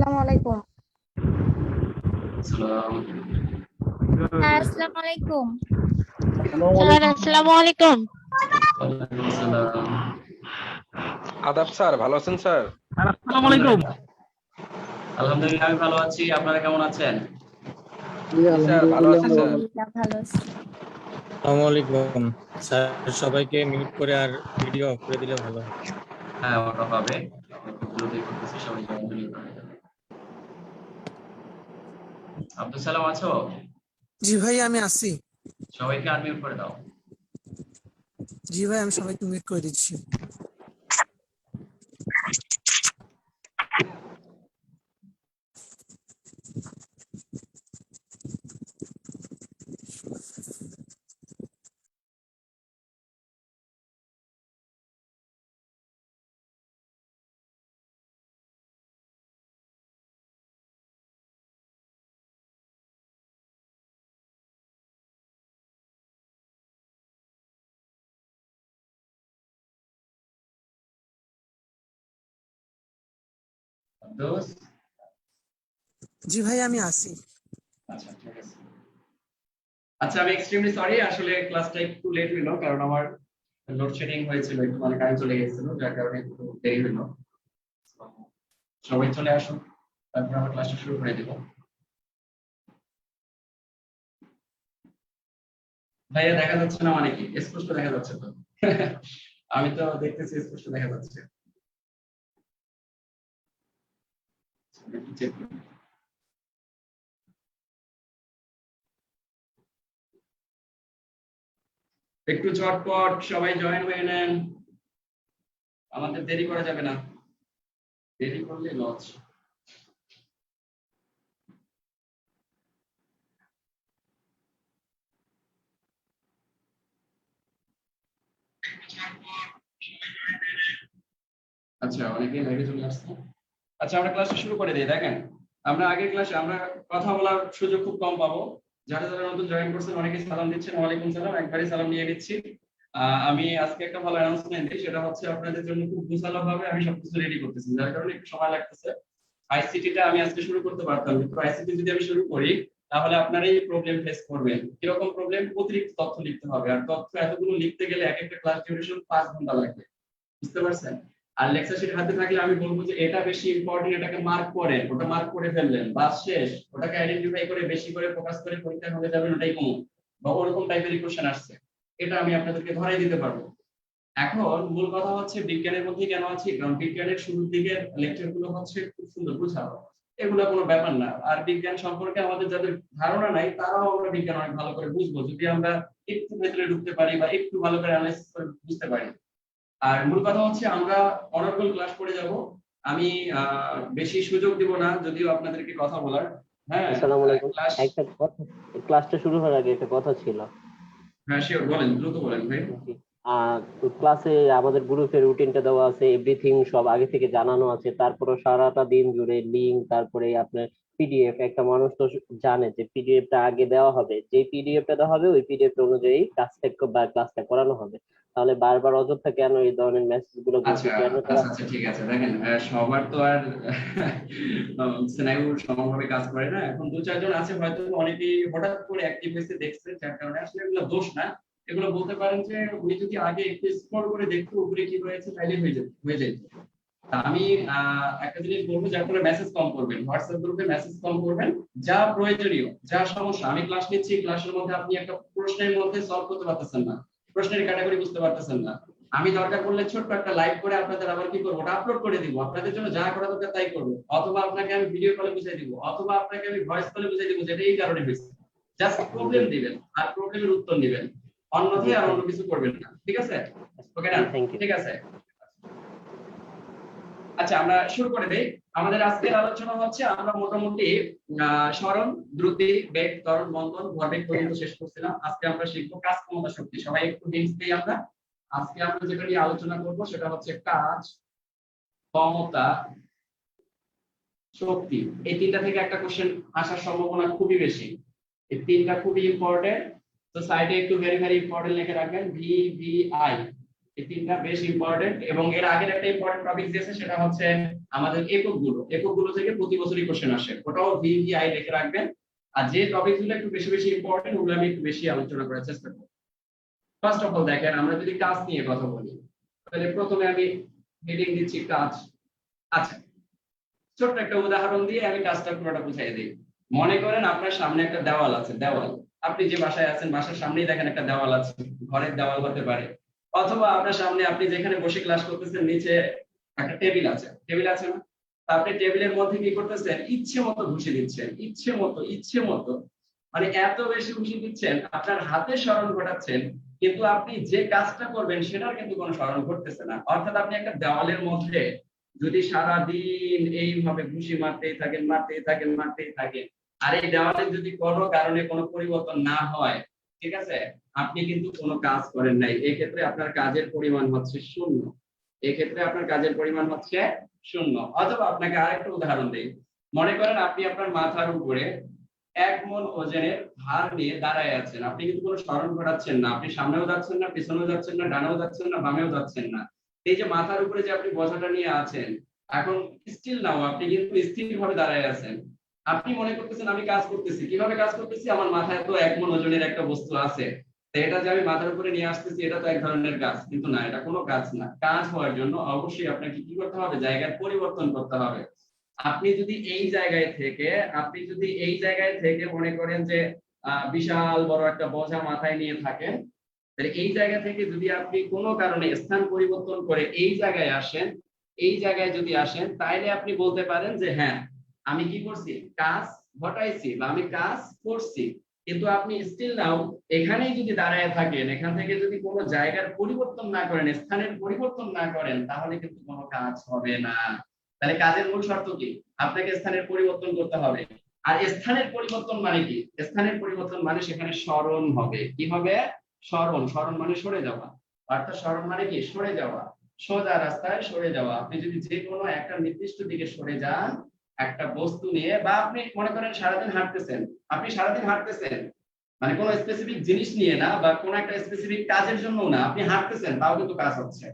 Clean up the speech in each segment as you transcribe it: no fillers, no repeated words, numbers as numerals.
আসসালামু আলাইকুম। সালাম। স্যার আসসালামু আলাইকুম। স্যার আসসালামু আলাইকুম। ওয়ালাইকুম আসসালাম। আদাব স্যার, ভালো আছেন স্যার? আসসালামু আলাইকুম। আলহামদুলিল্লাহ আমি ভালো আছি, আপনারা কেমন আছেন? জি স্যার, ভালো আছি স্যার। আলহামদুলিল্লাহ ভালো আছি। আসসালামু আলাইকুম স্যার, সবাইকে মিউট করে আর ভিডিও অফ করে দিলে ভালো হয়। হ্যাঁ, ওটা হবে। আমরা খুব দ্রুতই করতেছি, সবাই জয়েন করে যাবে। আব্দুল সালাম আছো? জি ভাই আমি আছি। সবাইকে আনমিউট করে দাও। জি ভাই আমি সবাইকে মিউট করে দিচ্ছি। আব্দুস? জি ভাই আমি আছি। আচ্ছা, ঠিক আছে। আচ্ছা, আমি এক্সট্রিমলি সরি, আসলে ক্লাসটা একটু লেট হলো কারণ আমার লোডশেডিং হয়েছিল, একটু মানে কারেন্ট চলে গেছিল, যার কারণে একটু দেরি হলো। সবাই চলে আসুন, তারপর আমরা ক্লাসটা শুরু করে দেব। ভাইয়া দেখা যাচ্ছে না মানে কি? স্পষ্ট দেখা যাচ্ছে তো? আমি তো দেখতেছি স্পষ্ট দেখা যাচ্ছে। একটু চেক করি। একটু ঝটপট সবাই জয়েন হয়ে নেন, আমাদের দেরি করা যাবে না, দেরি করলে লস। আচ্ছা, অনেকেই লাইভে চলে আসছে। আচ্ছা, আমরা ক্লাসটা শুরু করে দিই। দেখেন, আমরা আগের ক্লাসে আমরা কথা বলার সুযোগ খুব কম পাবো। যারা যারা নতুন জয়েন করছেন অনেকেই সালাম দিচ্ছেন। ওয়ালাইকুম সালাম, একবারই সালাম নিয়ে নিচ্ছি। আমি আজকে একটা ভালো অ্যানাউন্সমেন্ট দিই, সেটা হচ্ছে আপনাদের জন্য খুব গোছালো ভাবে আমি সবকিছু রেডি করতেছি, যার কারণে একটু সময় লাগতেছে। আইসিটিটা আমি আজকে শুরু করতে পারতাম, কিন্তু আইসিটি যদি আমি শুরু করি তাহলে আপনারাই প্রবলেম ফেস করবেন। কিরকম প্রবলেম? অতিরিক্ত তথ্য লিখতে হবে, আর তথ্য এতগুলো লিখতে গেলে এক একটা ক্লাস ডিউরেশন 5 ঘন্টা লাগবে, বুঝতে পারছেন? আর লেকচার শিট হাতে থাকলে আমি বলবো যে এটা বেশি ইম্পর্টেন্ট, এটাকে মার্ক করেন, ওটা মার্ক করে ফেললেন, বাস শেষ। ওটাকে আইডেন্টিফাই করে বেশি করে ফোকাস করে পরীক্ষা হয়ে যাবেন, ওটাই কমন বা ওরকম টাইপের কোশ্চেন আসছে, এটা আমি আপনাদেরকে ধরাই দিতে পারবো। এখন মূল কথা হচ্ছে বিজ্ঞানের মধ্যে কেন আছি, কারণ বিজ্ঞানের শুরুর দিকের লেকচার গুলো হচ্ছে খুব সুন্দর বুঝানো, এগুলো কোনো ব্যাপার না। আর বিজ্ঞান সম্পর্কে আমাদের যাদের ধারণা নাই তারাও আমরা বিজ্ঞান অনেক ভালো করে বুঝবো যদি আমরা একটু ভেতরে ঢুকতে পারি বা একটু ভালো করে অ্যানালাইসিস করে বুঝতে পারি। আর মূল কথা হচ্ছে আমরা অনর্গল ক্লাস করে যাব। আমি বেশি সুযোগ দিব না, যদিও আপনাদেরকে কথা বলার। হ্যাঁ, আসসালামু আলাইকুম। ক্লাস, একটা কথা, ক্লাসটা শুরু হওয়ার আগে একটা কথা ছিল। হ্যাঁ শিওর, বলেন, দ্রুত বলেন ভাই। তো ক্লাসে আমাদের গ্রুপের রুটিনটা দেওয়া আছে, এভরিথিং সব আগে থেকে জানানো আছে। তারপরে সারাটা দিন জুড়ে লিংক, তারপরে আপনার পিডিএফ, একটা মানুষ তো জানে যে পিডিএফটা আগে দেওয়া হবে, যে পিডিএফটা দেওয়া হবে ওই পিডিএফ অনুযায়ী ক্লাসটা করানো হবে। তাহলে বারবার অযথা কেন এই ধরনের মেসেজ গুলো আচ্ছা কেন করা আচ্ছা আচ্ছা, ঠিক আছে। দেখেন, সবার তো আর সিনারিও সমানভাবে কাজ করে না। এখন দু চারজন আছে হয়তো, অনেকেই হঠাৎ করে অ্যাক্টিভ হয়েছে দেখছে, যার কারণে আসলে এগুলো দোষ না। এগুলো বলতে পারেন যে উনি যদি আগে একটু স্ক্রল করে দেখতো উপরে কি হয়েছে তাইলে হয়ে যেত। আমি একটা জিনিস বলবো, যার ফলে মেসেজ কম করবেন, হোয়াটসঅ্যাপ গ্রুপে মেসেজ কম করবেন। যা প্রয়োজনীয়, যা সমস্যা, আমি ক্লাস নিচ্ছি, ক্লাসের মধ্যে আপনি একটা প্রশ্নের মধ্যে সলভ করতে পারতেছেন না, প্রশ্নের ক্যাটাগরি বুঝতে পারতেছেন না, আমি দরকার পড়লে ছোট্ট একটা লাইভ করে আপনাদের আবার কি করবো, ওটা আপলোড করে দিব, আপনাদের জন্য যা করা দরকার তাই করবো। অথবা আপনাকে আমি ভিডিও কলে বুঝিয়ে দিব, অথবা আপনাকে আমি ভয়েস কলে বুঝিয়ে দিব, যেটা এই কারণে হয়েছে। জাস্ট প্রবলেম দিবেন আর প্রবলেমের উত্তর দিবেন, অন্যথায় আর অন্য কিছু করবেন না। ঠিক আছে? ওকে না? ঠিক আছে। আচ্ছা, আমরা শুরু করে দেই। আমাদের আজকের আলোচনা হচ্ছে, আমরা মোটামুটি স্মরণ, দ্রুতি, বেগ, ত্বরণ, মন্দন, ভরবেগ পর্যন্ত শেষ করছিলাম। আজকে আমরা শিখবো কাজ, ক্ষমতা, শক্তি। সবাই একটু হিন্টস দেই আমরা। আজকে আমরা যেটা নিয়ে আলোচনা করব সেটা হচ্ছে কাজ, ক্ষমতা, শক্তি। এই তিনটা থেকে একটা কোশ্চেন আসার সম্ভাবনা খুবই বেশি। এই তিনটা খুবই ইম্পর্টেন্ট, তো সাইডে একটু ভেরি ভেরি ইম্পর্টেন্ট লিখে রাখবেন, ভি ভি আই। এই তিনটা বেশ ইম্পর্টেন্ট, এবং এর আগের একটা ইম্পর্টেন্ট টপিক দিয়েছে, সেটা হচ্ছে আমাদের এককগুলো থেকে প্রতি বছরই কোশ্চেন আসে, ওটাও ভিভিআই লিখে রাখবেন। আর যে টপিকগুলো একটু বেশি বেশি ইম্পর্টেন্ট ওগুলো আমি একটু বেশি আলোচনা করার চেষ্টা করব। ফার্স্ট অফ অল দেখেন, আমরা যদি কাজ নিয়ে কথা বলি তাহলে প্রথমে আমি হেডিং দিচ্ছি কাজ। আচ্ছা, ছোট্ট একটা উদাহরণ দিয়ে আমি কাজটা পুরোটা বুঝাই দিই। মনে করেন আপনার সামনে একটা দেওয়াল আছে, দেওয়াল, আপনি যে বাসায় আছেন বাসার সামনেই দেখেন একটা দেওয়াল আছে, ঘরের দেওয়াল হতে পারে, অথবা আপনার সামনে আপনি যেখানে বসে ক্লাস করতেছেন নিচে একটা টেবিল আছে, না? তা আপনি টেবিলের মধ্যে কি করতেছেন, ইচ্ছে মতো ঘুষি দিচ্ছেন, ইচ্ছে মতো, মানে এত বেশি ঘুষি দিচ্ছেন আপনার হাতে স্মরণ ঘটাচ্ছেন, কিন্তু আপনি যে কাজটা করবেন সেটার কিন্তু কোনো স্মরণ ঘটতেছে না। অর্থাৎ আপনি একটা দেওয়ালের মধ্যে যদি সারা দিন এইভাবে ঘুষি মারতেই থাকেন, আর এই দেওয়ালে যদি কোনো কারণে কোনো পরিবর্তন না হয়, ঠিক আছে, আপনি কিন্তু কোনো কাজ করেন নাই, এক্ষেত্রে আপনার কাজের পরিমাণ হচ্ছে শূন্য। অথবা আপনাকে আরেকটা উদাহরণ দেই, মনে করেন আপনি আপনার মাথার উপরে 1 মণ ওজনের ভার নিয়ে দাঁড়ায় আছেন, আপনি কিন্তু কোনো স্মরণ ঘটাচ্ছেন না, আপনি সামনেও যাচ্ছেন না, পিছনেও যাচ্ছেন না, ডানেও যাচ্ছেন না, বামেও যাচ্ছেন না। এই যে মাথার উপরে যে আপনি বোঝাটা নিয়ে আছেন, এখন স্টিল নাও, আপনি কিন্তু স্থির ভাবে দাঁড়ায় আছেন। আপনি মনে করতেছেন আমি কাজ করতেছি, কিভাবে কাজ করতেছি, আমার মাথায় তো 1 মণ ওজনের একটা বস্তু আছে, তো এটা যে আমি মাথার উপরে নিয়ে আসতেছি এটা তো এক ধরনের কাজ, কিন্তু না, এটা কোনো কাজ না। কাজ হওয়ার জন্য অবশ্যই আপনাকে কি করতে হবে, জায়গার পরিবর্তন করতে হবে। আপনি যদি এই জায়গায় থেকে মনে করেন যে বিশাল বড় একটা বোঝা মাথায় নিয়ে থাকেন, তাহলে এই জায়গা থেকে যদি আপনি কোনো কারণে স্থান পরিবর্তন করে এই জায়গায় যদি আসেন, তাইলে আপনি বলতে পারেন যে হ্যাঁ, আমি কি করছি, কাজ ঘটাইছি বা আমি কাজ করছি। কিন্তু আপনি স্টিল নাও এখানেই যদি দাঁড়ায় থাকেন, এখান থেকে যদি কোনো জায়গার পরিবর্তন না করেন, স্থানের পরিবর্তন না করেন, তাহলে কিন্তু কোনো কাজ হবে না। তাহলে কাজের মূল শর্ত কি, আপনাকে স্থানের পরিবর্তন করতে হবে। আর স্থানের পরিবর্তন মানে কি, স্থানের পরিবর্তন মানে সেখানে স্মরণ হবে। কি হবে, স্মরণ মানে সরে যাওয়া। অর্থাৎ স্মরণ মানে কি, সরে যাওয়া, সোজা রাস্তায় সরে যাওয়া। আপনি যদি যে কোনো একটা নির্দিষ্ট দিকে সরে যান একটা বস্তু নিয়ে, বা আপনি মনে করেন সারাদিন হাঁটতেছেন, মানে কোনো স্পেসিফিক জিনিস নিয়ে না, বা কোনো একটা স্পেসিফিক কাজের জন্য না, আপনি হাঁটতেছেন, তাও কিন্তু কাজ হচ্ছে,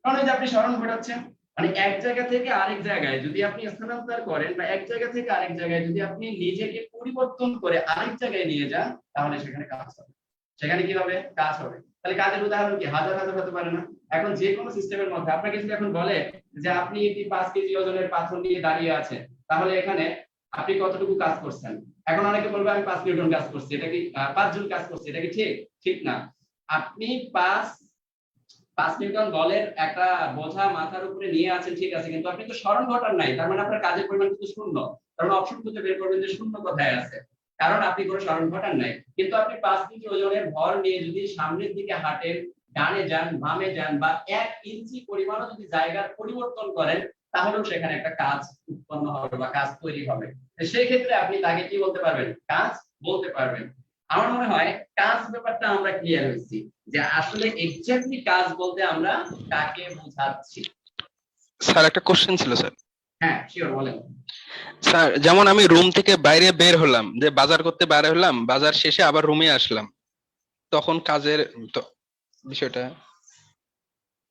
কারণ এই যে আপনি স্মরণ ঘটাচ্ছেন। মানে এক জায়গা থেকে আরেক জায়গায় যদি আপনি স্থানান্তর করেন, বা এক জায়গা থেকে আরেক জায়গায় যদি আপনি নিজেকে পরিবর্তন করে আরেক জায়গায় নিয়ে যান, তাহলে সেখানে কাজ হবে, সেখানে কি হবে, কাজ হবে। তাহলে কাজের উদাহরণ কি, হাজার হতে পারে না? এখন যে কোনো সিস্টেমের মধ্যে আপনাকে যদি এখন বলে যে আপনি একটি 5 কেজি ওজনের পাথর নিয়ে দাঁড়িয়ে আছেন, তাহলে এখানে আপনি কতটুকু কাজ করছেন? এখন অনেকে বলবে আমি 5 নিউটন কাজ করছি, এটা কি 5 জুল কাজ করছি, এটা কি ঠিক না। আপনি 5 নিউটন বলের একটা বোঝা মাথার উপরে নিয়ে আছেন, ঠিক আছে, কিন্তু আপনি তো স্মরণ ঘটান নাই, তার মানে আপনার কাজের পরিমাণ কিন্তু শূন্য। কারণ অপশন খুঁজে বের করবেন যে শূন্য কোথায় আছে, কারণ আপনি কোনো স্মরণ ঘটান নাই। কিন্তু আপনি 5 কেজি ওজনের ভর নিয়ে যদি সামনের দিকে হাঁটেন, ডানে যান, বামে যান, বা 1 ইঞ্চি পরিমাণও যদি জায়গার পরিবর্তন করেন, তাহলেও সেখানে একটা কাজ উৎপন্ন হবে বা কাজ তৈরি হবে। সেই ক্ষেত্রে আপনি তাকে কি বলতে পারবেন, কাজ বলতে পারবেন। আমার মনে হয় কাজ ব্যাপারটা আমরা ক্লিয়ার হয়েছি, যে আসলে এক্স্যাক্টলি কাজ বলতে আমরা কাকে বোঝাচ্ছি। স্যার একটা কোশ্চেন ছিল স্যার। হ্যাঁ শিওর, বলেন। স্যার যেমন আমি রুম থেকে বাইরে বের হলাম, যে বাজার করতে বাইরে হলাম, বাজার শেষে আবার রুমে আসলাম, তখন কাজের তো বিষয়টা।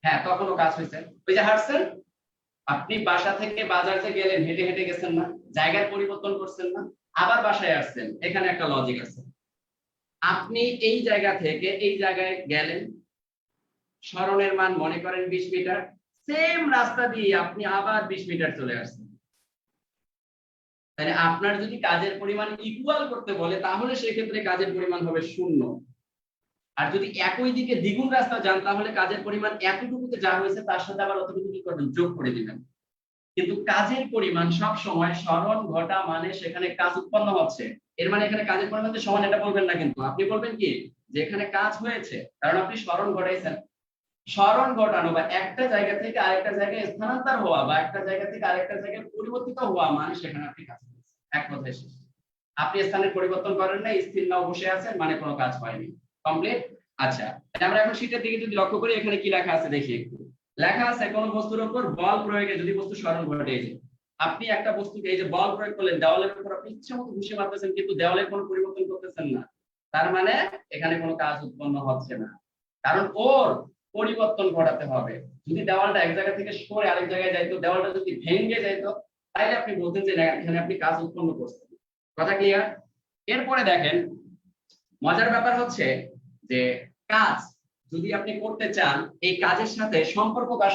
হ্যাঁ, তখনও কাজ হয়েছে। ওই যে হাঁটছেন, আপনি বাসা থেকে বাজারে গেলেন, হেঁটে গেছেন না, জায়গার পরিবর্তন করছেন না, আবার বাসায় আসছেন, এখানে একটা লজিক আছে। আপনি এই জায়গা থেকে এই জায়গায় গেলেন, স্মরণের মান মনে করেন 20 মিটার, সেম রাস্তা দিয়ে আপনি আবার 20 মিটার চলে আসছেন। তাহলে আপনার যদি কাজের পরিমাণ ইকুয়াল করতে বলে, তাহলে সেক্ষেত্রে কাজের পরিমাণ হবে 0। আর যদি একই দিকে দ্বিগুণ রাস্তা যান, তাহলে কাজের পরিমাণ এতটুকুতে যা হয়েছে তার সাথে আবার অতটুকু কি করবেন, যোগ করে দিবেন। কিন্তু কাজের পরিমাণ সব সময় স্মরণ ঘটা মানে সেখানে কাজ উৎপন্ন হচ্ছে, এর মানে এখানে কাজের পরিমাণ যে সমান এটা বলবেন না, কিন্তু আপনি বলবেন কি, যে এখানে কাজ হয়েছে, কারণ আপনি স্মরণ ঘটাইছেন। স্মরণ ঘটানো বা একটা জায়গা থেকে আরেকটা জায়গায় স্থানান্তর হওয়া, বা একটা জায়গা থেকে আরেকটা জায়গায় পরিবর্তিত হওয়া মানে সেখানে আপনি কাজ করেছেন। এক কথায় শেষ। আপনি স্থানের পরিবর্তন করেন না, স্থির নাও বসে আছেন, মানে কোনো কাজ হয়নি। কমপ্লিট। আচ্ছা, আমরা এখন শীটের দিকে যদি লক্ষ্য করি, এখানে কি লেখা আছে দেখি একটু। লেখা আছে কোনো বস্তুর উপর বল প্রয়োগে যদি বস্তু স্মরণ ঘটে, আপনি একটা বস্তুকে এই যে বল প্রয়োগ করলেন, দেওয়ালের উপর আপনি ইচ্ছে মতো ঘুষে মারতেছেন, কিন্তু দেওয়ালের কোনো পরিবর্তন করতেছেন না, তার মানে এখানে কোনো কাজ উৎপন্ন হচ্ছে না। কারণ পরিবর্তন ঘটাতে হবে। যদি দেওয়ালটা এক জায়গা থেকে সরে আরেক জায়গায় যাইতো, দেওয়ালটা যদি ভেঙে যাইতো, তাহলে আপনি বলতেন যে না, এখানে আপনি কাজ উৎপন্ন করছেন। কথা ক্লিয়ার? এরপরে দেখেন, মজার ব্যাপার হচ্ছে যে কাজ যদি আপনি করতে চান, এই কাজের সাথে সম্পর্ক বা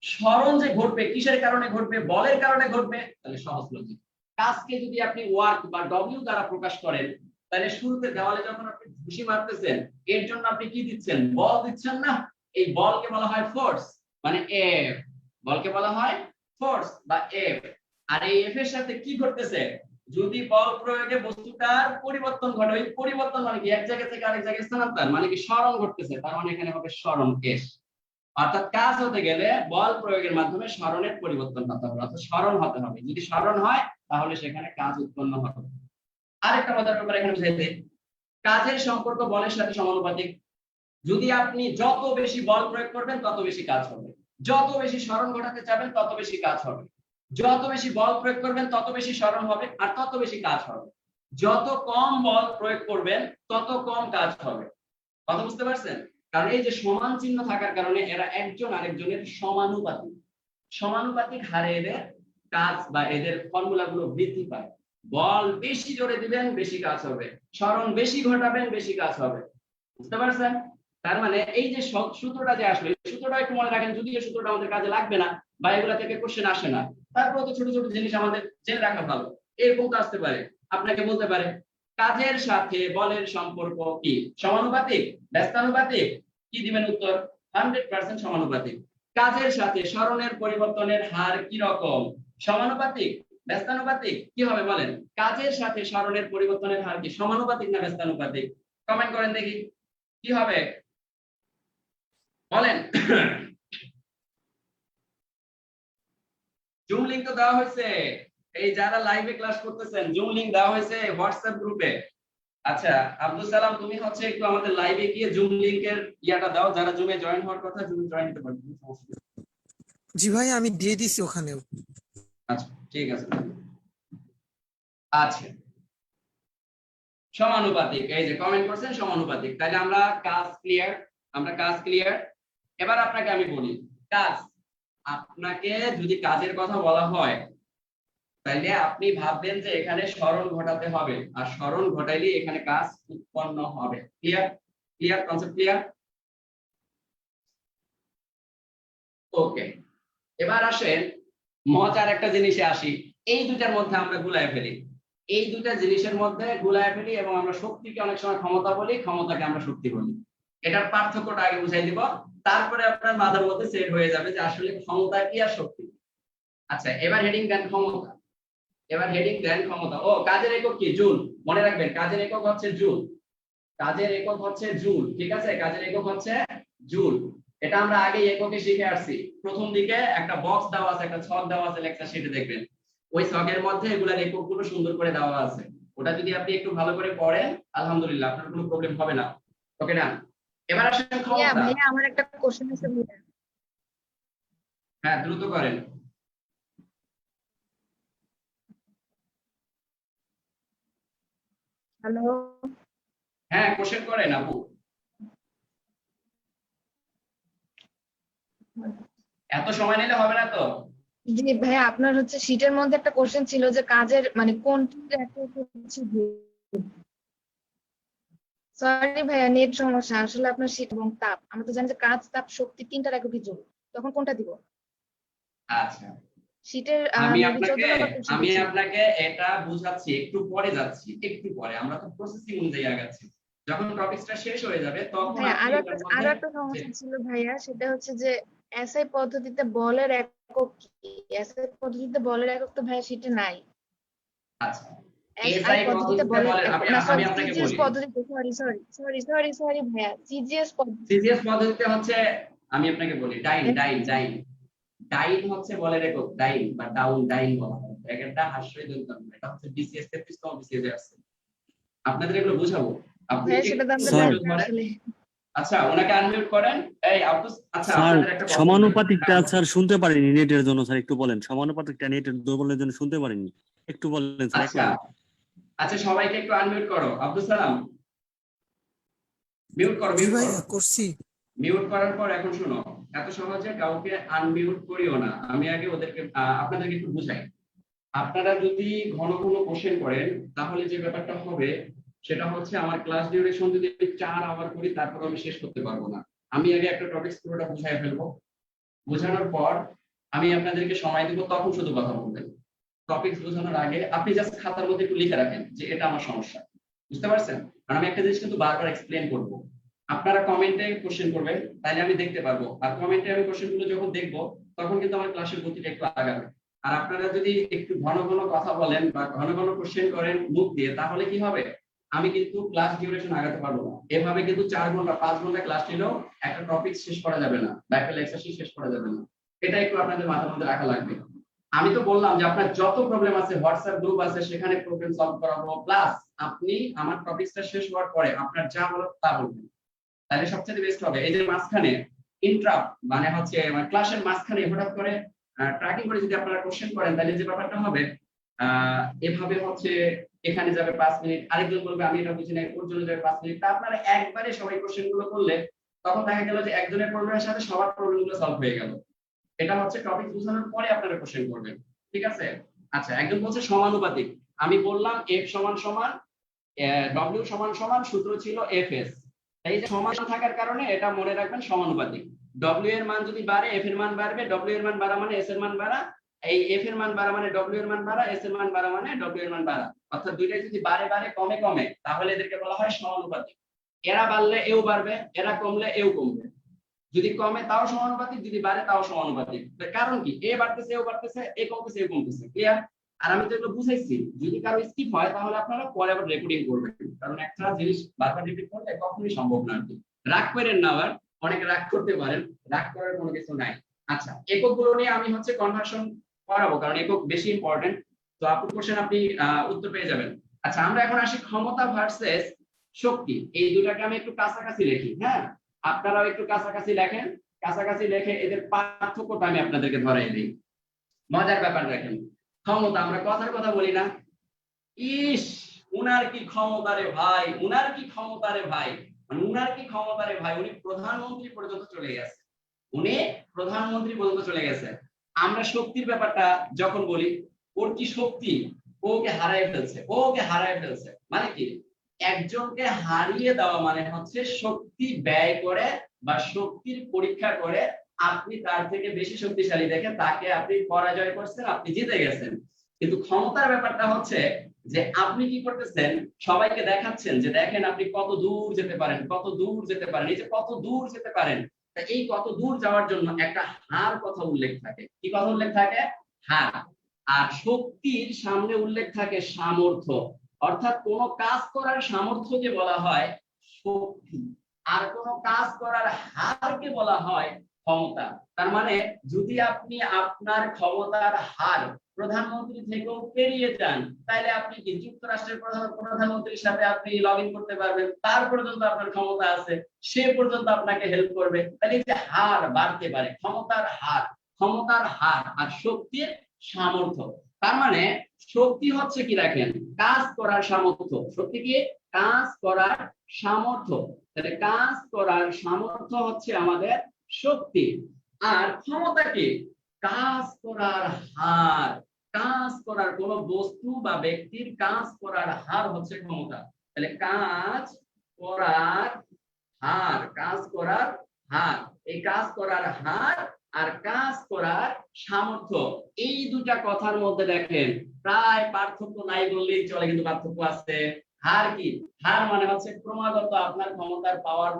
স্মরণ যে ঘটবে, কিসের কারণে ঘটবে? বলের কারণে ঘটবে। তাহলে সহজ লজিক, কাজকে যদি আপনি ওয়ার্ক বা ডব্লিউ দ্বারা প্রকাশ করেন, তাহলে শুরুতে দেওয়ালে যখন আপনি ঘুষি মারতেছেন, এর জন্য আপনি কি দিচ্ছেন? বল দিচ্ছেন না? এই বলকে বলা হয় ফোর্স, মানে এফ। বলকে বলা হয় ফোর্স বা এফ। আর এই এফ এর সাথে কি ঘটতেছে? যদি বল প্রয়োগে বস্তুটার পরিবর্তন ঘটে, ওই পরিবর্তন মানে কি? এক জায়গা থেকে আরেক জায়গায় স্থানান্তর, মানে কি স্মরণ ঘটতেছে, তার মানে এখানে হবে স্মরণ এস। অর্থাৎ কাজ হতে গেলে বল প্রয়োগের মাধ্যমে স্মরণের পরিবর্তন হতে হবে, অর্থাৎ স্মরণ হতে হবে। যদি স্মরণ হয় তাহলে সেখানে কাজ উৎপন্ন হবে। আরেকটা মজার ব্যাপার এখানে বুঝাই দিই, কাজের সম্পর্ক বলের সাথে সমানুপাতিক। যদি আপনি যত বেশি বল প্রয়োগ করবেন তত বেশি কাজ হবে, যত বেশি স্মরণ ঘটাতে চাবেন তত বেশি কাজ হবে, যত বেশি বল প্রয়োগ করবেন তত বেশি স্মরণ হবে আর তত বেশি কাজ হবে। যত কম বল প্রয়োগ করবেন তত কম কাজ হবে। কথা বুঝতে পারছেন? কারণ এই যে সমান চিহ্ন থাকার কারণে এরা একজন আরেকজনের সমানুপাতিক, সমানুপাতিক হারে এদের কাজ বা এদের ফর্মুলা গুলো বৃদ্ধি পায়। বল বেশি জোরে দিবেন বেশি কাজ হবে, স্মরণ বেশি ঘটাবেন বেশি কাজ হবে। বুঝতে পারছেন? তার মানে এই যে সূত্রটা যে আসলে, এই সূত্রটা একটু মনে রাখেন। যদি এই সূত্রটা আমাদের কাজে লাগবে না বা এগুলা থেকে কোশ্চেন আসে না, তারপর তো ছোট ছোট জিনিস আমাদের জেনে রাখা ভালো। এরকম তো আসতে পারে, আপনাকে বলতে পারে কাজের সাথে বলের সম্পর্ক কি? সমানুপাতিক, ব্যস্তানুপাতিক? কি দিবেন উত্তর? 100% সমানুপাতিক। কাজের সাথে স্মরণের পরিবর্তনের হার কি রকম? সমানুপাতিক, ব্যস্তানুপাতিক? কি হবে বলেন? কাজের সাথে স্মরণের পরিবর্তনের হার কি সমানুপাতিক না ব্যস্তানুপাতিক? কমেন্ট করেন দেখি কি হবে, বলেন। জুম লিংক তো দেওয়া হয়েছে, এই যারা লাইভে ক্লাস করতেছেন জুম লিংক দেওয়া হয়েছে হোয়াটসঅ্যাপ গ্রুপে। আচ্ছা আব্দুল সালাম, তুমি হচ্ছে একটু আমাদের লাইভে গিয়ে জুম লিংকের ইয়াটা দাও, যারা জুমে জয়েন হওয়ার কথা জুমে জয়েন হতে পারবে। জি ভাই, আমি দিয়ে দিছি ওখানেও। আচ্ছা ঠিক আছে। আচ্ছা সমানুপাতিক, এই যে কমেন্ট করছেন সমানুপাতিক, তাহলে আমরা কাজ ক্লিয়ার, আমরা কাজ ক্লিয়ার। এবার আপনাকে আমি বলি, কাজ, আপনাকে যদি কাজের কথা বলা হয় তাইলে আপনি ভাববেন যে এখানে স্মরণ ঘটাতে হবে, আর স্মরণ ঘটাইলে এখানে কাজ উৎপন্ন হবে। Clear? Clear? Concept clear? Okay, এবার আসেন মজার একটা জিনিসে আসি। এই দুটার মধ্যে আমরা গুলায় ফেলি, এই দুটা জিনিসের মধ্যে গুলায় ফেলি, এবং আমরা শক্তিকে অনেক সময় ক্ষমতা বলি, ক্ষমতাকে আমরা শক্তি বলি। এটার পার্থক্যটা আগে বুঝাই দিব, তারপরে আপনার মাথার মধ্যে সেট হয়ে যাবে যে আসলে ক্ষমতা কি আর শক্তি। আচ্ছা এবার হেডিং দেন ক্ষমতা, এবার হেডিং দেন ক্ষমতা। ও কাজের একক কি? জুল। মনে রাখবেন কাজের একক হচ্ছে জুল, কাজের একক হচ্ছে জুল। ঠিক আছে, কাজের একক হচ্ছে জুল। এটা আমরা আগে এককে শিখে আসছি। প্রথম দিকে একটা বক্স দেওয়া আছে, একটা ছক দেওয়া আছে লেকচার শিটে, দেখবেন ওই ছকের মধ্যে এগুলার এককগুলো সুন্দর করে দেওয়া আছে। ওটা যদি আপনি একটু ভালো করে পড়েন আলহামদুলিল্লাহ আপনার কোনো প্রবলেম হবে না। ওকে না? এবার আসেন ক্ষমতা। ভাইয়া আমার একটা কোশ্চেন আছে ভাইয়া। হ্যাঁ দ্রুত করেন। হ্যালো, হ্যাঁ কোশ্চেন করেন আপু। এত সময় নিলে হবে না তো। জি ভাইয়া, আপনার হচ্ছে শীটের মধ্যে একটা কোশ্চেন ছিল যে কাজের মানে কোনটি সরি ভাইয়া, নেট সমস্যা। আসলে আপনার শীত এবং তাপ, আমরা তো জানি যে কাজ, তাপ, শক্তি তিনটার এককই জুল। তখন কোনটা দিব? আচ্ছা শীটের আমি মেবি 14 নম্বর কোশ্চেন ছিল। আপনাকে এটা বুঝাচ্ছি, একটু পরে যাচ্ছি, একটু পরে। আমরা তো প্রসেসিং অনুযায়ী আগাচ্ছি, যখন টপিকটা শেষ হয়ে যাবে তখন ভাইয়া আপনি আরো এটার মধ্যে একটা সমস্যা ছিল ভাইয়া, সেটা হচ্ছে যে এসআই পদ্ধতিতে বলের একক কি? এসআই পদ্ধতিতে বলের একক তো ভাইয়া শীটে নাই। আচ্ছা এসআই এসআই পদ্ধতিতে পদ্ধতিতে বলের বলে একক আমি না, সরি আপনাকে সিজিএস বলি। পদ্ধতিতে, সরি ভাইয়া, সিজিএস পদ্ধতি। সিজিএস পদ্ধতিতে হচ্ছে, আমি আপনাকে বলি, ডাইন ডাইন ডাইন ডাইন হচ্ছে বলের একক, ডাইন বা ডাউন, ডাইন বলা হয়। একটা হাস্যই দন্ত, এটা হচ্ছে বিসিএস 33তম বিসিএস এ আছে। আপনাদের এগুলো বুঝাবো, আপনি ভাইয়া সেটা তো আমরা স্যার, জানি না আসলে। আচ্ছা ওনাকে আনমিউট করেন। এই আব্দুস, আচ্ছা স্যার আপনাদের একটা কথা বলি। সমানুপাতিকটা হ্যাঁ, স্যার শুনতে পারিনি নেটের জন্য, স্যার একটু বলেন। সমানুপাতিকটা নেটের দুর্বলের জন্য শুনতে পারিনি, একটু বলেন স্যার। আচ্ছা আচ্ছা সবাইকে একটু আনমিউট করো। আব্দুল সালাম মিউট করো, জি মিউট করো। ভাইয়া করছি। মিউট করার পর এখন শোনো, এত সহজে কাউকে আনমিউট করিও না। আমি আগে ওদেরকে আপনাদেরকে একটু বুঝাই। আপনারা যদি ঘন ঘন কোশ্চেন করেন তাহলে যে ব্যাপারটা হবে সেটা হচ্ছে আমার ক্লাস ডিউরেশন যদি আমি 4 আওয়ার করি তারপর আমি শেষ করতে পারবো না। আমি আগে একটা টপিক পুরোটা বুঝাই ফেলবো, বোঝানোর পর আমি আপনাদেরকে সময় দিব, তখন শুধু কথা বলবেন। টপিক বোঝানোর আগে আপনি জাস্ট খাতার মধ্যে একটু লিখে রাখেন যে এটা আমার সমস্যা, বুঝতে পারছেন? কারণ আমি একটা জিনিস কিন্তু বারবার এক্সপ্লেন করবো। আপনারা কমেন্টে কোশ্চেন করবেন, তাহলে আমি দেখতে পারবো, আর কমেন্টে আমি কোশ্চেন গুলো যখন দেখবো তখন কিন্তু আমার ক্লাসের গতিটা একটু আগাবে। আর আপনারা যদি একটু ঘন ঘন কথা বলেন বা ঘন ঘন কোশ্চেন করেন মুখ দিয়ে, তাহলে কি হবে, আমি কিন্তু ক্লাস ডিউরেশন আগাতে পারবো না। এভাবে কিন্তু 4 ঘন্টা 5 ঘন্টা ক্লাস নিলেও একটা টপিক শেষ করা যাবে না, বা একটা লেকচার শেষ করা যাবে না। এটা একটু আপনাদের মাথার মধ্যে রাখা লাগবে। আমি তো বললাম যে আপনার যত প্রবলেম আছে হোয়াটসঅ্যাপ গ্রুপ আছে, সেখানে প্রবলেম সলভ করাবো, প্লাস আপনি আমার টপিকটা শেষ হওয়ার পরে আপনার যা বলার তা বলবেন, তাহলে সবচেয়ে বেস্ট হবে। এই যে মাঝখানে ইন্টারাপ্ট মানে হচ্ছে ক্লাসের মাঝখানে হঠাৎ করে ট্র্যাকিং করে যদি আপনারা কোশ্চেন করেন, তাহলে যে ব্যাপারটা হবে এভাবে হচ্ছে এখানে যাবে 5 মিনিট, আরেকজন বলবে আমি এটা বুঝি না, ওর জন্য যাবে 5 মিনিট। তা আপনারা একবারে সবাই কোশ্চেন গুলো করলে তখন দেখা গেল যে একজনের প্রবলেমের সাথে সবার প্রবলেম গুলো সলভ হয়ে গেল। এটা হচ্ছে টপিক বোঝানোর পরে আপনারা কোশ্চেন করবেন, ঠিক আছে? আচ্ছা, একজন বলছে সমানুপাতিক। আমি বললাম এফ সমান সমান ডব্লিউ সমান সমান, সূত্র ছিল এফ এস। এই যে সমান থাকার কারণে এটা মনে রাখবেন সমানুপাতিক। ডব্লিউ এর মান যদি বাড়ে এফ এর মান বাড়বে, ডব্লিউ এর মান বাড়া মানে এস এর মান বাড়া, এই এফ এর মান বাড়া মানে ডব্লিউ এর মান বাড়া, এস এর মান বাড়া মানে ডব্লিউ এর মান বাড়া। অর্থাৎ দুইটাই যদি বাড়ে বাড়ে কমে কমে, তাহলে এদেরকে বলা হয় সমানুপাতিক। এরা বাড়লে এও বাড়বে, এরা কমলে এও কমবে। যদি কমে তাও সমানুপাতিক, যদি বাড়ে তাও সমানুপাতিক। কারণ কি, এ বাড়তেছে এও বাড়তেছে, এ কমতেছে এও কমতেছে। ক্লিয়ার? আর আমি তো এগুলো বুঝাইছি, যদি কারো স্কিপ হয় তাহলে আপনারা পরে আবার রেকর্ডিং করবেন, কারণ একটা জিনিস বারবার রিপিট করলে কখনোই সম্ভব না। আর কি রাগ করেন না, আবার অনেকে রাগ করতে পারেন, রাগ করার কোনো কিছু নাই। আচ্ছা, এককগুলো নিয়ে আমি হচ্ছে কনভার্সন করাবো, কারণ একক বেশি ইম্পর্টেন্ট। তো আপনি কোশ্চেন আপনি উত্তর পেয়ে যাবেন। আচ্ছা, আমরা এখন আসি ক্ষমতা ভার্সেস শক্তি। এই দুটাকে আমি একটু কাছাকাছি লিখি, হ্যাঁ? আপনারাও একটু কাছাকাছি লেখেন, কাছাকাছি লিখে এদের পার্থক্যটা আমি আপনাদেরকে ধরাই দিই। মজার ব্যাপার দেখেন, ক্ষমতা, আমরা কথার কথা বলি না, ইস উনার কি ক্ষমতা রে ভাই, উনার কি ক্ষমতা রে ভাই, মানে উনার কি ক্ষমতা রে ভাই, উনি প্রধানমন্ত্রী পর্যন্ত চলে গেছে, উনি প্রধানমন্ত্রী পর্যন্ত চলে গেছে। আমরা শক্তির ব্যাপারটা যখন বলি, ওর কি শক্তি, ওকে হারায় ফেলছে, ওকে হারায় ফেলছে, মানে কি, একজনকে হারিয়ে দেওয়া মানে হচ্ছে শক্তি ব্যয় করে বা শক্তির পরীক্ষা করে আপনি তার থেকে বেশি শক্তিশালী দেখে তাকে আপনি পরাজয় করছেন, আপনি জিতে গেছেন। কিন্তু ক্ষমতার ব্যাপারটা হচ্ছে যে আপনি কি করতেছেন, সবাইকে দেখাচ্ছেন যে দেখেন আপনি কত দূর যেতে পারেন, কত দূর যেতে পারেন, এই যে কত দূর যেতে পারেন। এই কত দূর যাওয়ার জন্য একটা হার কথা উল্লেখ থাকে। কি কথা উল্লেখ থাকে? হার। আর শক্তির সামনে উল্লেখ থাকে সামর্থ্য। অর্থাৎ কোন কাজ করার সামর্থ্যকে বলা হয় শক্তি, আর কোন কাজ করার হারকে বলা হয় ক্ষমতা। তার মানে যদি আপনি আপনার ক্ষমতার হার প্রধানমন্ত্রী থেকেও পেরিয়ে যান, তাহলে আপনি কি যুক্তরাষ্ট্রের প্রধানমন্ত্রীর সাথে আপনি লগ ইন করতে পারবেন, তার পর্যন্ত আপনার ক্ষমতা আছে, সে পর্যন্ত আপনাকে হেল্প করবে। তাহলে এই যে হার বাড়তে পারে, ক্ষমতার হার, ক্ষমতার হার আর শক্তির সামর্থ্য। তার মানে শক্তি হচ্ছে কি, দেখেন, কাজ করার সামর্থ্য। শক্তি কি? কাজ করার সামর্থ্য। তাহলে কাজ করার সামর্থ্য হচ্ছে আমাদের শক্তি। আর ক্ষমতা কি? কাজ করার হার। কাজ করার কোন বস্তু বা ব্যক্তির কাজ করার হার হচ্ছে ক্ষমতা। তাহলে কাজ করার হার, কাজ করার হার, এই কাজ করার হার আর কাজ করার সামর্থ্য, এই দুটা কথার মধ্যে দেখেন প্রায় পার্থক্য নাই বললেই চলে, কিন্তু পার্থক্য আছে। হার কি? হার মানে হচ্ছে ক্রমাগত আপনার ক্ষমতার পাওয়ার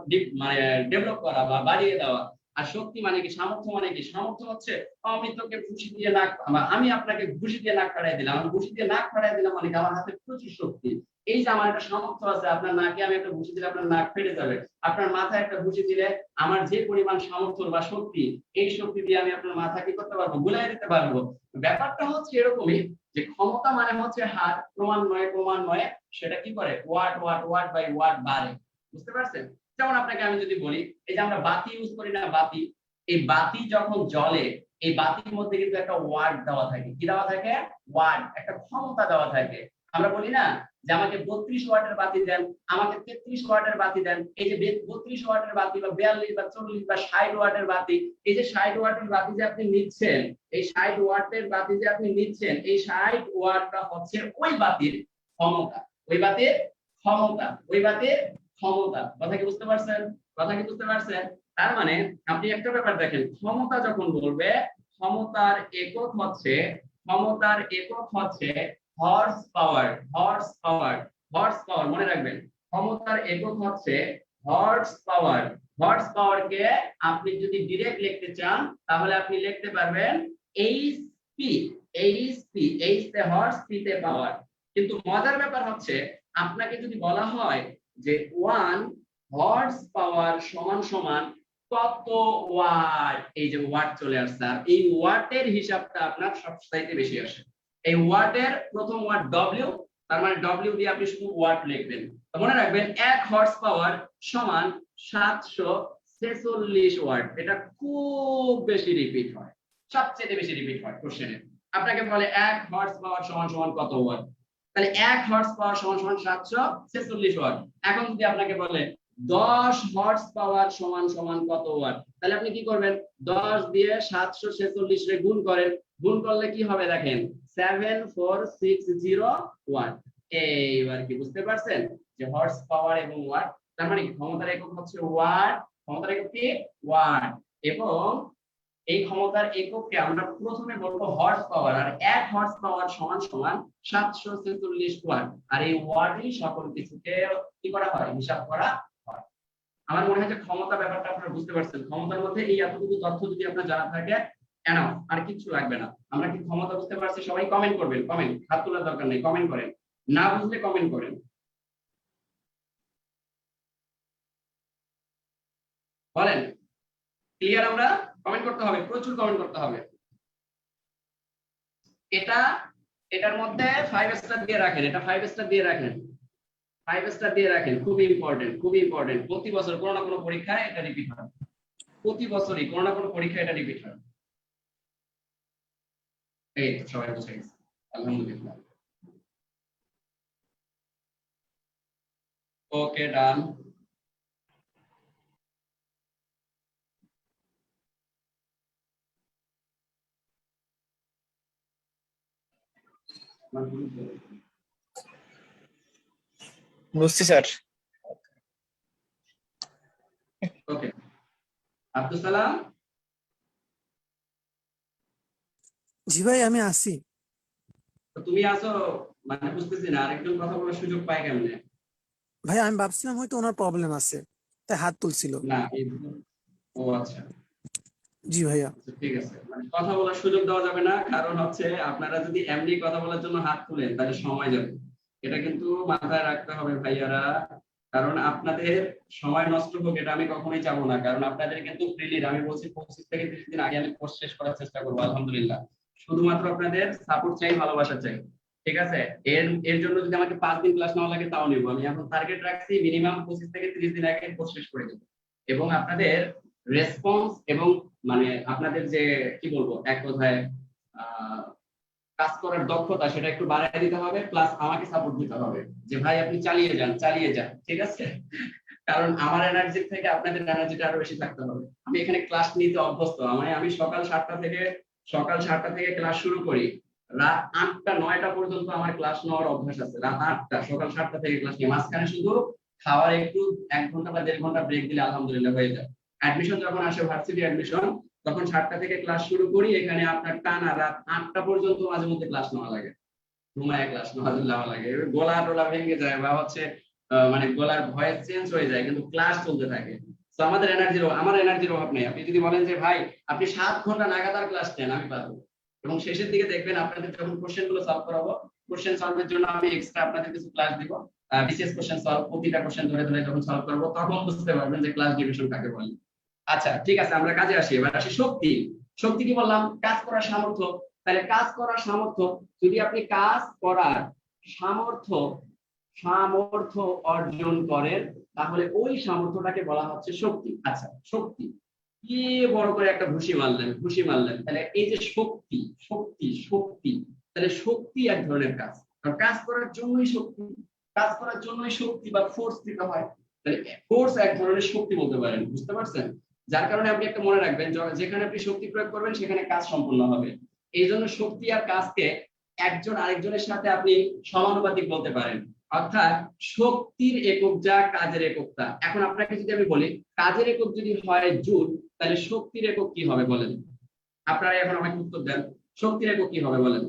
মানে ডেভেলপ করা বা বাড়িয়ে দেওয়া। আর শক্তি মানে কি? সামর্থ্য মানে কি? সামর্থ্য হচ্ছে আমি তোকে ঘুষি দিয়ে নাক, আমি আপনাকে ঘুষি দিয়ে নাক ফাড়াই দিলাম, আমি ঘুষি দিয়ে নাক ফাড়াই দিলাম মানে আমার হাতে প্রচুর শক্তি। এই যে আমার একটা সামর্থ্য আছে, আপনার নাকে আমি একটা ঘুষি দিলে আপনার নাক ফেটে যাবে, আপনার মাথায় একটা ঘুষি দিলে আমার যে পরিমাণ সামর্থ্য বা শক্তি, এই শক্তি দিয়ে আমি আপনার মাথা কি করতে পারবো? গুলাই দিতে পারবো। ব্যাপারটা হচ্ছে এরকমই যে ক্ষমতা মানে হচ্ছে হার, ক্রমান্বয়ে সেটা কি করে? Watt watt watt by watt বাড়ে। বুঝতে পারছেন? যেমন আপনাকে আমি যদি বলি, এই যে আমরা বাতি ইউজ করি না, বাতি, এই বাতি যখন জ্বলে, এই বাতির মধ্যে কিন্তু একটা ওয়াট দেওয়া থাকে। কি দেওয়া থাকে? ওয়াট, একটা ক্ষমতা দেওয়া থাকে। আমরা বলি না যে আমাকে 32 ওয়াটের বাতি দেন, আমাকে 33 ওয়াটের বাতি দেন। এই যে 32 ওয়াটের বাতি বা 42 বা 40 বা 60 ওয়াটের বাতি, এই যে 60 ওয়াটের বাতি যে আপনি নিচ্ছেন, এই 60 ওয়াটের বাতি যে আপনি নিচ্ছেন, এই 60 ওয়াটটা হচ্ছে ওই বাতির ক্ষমতা, ওই বাতির ক্ষমতা, ওই বাতির ক্ষমতা। কথা কি বুঝতে পারছেন? কথা কি বুঝতে পারছেন? তার মানে আপনি একটা ব্যাপার দেখেন, ক্ষমতা যখন বলবে, ক্ষমতার একক হচ্ছে horse power. Horse power, horse power মনে রাখবেন, ক্ষমতার একক হচ্ছে হর্স পাওয়ার। হর্স পাওয়ারকে আপনি যদি ডিরেক্ট লিখতে চান তাহলে আপনি লিখতে পারবেন এইচপি। এইচপি, এইচ তে হর্স, পি তে পাওয়ার। কিন্তু মজার ব্যাপার হচ্ছে আপনাকে যদি বলা হয় যে 1 হর্স পাওয়ার সমান সমান কত ওয়াট, এই যে ওয়াট চলে আসছে, আর এই ওয়াটের হিসাবটা আপনার সবচাইতে বেশি আসে। এই ওয়াটের প্রথম ওয়াট ডব্লিউ, তার মানে ডব্লিউ দিয়ে আপনি শুধু ওয়াট লিখবেন। তো মনে রাখবেন 1 হর্স পাওয়ার সমান 746 ওয়াট। এটা খুব বেশি রিপিট হয়, সবচেয়ে বেশি রিপিট হয় কোশ্চেনে। আপনাকে বলে 1 হর্স পাওয়ার সমান সমান কত ওয়াট, তাহলে 1 হর্স পাওয়ার সমান সমান 746 ওয়াট। এখন যদি আপনাকে বলে 10 হর্স পাওয়ার সমান সমান কত ওয়াট, তাহলে আপনি কি করবেন? 10 দিয়ে 746 রে গুণ করেন, গুণ করলে কি হবে দেখেন, 7460 ওয়াট। এইবার কি বুঝতে পারছেন যে হর্স পাওয়ার এবং ওয়াট, তার মানে ক্ষমতার একক হচ্ছে ওয়াট, ক্ষমতার একক কি ওয়াট, এবং এই ক্ষমতার এককে আমরা প্রথমে বলবো হর্স পাওয়ার, আর 1 হর্স পাওয়ার সমান সমান 746 ওয়াট। আর এই ওয়াটই সকল কিছুকে কি করা হয়, হিসাব করা হয়। আমার মনে হয় যে ক্ষমতা ব্যাপারটা আপনারা বুঝতে পারছেন। ক্ষমতার মধ্যে এই এতটুকু তথ্য যদি আপনার জানা থাকে এনাফ, আর কিছু লাগবে না। আমরা কি ক্ষমতা বুঝতে পারছি? সবাই কমেন্ট করবেন, কমেন্ট, হাত তোলার দরকার নেই, কমেন্ট করেন, না বুঝলে কমেন্ট করেন। বলেন ক্লিয়ার? আমরা কমেন্ট করতে হবে, প্রচুর কমেন্ট করতে হবে। এটার মধ্যে 5 স্টার দিয়ে রাখেন, এটা 5 স্টার দিয়ে রাখেন, 5 স্টার দিয়ে রাখেন, খুবই ইম্পর্টেন্ট, খুবই ইম্পর্টেন্ট। প্রতি বছর কোনো না কোনো পরীক্ষায় এটা রিপিট হয়, প্রতি বছরই কোনো না কোনো পরীক্ষায় এটা রিপিট হয়। এই তো সবাই বুঝে গেছে, আলহামদুলিল্লাহ। ওকে, ডান। বুঝছি স্যার। ওকে, আব্দুল সালাম। জি ভাই আমি আছি। তুমি আসো, মানে বুঝতেছি না আরেকজন কথা বলার সুযোগ পায় কেমনে? ভাই আমি ভাবছিলাম হয়তো ওনার প্রবলেম আছে তাই হাত তুলছিল। না, ও আচ্ছা, জি ভাইয়া। ঠিক আছে, মানে কথা বলার সুযোগ দেওয়া যাবে না, কারণ হচ্ছে আপনারা যদি এমনি কথা বলার জন্য হাত তুলেন তাহলে সময় যাবে। এটা কিন্তু মাথায় রাখতে হবে ভাইয়ারা, কারণ আপনাদের সময় নষ্ট হোক এটা আমি কখনোই চাবো না। কারণ আপনাদের কিন্তু ফ্রিলি, আমি বলছি 25 থেকে 30 দিন আগে আমি কোর্স শেষ করার চেষ্টা করবো আলহামদুলিল্লাহ। শুধুমাত্র আপনাদের সাপোর্ট চাই, ভালোবাসা চাই, ঠিক আছে? এর জন্য যদি আমাকে 5 দিন ক্লাস নেওয়া লাগে তাও নেবো। আমি এখন টার্গেট রাখছি মিনিমাম 25 থেকে 30 দিন আগে কোর্স শেষ করে দেবো। এবং আপনাদের রেসপন্স এবং মানে আপনাদের যে কি বলবো এক কথায় কাজ করার দক্ষতা সেটা একটু বাড়ায় দিতে হবে, প্লাস আমাকে সাপোর্ট দিতে হবে যে ভাই আপনি চালিয়ে যান, চালিয়ে যান, ঠিক আছে? কারণ আমার এনার্জি থেকে আপনাদের এনার্জিটা আরো বেশি থাকতে হবে। আমি এখানে ক্লাস নিতে অভ্যস্ত, আমি সকাল 7টা থেকে ক্লাস শুরু করি, রাত 8টা 9টা পর্যন্ত আমার ক্লাস নেওয়ার অভ্যাস আছে। রাত 8টা, সকাল 7টা থেকে ক্লাস নিই, মাঝখানে শুধু খাওয়ার একটু 1 ঘন্টা বা 1.5 ঘন্টা ব্রেক দিলে আলহামদুলিল্লাহ হয়ে যায়। অ্যাডমিশন যখন আসে, ভার্সিটি অ্যাডমিশন, তখন 7টা থেকে ক্লাস শুরু করি, এখানে আপনার টানা রাত 8টা পর্যন্ত মাঝে মধ্যে ক্লাস নেওয়া লাগে, ঘুমায় ক্লাস নেওয়া লাগে, গলা টোলা ভেঙে যায় বা হচ্ছে মানে গলার ভয়েস চেঞ্জ হয়ে যায়, কিন্তু ক্লাস চলতে থাকে। তো আমার এনার্জির অভাব নেই। আপনি যদি বলেন যে ভাই আপনি 7 ঘন্টা লাগাতার ক্লাস নেন, আমি পারবো। এবং শেষের দিকে দেখবেন আপনাদের যখন কোশ্চেন গুলো সলভ করাবো, কোশ্চেন সলভের জন্য আমি এক্সট্রা আপনাদের কিছু ক্লাস দিব, বিশেষ কোশ্চেন সলভ, প্রতিটা কোশ্চেন ধরে ধরে যখন সলভ করবো তখন বুঝতে পারবেন যে ক্লাস ডিভিশন কাকে বলে। আচ্ছা ঠিক আছে, আমরা কাজে আসি। এবার আসি শক্তি। শক্তি কি বললাম? কাজ করার সামর্থ্য। তাহলে কাজ করার সামর্থ্য, যদি আপনি কাজ করার সামর্থ্য অর্জন করেন তাহলে ওই সামর্থ্যটাকে বলা হচ্ছে শক্তি। আচ্ছা, শক্তি কি বড় করে একটা ঘুষি মারলেন, তাহলে এই যে শক্তি, তাহলে শক্তি এক ধরনের কাজ। কারণ কাজ করার জন্যই শক্তি, কাজ করার জন্যই শক্তি বা ফোর্স দিতে হয়। তাহলে ফোর্স এক ধরনের শক্তি বলতে পারেন, বুঝতে পারছেন? যার কারণে আপনি একটা মনে রাখবেন, যেখানে আপনি শক্তি প্রয়োগ করবেন সেখানে কাজ সম্পূর্ণ হবে। এই জন্য শক্তি আর কাজকে একজন আরেকজনের সাথে আপনি সমানুপাতিক বলতে পারেন। অর্থাৎ শক্তির একক যা, কাজের একক তা। এখন আপনাকে যদি আমি বলি কাজের একক যদি হয় জুল, তাহলে শক্তির একক কি হবে বলেন? আপনারা এখন আমাকে উত্তর দেন, শক্তির একক কি হবে বলেন?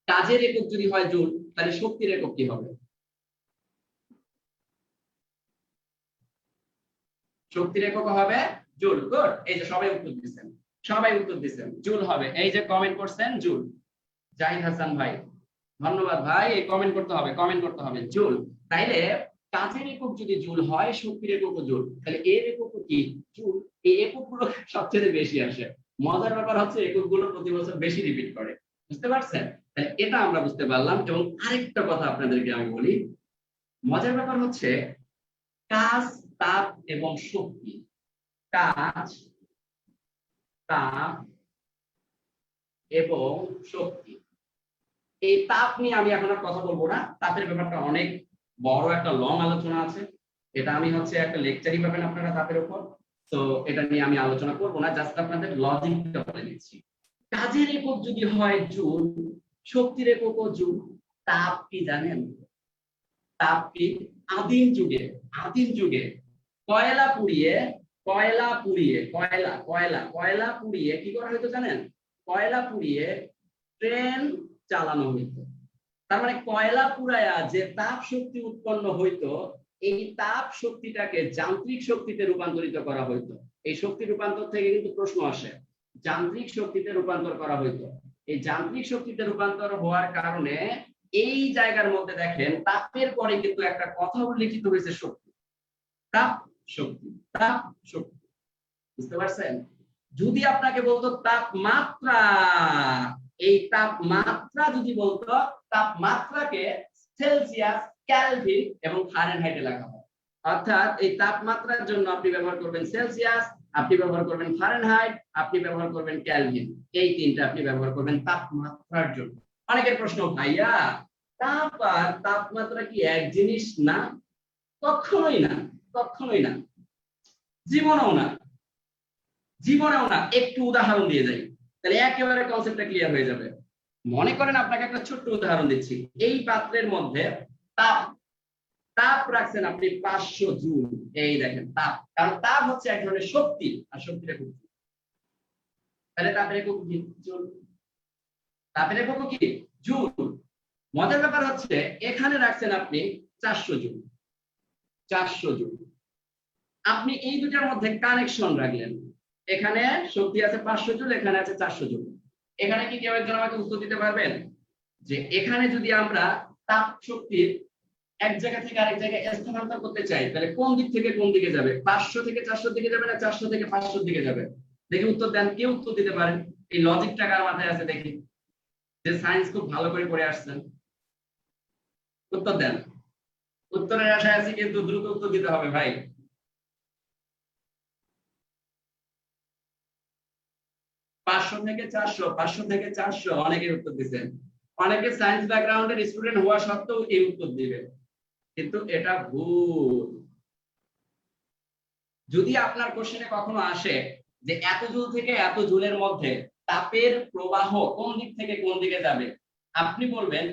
কাজের একক যদি হয় জুল, তাহলে শক্তির একক কি হবে? শক্তির একক হবে জুল। গুড, এই যে সবাই উত্তর দিচ্ছেন, সবাই উত্তর দিচ্ছেন, জুল হবে। এই যে কমেন্ট করছেন জুল, জাহিদ হাসান ভাই, ধন্যবাদ ভাই। এই কমেন্ট করতে হবে, কমেন্ট করতে হবে জুল। তাইলে কাজের একক যদি জুল হয়, শক্তির এককও জুল, তাহলে এর এককও কি? জুল। এই এককগুলো সবচেয়ে বেশি আসে। মজার ব্যাপার হচ্ছে এককগুলো প্রতি বছর বেশি রিপিট করে, বুঝতে পারছেন? তাহলে এটা আমরা বুঝতে পারলাম। এবং আরেকটা কথা আপনাদেরকে আমি বলি, মজার ব্যাপার হচ্ছে কাজ, তাপ এবং শক্তি। কাজ, তাপ এবং শক্তি। এই তাপ নিয়ে আমি এখন আর কথা বলবো না, তাপের ব্যাপারটা অনেক বড় একটা লং আলোচনা আছে। এটা আমি হচ্ছে একটা লেকচারই পাবেন আপনারা তাপের উপর, তো এটা নিয়ে আমি আলোচনা করবো না, জাস্ট আপনাদের লজিকটা বলে দিচ্ছি। কাজের একক যদি হয় জুল, শক্তির এককও জুল। তাপ কি জানেন? তাপ কি? আদিম যুগে, আদিম যুগে কয়লা পুড়িয়ে, কয়লা পুড়িয়ে, কয়লা কয়লা কয়লা পুড়িয়ে কি করা হতো জানেন? কয়লা পুড়িয়ে ট্রেন চালানো হইতো। তার মানে কয়লা পুড়ায়া যে তাপ শক্তি উৎপন্ন হইতো, এই তাপ শক্তিটাকে যান্ত্রিক শক্তিতে রূপান্তরিত করা হইতো। এই শক্তি রূপান্তর থেকে কিন্তু প্রশ্ন আসে, যান্ত্রিক শক্তিতে রূপান্তর করা হইতো। এই যান্ত্রিক শক্তিতে রূপান্তর হওয়ার কারণে এই জায়গার মধ্যে দেখেন তাপের পরে কিন্তু একটা কথা উল্লেখিত হয়েছে, শক্তি, তাপ শক্তি, তাপ শক্তি, বুঝতে পারছেন? যদি আপনাকে বলতো তাপমাত্রা, এই তাপমাত্রা যদি বলতো, তাপমাত্রাকে সেলসিয়াস, কেলভিন এবং ফারেনহাইটে লেখা হয়। অর্থাৎ এই তাপমাত্রার জন্য আপনি ব্যবহার করবেন সেলসিয়াস, আপনি ব্যবহার করবেন ফারেনহাইট, আপনি ব্যবহার করবেন কেলভিন। এই তিনটা আপনি ব্যবহার করবেন তাপমাত্রার জন্য। অনেকের প্রশ্ন, ভাইয়া তাপ আর তাপমাত্রা কি এক জিনিস? না, কখনোই না, কখনোই না, জীবনেও না, জীবনেও না। একটু উদাহরণ দিয়ে যাই, তাহলে একেবারে কনসেপ্টটা ক্লিয়ার হয়ে যাবে। মনে করেন আপনাকে একটা ছোট্ট উদাহরণ দিচ্ছি। এই পাত্রের মধ্যে তাপ, তাপ রাখছেন আপনি 500 জুল। এই দেখেন তাপ, কারণ তাপ হচ্ছে এক ধরনের শক্তি, আর শক্তির একক জুল। তাহলে তাপের একক কি? জুল। তাপের একক কি? জুল। মজার ব্যাপার হচ্ছে এখানে রাখছেন আপনি 400 জুল, 400 জুল। আপনি এই দুটার মধ্যে কানেকশন রাখলেন, এখানে শক্তি আছে 500 জুল, এখানে আছে 400 জুল। এখানে কি কেউ একজন আমাকে উত্তর দিতে পারবেন যে এখানে যদি আমরা তাপ শক্তির এক জায়গা থেকে আরেক জায়গায় স্থানান্তর করতে চাই, তাহলে কোন দিক থেকে কোন দিকে যাবে? 500 থেকে 400 দিকে যাবে না 400 থেকে 500 দিকে যাবে? দেখি উত্তর দেন, কে উত্তর দিতে পারেন? এই লজিকটা কার মাথায় আছে দেখি, যে সায়েন্স খুব ভালো করে পড়ে আসছেন, উত্তর দেন। উত্তরের আশায় আছি, কিন্তু দ্রুত উত্তর দিতে হবে ভাই। 500 থেকে 400, 500 থেকে 400, অনেকে উত্তর দিচ্ছেন। অনেকে সায়েন্স ব্যাকগ্রাউন্ডের স্টুডেন্ট হওয়া সত্ত্বেও এই উত্তর দিবে, কিন্তু এটা ভুল। যদি আপনার কোশ্চেনে কখনো আসে যে এত জুল থেকে এত জুলের মধ্যে তাপের প্রবাহ কোন দিক থেকে কোন দিকে যাবে, আপনি বলবেন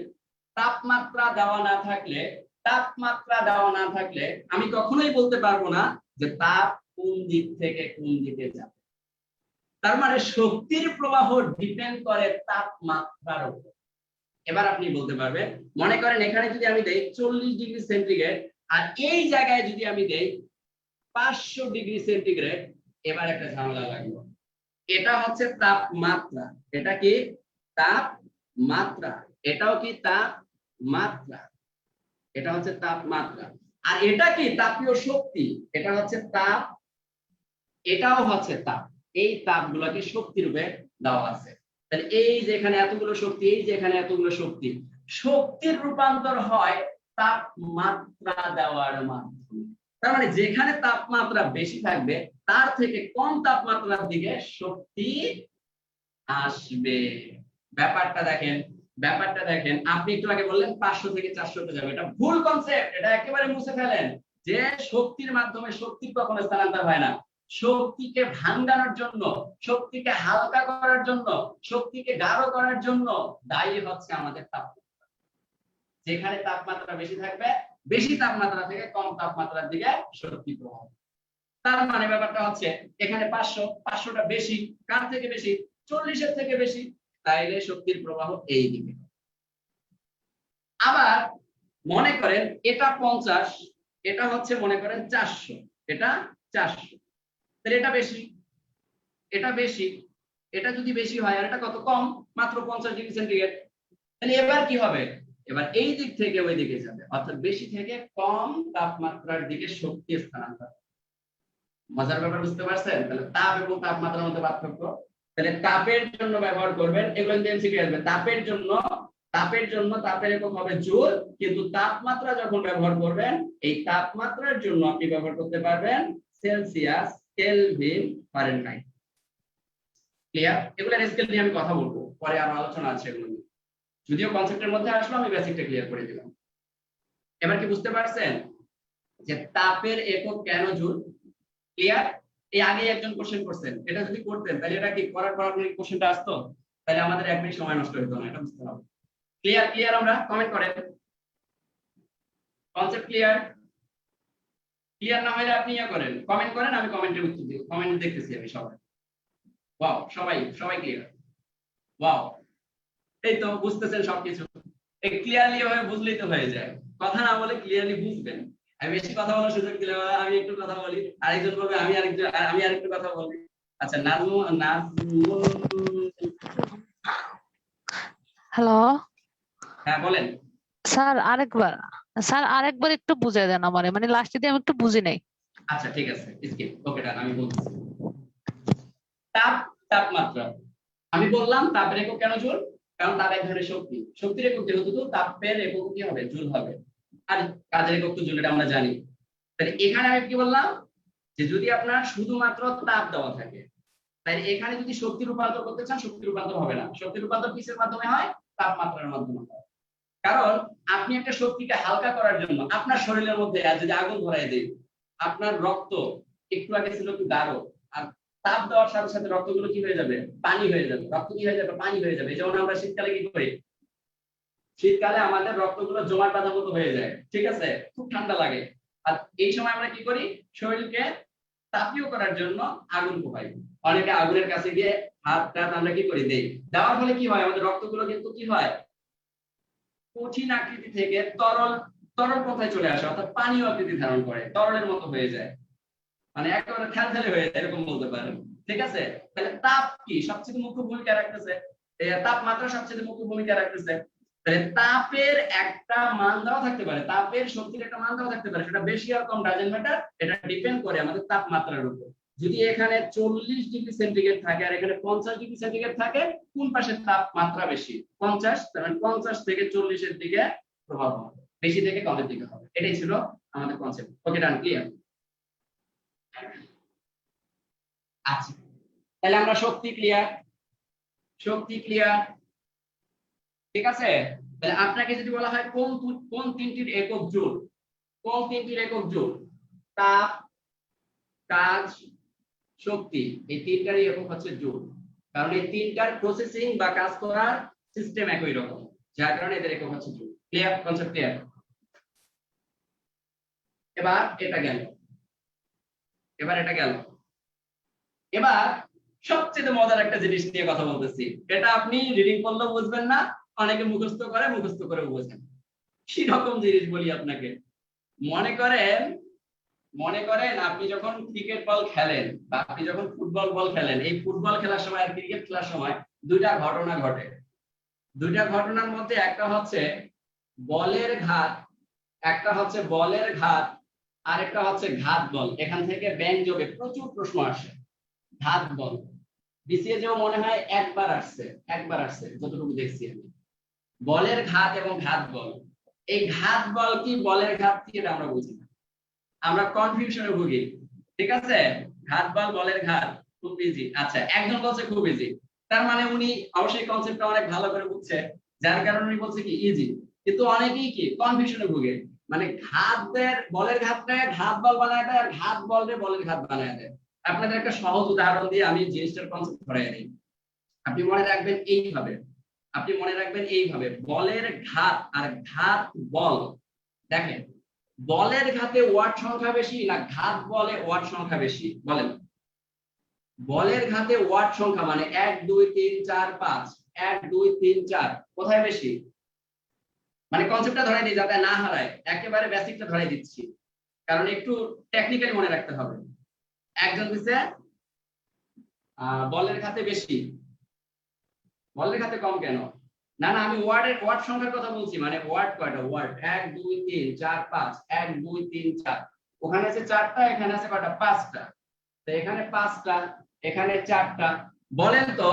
তাপমাত্রা দেওয়া না থাকলে, তাপমাত্রা দেওয়া না থাকলে আমি কখনোই বলতে পারবো না যে তাপ কোন দিক থেকে কোন দিকে যাবে। তার মানে শক্তির প্রবাহ ডিপেন্ড করে তাপমাত্রার উপর। এবার আপনি বলতে পারবেন, মনে করেন এখানে যদি আমি দেই 40 ডিগ্রি সেন্টিগ্রেড, আর এই জায়গায় যদি আমি দেই 500 ডিগ্রি সেন্টিগ্রেড, এবার একটা ঝামেলা লাগলো। এটা হচ্ছে তাপমাত্রা, এটা কি? তাপমাত্রা। এটাও কি? তাপমাত্রা। এটা হচ্ছে তাপমাত্রা। আর এটা কি? তাপীয় শক্তি। এটা হচ্ছে তাপ, এটাও হচ্ছে তাপ। এই তাপগুলোকে শক্তি রূপে দেওয়া আছে। তাহলে এই যে এখানে এতগুলো শক্তি, এই যে এখানে এতগুলো শক্তি, শক্তির রূপান্তর হয় তাপমাত্রা দেওয়ার মাধ্যমে। তার মানে যেখানে তাপমাত্রা বেশি থাকবে তার থেকে কম তাপমাত্রার দিকে শক্তি আসবে। ব্যাপারটা দেখেন, ব্যাপারটা দেখেন, আপনি একটু আগে বললেন 500 থেকে 400 যাবে, এটা ভুল কনসেপ্ট, এটা একেবারে মুছে ফেলেন। যে শক্তির মাধ্যমে শক্তির কখনো স্থানান্তর হয় না। শক্তিকে ভাঙানোর জন্য, শক্তিকে হালকা করার জন্য, শক্তিকে গাঢ় করার জন্য দায়ী হচ্ছে আমাদের তাপমাত্রা। যেখানে তাপমাত্রা বেশি থাকবে, বেশি তাপমাত্রা থেকে কম তাপমাত্রার দিকে শক্তি প্রবাহ। তার মানে ব্যাপারটা হচ্ছে এখানে 500টা বেশি, কার থেকে বেশি? 40-এর থেকে বেশি, তাইলে শক্তির প্রবাহ এই দিকে। আবার মনে করেন এটা 50, এটা হচ্ছে মনে করেন 400, এটা 400, তাহলে এটা বেশি, এটা বেশি, এটা যদি বেশি হয় আর এটা কত কম, মাত্র 50 ডিগ্রি সেন্টিগ্রেড, তাহলে এবার কি হবে? এবার এই দিক থেকে ওই দিকে যাবে, অর্থাৎ বেশি থেকে কম তাপমাত্রার দিকে শক্তি স্থানান্তর। মজার ব্যাপার বুঝতে পারছেন? তাহলে তাপ এবং তাপমাত্রার মধ্যে পার্থক্য। তাহলে তাপের জন্য ব্যবহার করবেন, এগুলো এমসিকিউ আসবে। তাপের জন্য তাপের একক হবে জুল, কিন্তু তাপমাত্রা যখন ব্যবহার করবেন, এই তাপমাত্রার জন্য আপনি ব্যবহার করতে পারবেন সেলসিয়াস, কেলভিন, ফারেনহাইট। ক্লিয়ার? এগুলোর স্কেল নিয়ে আমি কথা বলবো, পরে আরো আলোচনা আছে এগুলো নিয়ে। যদিও কনসেপ্টের মধ্যে আসলো, আমি বেসিকটা ক্লিয়ার করে দিলাম। এবার কি বুঝতে পারছেন যে তাপের একক কেন জুল? ক্লিয়ার? এই আগে একজন কোশ্চেন করছেন, এটা যদি করতেন তাহলে এটা কি করার পর আপনি কোশ্চেনটা আসতো, তাহলে আমাদের 1 মিনিট সময় নষ্ট হতো না, এটা বুঝতে হবে। ক্লিয়ার? আমরা কমেন্ট করেন কনসেপ্ট ক্লিয়ার না হলে আপনি করেন, কমেন্ট করেন, আমি কমেন্টের উত্তর দিব। কমেন্ট দেখতেছি আমি সবাই। ওয়াও, সবাই ক্লিয়ার। ওয়াও, এই তো বুঝতেছেন সবকিছু। এই ক্লিয়ারলি ভাবে বুঝলেই তো হয়ে যায়, কথা না বলে ক্লিয়ারলি বুঝবেন। আমি বেশি কথা বলার সুযোগ দিলে আমি একটু কথা বলি, আরেকজন বলবে আমি আরেকটু কথা বলি। আচ্ছা, নাজমুল, হ্যালো হ্যাঁ বলেন। স্যার, আরেকবার একটু বুঝিয়ে দেন আমারে, মানে লাস্টে দিয়ে আমি একটু বুঝি নাই। আচ্ছা ঠিক আছে, স্কিপ, ওকে ডান, আমি বলছি। তাপমাত্রা আমি বললাম তাপের একক কেন জুল? কারণ তাপ এক ধরনের শক্তি, শক্তির একক যেহেতু, তো তাপের একক কি হবে? জুল হবে। আর কাজের একক তো জুল, এটা আমরা জানি। তাহলে এখানে আমি কি বললাম যে যদি আপনার শুধুমাত্র তাপ দেওয়া থাকে, তাহলে এখানে যদি শক্তি রূপান্তর করতে চান, শক্তি রূপান্তর হবে না। শক্তি রূপান্তর কিসের মাধ্যমে হয়? তাপমাত্রার মাধ্যমে হয়। কারণ আপনি একটা শক্তিকে হালকা করার জন্য আপনার শরীরের মধ্যে যদি আগুন ধরায় দেয়, আপনার রক্ত একটু আগে ছিল একটু গাঢ়, আর তাপ দেওয়ার সাথে সাথে রক্তগুলো কি হয়ে যাবে? পানি হয়ে যাবে। রক্ত কি হয়ে যাবে? পানি হয়ে যাবে। যেমন আমরা শীতকালে কি করি? শীতকালে আমাদের রক্তগুলো জমাট বাঁধার মতো হয়ে যায়, ঠিক আছে? খুব ঠান্ডা লাগে। আর এই সময় আমরা কি করি? শরীরকে তাপীয় করার জন্য আগুন পোহাই। অনেকে আগুনের কাছে গিয়ে হাত টাত আমরা কি করি? দেই। দেওয়ার ফলে কি হয়? আমাদের রক্তগুলো কিন্তু কি হয়? কঠিন আকৃতি থেকে তরল কোথায় চলে আসে, অর্থাৎ পানীয় আকৃতি ধারণ করে, তরলের মতো হয়ে যায়, মানে একেবারে ঠেলঠেলে হয়ে যায়, এরকম বলতে পারেন। ঠিক আছে? তাহলে তাপ কি সবচেয়ে মুখ্য ভূমিকা রাখতেছে? তাপমাত্রা সবচেয়ে মুখ্য ভূমিকা রাখতেছে। তাহলে তাপের একটা মান দেওয়া থাকতে পারে, তাপের শক্তির একটা মান দেওয়া থাকতে পারে, সেটা বেশি আর কম ডাজেন্ট ম্যাটার, এটা ডিপেন্ড করে আমাদের তাপমাত্রার উপর। যদি এখানে 40 ডিগ্রি সেন্টিগ্রেড থাকে আর এখানে 50 ডিগ্রি সেন্টিগ্রেড থাকে, কোন পাশে তাপমাত্রা বেশি? 50, তার মানে 50 থেকে 40 এর দিকে প্রভাব হবে, বেশি থেকে কমের দিকে হবে। এটাই ছিল আমাদের কনসেপ্ট। ওকে ডান, ক্লিয়ার? আচ্ছা, তাহলে আমরা শক্তি ক্লিয়ার, ঠিক আছে? তাহলে আপনাকে যদি বলা হয় কোন তিনটির একক জুল, তাপ, কাজ, শক্তি, এই তিনটারই একক হচ্ছে জুল। কারণ এই তিনটার প্রসেসিং বা কাজ করার সিস্টেম একই রকম, যার কারণে এদের একক হচ্ছে জুল। ক্লিয়ার? Concept clear? এবার এটা গেল, এবার সবচেয়ে মজার একটা জিনিস নিয়ে কথা বলতেছি। এটা আপনি রিডিং করলেও বুঝবেন না, অনেকে মুখস্থ করে বোঝেন। কি রকম জিনিস বলি আপনাকে? মনে করেন আপনি যখন ক্রিকেট বল খেলেন বা আপনি যখন ফুটবল বল খেলেন, এই ফুটবল খেলার সময় আর ক্রিকেট খেলার সময় দুইটা ঘটনা ঘটে। দুইটা ঘটনার মধ্যে একটা হচ্ছে বলের ঘাত, আর একটা হচ্ছে ঘাত বল। এখান থেকে ব্যাংক যোগে প্রচুর প্রশ্ন আসে। ঘাত বল বিসিএ যেও মনে হয় একবার আসছে যতটুকু দেখছি আমি। বলের ঘাত এবং ঘাত বল, এই ঘাত বল কি বলের ঘাত কি এটা আমরা বুঝি না, আমরা কনফিউশনে ভুগি। ঠিক আছে? ঘাত বল, বলের ঘাত খুব ইজি। আচ্ছা, একজন বলছে খুব ইজি, তার মানে উনি অবশ্যই কনসেপ্টটা অনেক ভালো করে বুঝছে যার কারণে উনি বলছে কি ইজি, কিন্তু অনেকেই কি কনফিউশনে ভোগে, মানে বলের ঘাতটাকে ঘাত বল বানায় দেয় আর ঘাত বলরে বলের ঘাত বানায় দেয়। আপনাদের একটা সহজ উদাহরণ দিয়ে আমি জিনিসটার কনসেপ্ট ধরাই দিই। আপনি মনে রাখবেন এইভাবে, বলের ঘাত আর ঘাত বল। দেখেন, বলের ঘাতে ওয়াট সংখ্যা বেশি না ঘাত বলে ওয়াট সংখ্যা বেশি? বলেন। বলের ঘাতে ওয়াট সংখ্যা মানে 1 2 3 4 5, 1 2 3 4 কোথায় বেশি? মানে কনসেপ্টটা ধরাই দিই যাতে না হারায়, একেবারে বেসিকটা ধরাই দিচ্ছি, কারণ একটু টেকনিক্যালি মনে রাখতে হবে। একজন দিছে বলের ঘাতে বেশি, বলের ঘাতে কম কেন? না আমি ওয়াট সংখ্যার কথা বলছি, মানে ওয়াট কয়টা? ওয়াট 1 2 3 4 5, 1 2 3 4, ওখানে আছে 4টা, এখানে আছে কয়টা? 5টা। তো এখানে 5টা, এখানে 4টা। বলেন তো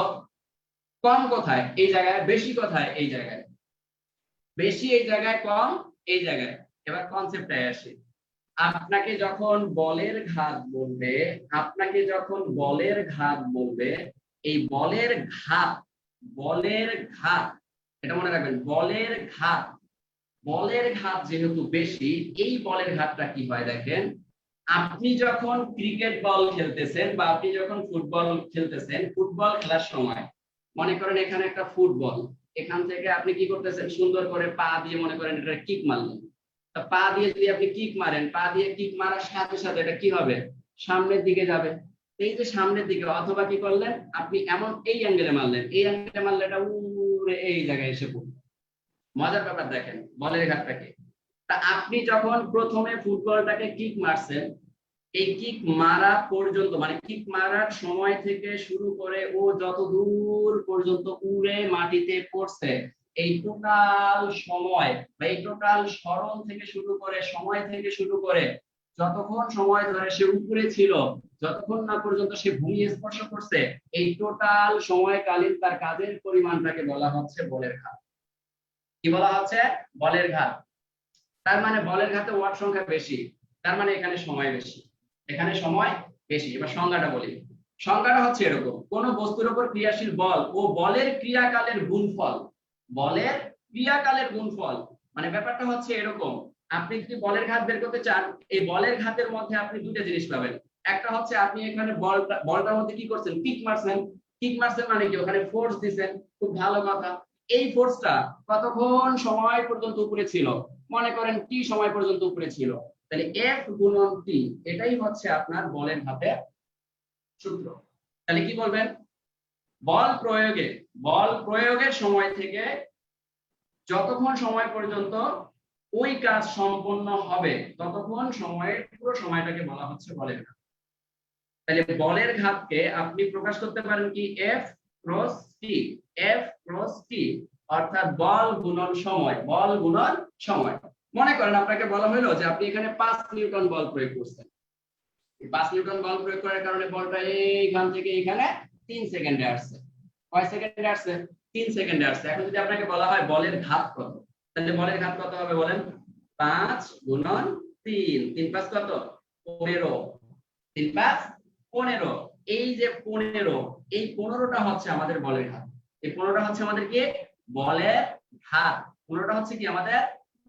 কম কোথায়? এই জায়গায়। বেশি কোথায়? এই জায়গায়। বেশি এই জায়গায়, কম এই জায়গায়। এবার কনসেপ্টে আসি। আপনাকে যখন বলের ঘাত বলবে, এই বলের ঘাত এটা মনে রাখবেন, বলের ঘাত যেহেতু বেশি, এই বলের ঘাতটা কি হয় দেখেন, আপনি যখন ক্রিকেট বল খেলতেছেন বা আপনি যখন ফুটবল খেলতেছেন, ফুটবল খেলার সময় মনে করেন এখানে একটা ফুটবল, এখান থেকে আপনি কি করতেছেন, সুন্দর করে পা দিয়ে মনে করেন এটা কিক মারলেন। পা দিয়ে যদি আপনি কিক মারেন, পা দিয়ে কিক মারার সাথে সাথে এটা কি হবে? সামনের দিকে যাবে। এই যে সামনের দিকে, অথবা কি করলেন আপনি এমন এই অ্যাঙ্গেলে মারলেন, এই অ্যাঙ্গেলে মারলে এটা উড়ে এই জায়গায় এসে পড়বে। মজার ব্যাপার দেখেন বলের ঘাতটাকে। তা আপনি যখন প্রথমে ফুটবলটাকে কিক মারছেন, এই কিক মারা পর্যন্ত মানে কিক মারার সময় থেকে শুরু করে ও যত দূর পর্যন্ত উড়ে মাটিতে পড়ছে, এই টোটাল সময় বা এই টোটাল সরণ থেকে শুরু করে সময় থেকে শুরু করে যতক্ষণ সময় ধরে সে উপরে ছিল, যতক্ষণ না পর্যন্ত সে ভূমি স্পর্শ করছে, এই টোটাল সময়কালীন তার কাজের পরিমাণটাকে বলা হচ্ছে বলের ঘাত। কি বলা হচ্ছে? বলের ঘাত। তার মানে বলের ঘাতে ওয়াট সংখ্যা বেশি, তার মানে এখানে সময় বেশি, এখানে সময় বেশি। এবার সংজ্ঞাটা বলি। সংজ্ঞাটা হচ্ছে এরকম: কোন বস্তুর উপর ক্রিয়াশীল বল ও বলের ক্রিয়াকালের গুণফল। বলের ক্রিয়াকালের গুণফল মানে ব্যাপারটা হচ্ছে এরকম, আপনি যদি বলের ঘাত বের করতে চান, এই বলের ঘাতের মধ্যে আপনি দুটো জিনিস পাবেন। একটা হচ্ছে আপনি এখানে বলটার মধ্যে কি করছেন? কিক মারছেন। কিক মারছেন মানে কি? ওখানে ফোর্স দিবেন, খুব ভালো কথা। এই ফোর্সটা কতক্ষণ সময় পর্যন্ত উপরে ছিল? মনে করেন টি সময় পর্যন্ত উপরে ছিল। তাহলে F গুণন টি, এটাই হচ্ছে আপনার বলের ঘাতের সূত্র। তাহলে কি বলবেন? বল প্রয়োগের সময় থেকে যতক্ষণ সময় পর্যন্ত ওই কাজ সম্পন্ন হবে, ততক্ষণ সময়ের পুরো সময়টাকে বলা হচ্ছে বলের ঘাত। তাহলে বলের ঘাতকে আপনি প্রকাশ করতে পারেন কি? F ক্রস টি। F ক্রস টি অর্থাৎ বল গুণন সময়। বল গুণন সময়। মনে করেন আপনাকে বলা হলো যে আপনি এখানে 5 নিউটন বল প্রয়োগ করছেন। 5 নিউটন বল প্রয়োগ করার কারণে বলটা এইখান থেকে এখানে 3 সেকেন্ডে আসছে। কয় সেকেন্ডে আসছে? 3 সেকেন্ডে আসছে। এখন যদি আপনাকে বলা হয় বলের ঘাত কত, তাহলে বলের ঘাত কত হবে বলেন? 5 গুণন 3, 3 5 কত? 15। 3 5 15। এই যে 15, এই 15টা হচ্ছে আমাদের বলের ঘাত। এই 15টা হচ্ছে আমাদের কি? বলের ঘাত। 15টা হচ্ছে কি আমাদের?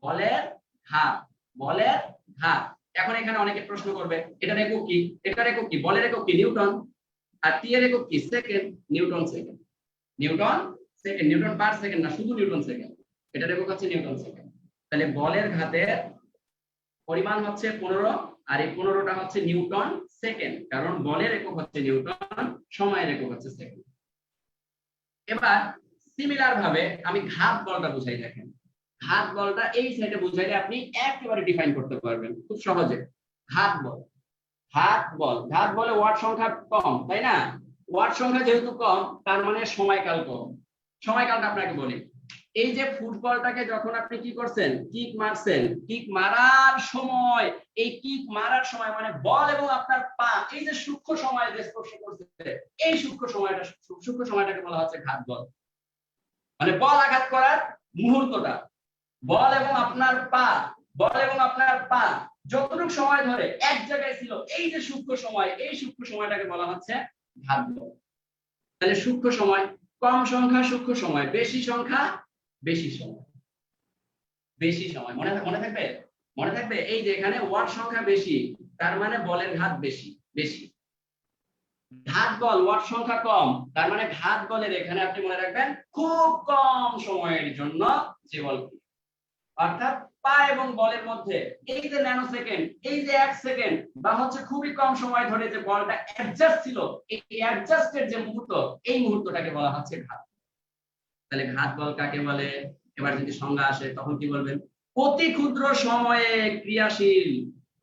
বলের ঘাত। বলের ঘাত। এখন এখানে অনেকে প্রশ্ন করবে, এটার একক কি? এটার একক কি? বলের একক কি? নিউটন। আর টি এর একক কি? Second. Newton second. Newton second. Newton per second না, শুধু নিউটন সেকেন্ড। এটার একক হচ্ছে নিউটন সেকেন্ড। তাহলে বলের ঘাতের পরিমাণ হচ্ছে 15, আর এই 15টা হচ্ছে নিউটন সেকেন্ড, কারণ বলের একক হচ্ছে নিউটন, সময়ের একক হচ্ছে সেকেন্ড। এবার সিমিলার ভাবে আমি ঘাত বলটা বুঝাই। দেখেন ঘাত বলটা এই সাইডে বুঝাইলে আপনি একেবারে ডিফাইন করতে পারবেন খুব সহজে। ঘাত বলে ওয়াট সংখ্যা কম, তাই না? ওয়াট সংখ্যা যেহেতু কম, তার মানে সময়কাল কম। সময়কালটা আপনাকে বলি। এই যে ফুটবলটাকে যখন আপনি কি করছেন? কিক মারছেন। কিক মারার সময়, এই কিক মারার সময় মানে বল এবং আপনার পা এই যে সূক্ষ্ম সময় যে স্পর্শ করছে, এই সূক্ষ্ম সময়টাকে বলা হচ্ছে ঘাত বল। মানে বল আঘাত করার মুহূর্তটা, বল এবং আপনার পা যতটুকু সময় ধরে এক জায়গায় ছিল, এই যে সূক্ষ্ম সময়, এই সূক্ষ্ম সময়টাকে বলা হচ্ছে ঘাত বল। তাহলে সূক্ষ্ম সময়, কম সংখ্যা সূক্ষ্ম সময়, বেশি সংখ্যা বেশি সময়। বেশি সময় মনে থাকবে? মনে থাকবে এই যে এখানে ওয়াট সংখ্যা বেশি, তার মানে বলের ঘাত বেশি। বেশি ঘাত বল ওয়াট সংখ্যা কম, তার মানে ঘাত বলের এখানে আপনি মনে রাখবেন খুব কম সময়ের জন্য যে বল, অর্থাৎ পা এবং বলের মধ্যে এই যে ন্যানো সেকেন্ড, এই যে 1 সেকেন্ড বা হচ্ছে খুবই কম সময় ধরে যে বলটা অ্যাডজাস্ট ছিল, এই অ্যাডজাস্টের যে মুহূর্ত, এই মুহূর্তটাকে বলা হচ্ছে ঘাত। তাহলে ঘাত বল কাকে বলে? এবার যদি সংজ্ঞা আসে তখন কি বলবেন? অতি ক্ষুদ্র সময়ে ক্রিয়াশীল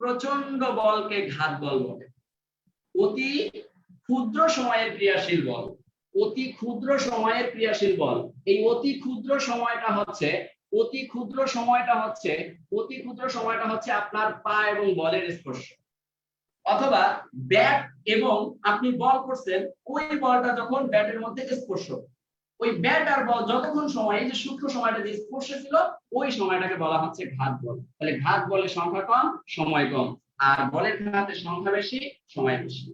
প্রচন্ড বলকে ঘাত বল বলে। অতি ক্ষুদ্র সময়ের ক্রিয়াশীল বল, অতি ক্ষুদ্র সময়ের ক্রিয়াশীল বল। এই অতি ক্ষুদ্র সময়টা হচ্ছে আপনার পা এবং বলের স্পর্শ, অথবা ব্যাট এবং আপনি বল করছেন, ওই বলটা যখন ব্যাটের মধ্যে স্পর্শ, ওই ব্যাট আর বল যতক্ষণ সময় এই যে সূক্ষ্ম সময়টা যে স্পর্শে ছিল, ওই সময়টাকে বলা হচ্ছে ঘাত বল। তাহলে ঘাত বলের সংখ্যা কম, সময় কম, আর বলের ঘাতের সংখ্যা বেশি, সময় বেশি।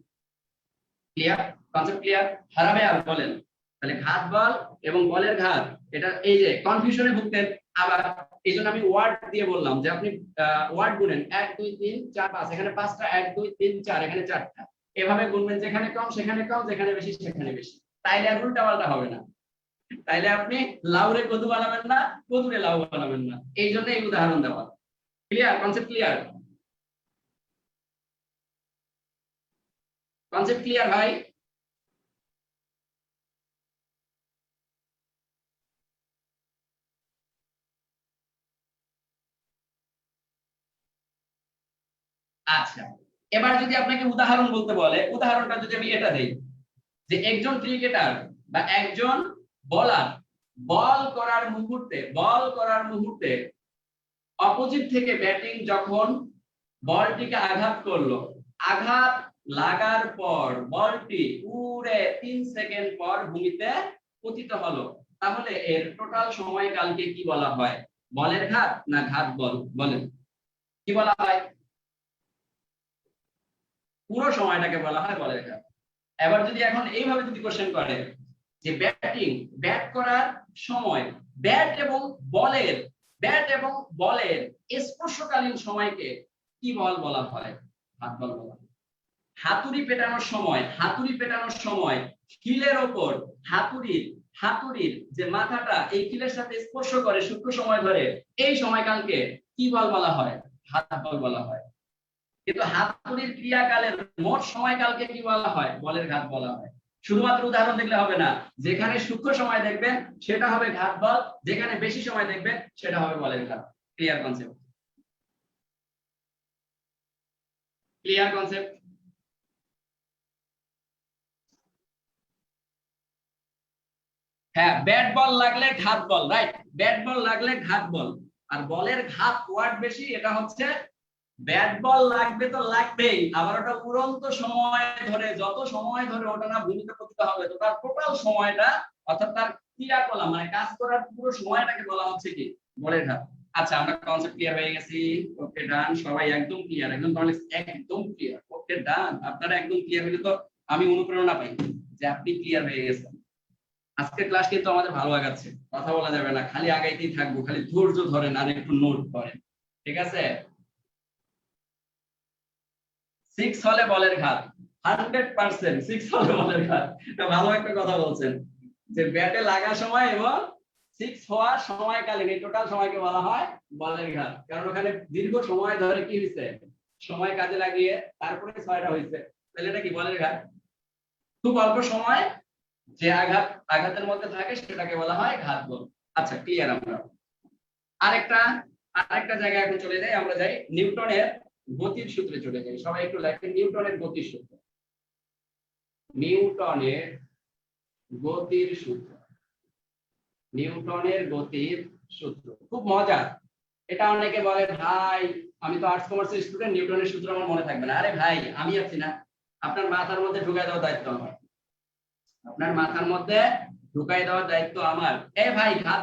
ক্লিয়ার? Concept clear? হারাবে আর বলেন। তাহলে ঘাত বল এবং বলের ঘাত, এটা এই যে কনফিউশনে ভুগতেন। আবার এই জন্য আমি ওয়ার্ড দিয়ে বললাম যে আপনি ওয়ার্ড গুনেন 1 2 3 4 5, এখানে 5টা, 1 2 3 4, এখানে 4টা, এভাবে গুনবেন, যেখানে কম সেখানে কম, যেখানে বেশি সেখানে বেশি। তাইলে আর উল্টা পাল্টা হবে না। তাইলে আপনি লাউরে কদু বানাবেন না, কদুরে লাউ বানাবেন না। এই জন্য এই উদাহরণ দেওয়া। Clear? Concept clear? Concept clear ভাই? আচ্ছা, এবার যদি আপনাকে উদাহরণ বলতে বলে, উদাহরণটা যদি আমি এটা দেই যে একজন ক্রিকেটার বা একজন বোলার বল করার মুহূর্তে অপোজিট থেকে ব্যাটিং যখন বলটিকে আঘাত করলো, আঘাত লাগার পর বলটি উড়ে 3 সেকেন্ড পর ভূমিতে পতিত হলো, তাহলে এর টোটাল সময়কালকে কি বলা হয়? বলের ঘাত না ঘাত বল? বলেন কি বলা হয়? পুরো সময়টাকে বলা হয় বলের ঘাত। এবার যদি এখন এইভাবে যদি কোশ্চেন করে যে ব্যাট করার সময় ব্যাট এবং বলের স্পর্শকালীন সময়কে কি বল বলা হয়? হাত বল বলা হয়। হাতুড়ি পেটানোর সময় খিলের ওপর হাতুড়ির যে মাথাটা এই খিলের সাথে স্পর্শ করে সূক্ষ্ম সময় ধরে, এই সময়কালকে কি বল বলা হয়? হাত বল বলা হয়। কিন্তু হাতুড়ির ক্রিয়াকালের মোট সময়কালকে কি বলা হয়? বলের ঘাত বলা হয়। শুধুমাত্র উদাহরণ দেখলে হবে না, যেখানে সূক্ষ্ম সময় দেখবেন সেটা হবে ঘাত বল, যেখানে বেশি সময় দেখবেন সেটা হবে বলের ঘাত। Clear concept? Clear concept? হ্যাঁ, ব্যাট বল লাগলে ঘাত বল, রাইট। ব্যাট বল লাগলে ঘাত বল, আর বলের ঘাত ওয়াট বেশি, এটা হচ্ছে ব্যাট বল লাগবে তো লাগবেই, আবার ওটা উড়ন্ত সময় ধরে, যত সময় ধরে ওটা না ভূমিতে পতিত হবে, তো তার টোটাল সময়টা, অর্থাৎ তার ক্রিয়াকলাপ মানে কাজ করার পুরো সময়টাকে বলা হচ্ছে কি? বলের ঘাত। আচ্ছা, আমরা কনসেপ্ট ক্লিয়ার হয়ে গেছি? ওকে ডান, সবাই একদম ক্লিয়ার, একদম ক্লিয়ার। ওকে ডান, আপনারা একদম ক্লিয়ার হলে তো আমি অনুপ্রেরণা পাই যে আপনি ক্লিয়ার হয়ে গেছেন। আজকের ক্লাস কিন্তু আমাদের ভালো আগাচ্ছে, কথা বলা যাবে না, খালি আগাইতেই থাকবো, খালি ধৈর্য ধরেন আর একটু নোট করেন, ঠিক আছে? 6 হলে বলের ঘাত, 100% 6 হলে বলের ঘাত। এটা ভালো একটা কথা বলছেন যে ব্যাটে লাগার সময় এবং 6 হওয়ার সময়কালীন এই টোটাল সময়কে বলা হয় বলের ঘাত, কারণ ওখানে দীর্ঘ সময় ধরে কি হয়েছে? সময় কাজে লাগিয়ে তারপরে 6টা হয়েছে, তাহলে এটা কি? বলের ঘাত। খুব অল্প সময় যে আঘাতের মধ্যে থাকে সেটাকে বলা হয় ঘাত বল। আচ্ছা, ক্লিয়ার? আমরা আরেকটা জায়গায় এখন চলে যাই, আমরা যাই নিউটনের গতির সূত্রে চলে যাই। সবাই একটু লেখেন নিউটনের গতির সূত্র। নিউটনের গতির সূত্র খুব মজার। এটা অনেকে বলে ভাই আমি তো আর্টস কমার্সের স্টুডেন্ট, নিউটনের সূত্র আমার মনে থাকবে না। আরে ভাই, আমি আছি না, আপনার মাথার মধ্যে ঢুকাই দেওয়ার দায়িত্ব আমার। আপনার মাথার মধ্যে ঢুকাই দেওয়ার দায়িত্ব আমার। এ ভাই, ঘাত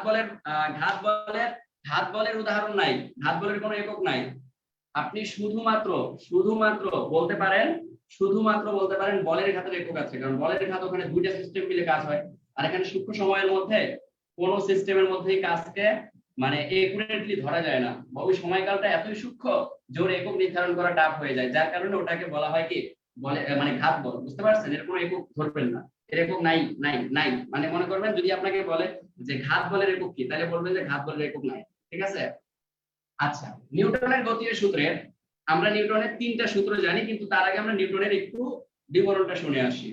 বলের উদাহরণ নাই, ঘাত বলের কোনো একক নাই। আপনি শুধুমাত্র বলতে পারেন বলের ঘাতের একক আছে, কারণ বলের ঘাত ওখানে দুইটা সিস্টেম মিলে কাজ হয়, আর এখানে সূক্ষ্ম সময়ের মধ্যে কোন সিস্টেমের মধ্যেই কাজকে মানে একুরেটলি ধরা যায় না, ওই সময়কালটা এতই সূক্ষ্ম যে ওর একক নির্ধারণ করা টাফ হয়ে যায়, যার কারণে ওটাকে বলা হয় কি বলে মানে ঘাত বল। বুঝতে পারছেন? এর কোনো একক ধরবেন না, এর একক নাই নাই নাই। মানে মনে করবেন যদি আপনাকে বলে যে ঘাত বলের একক কি, তাহলে বলবেন যে ঘাত বলের একক নাই। ঠিক আছে? আচ্ছা, নিউটনের গতীয় সূত্রে আমরা নিউটনের 3টা সূত্র জানি, কিন্তু তার আগে আমরা নিউটনের একটু বিবরণটা শুনে আসি।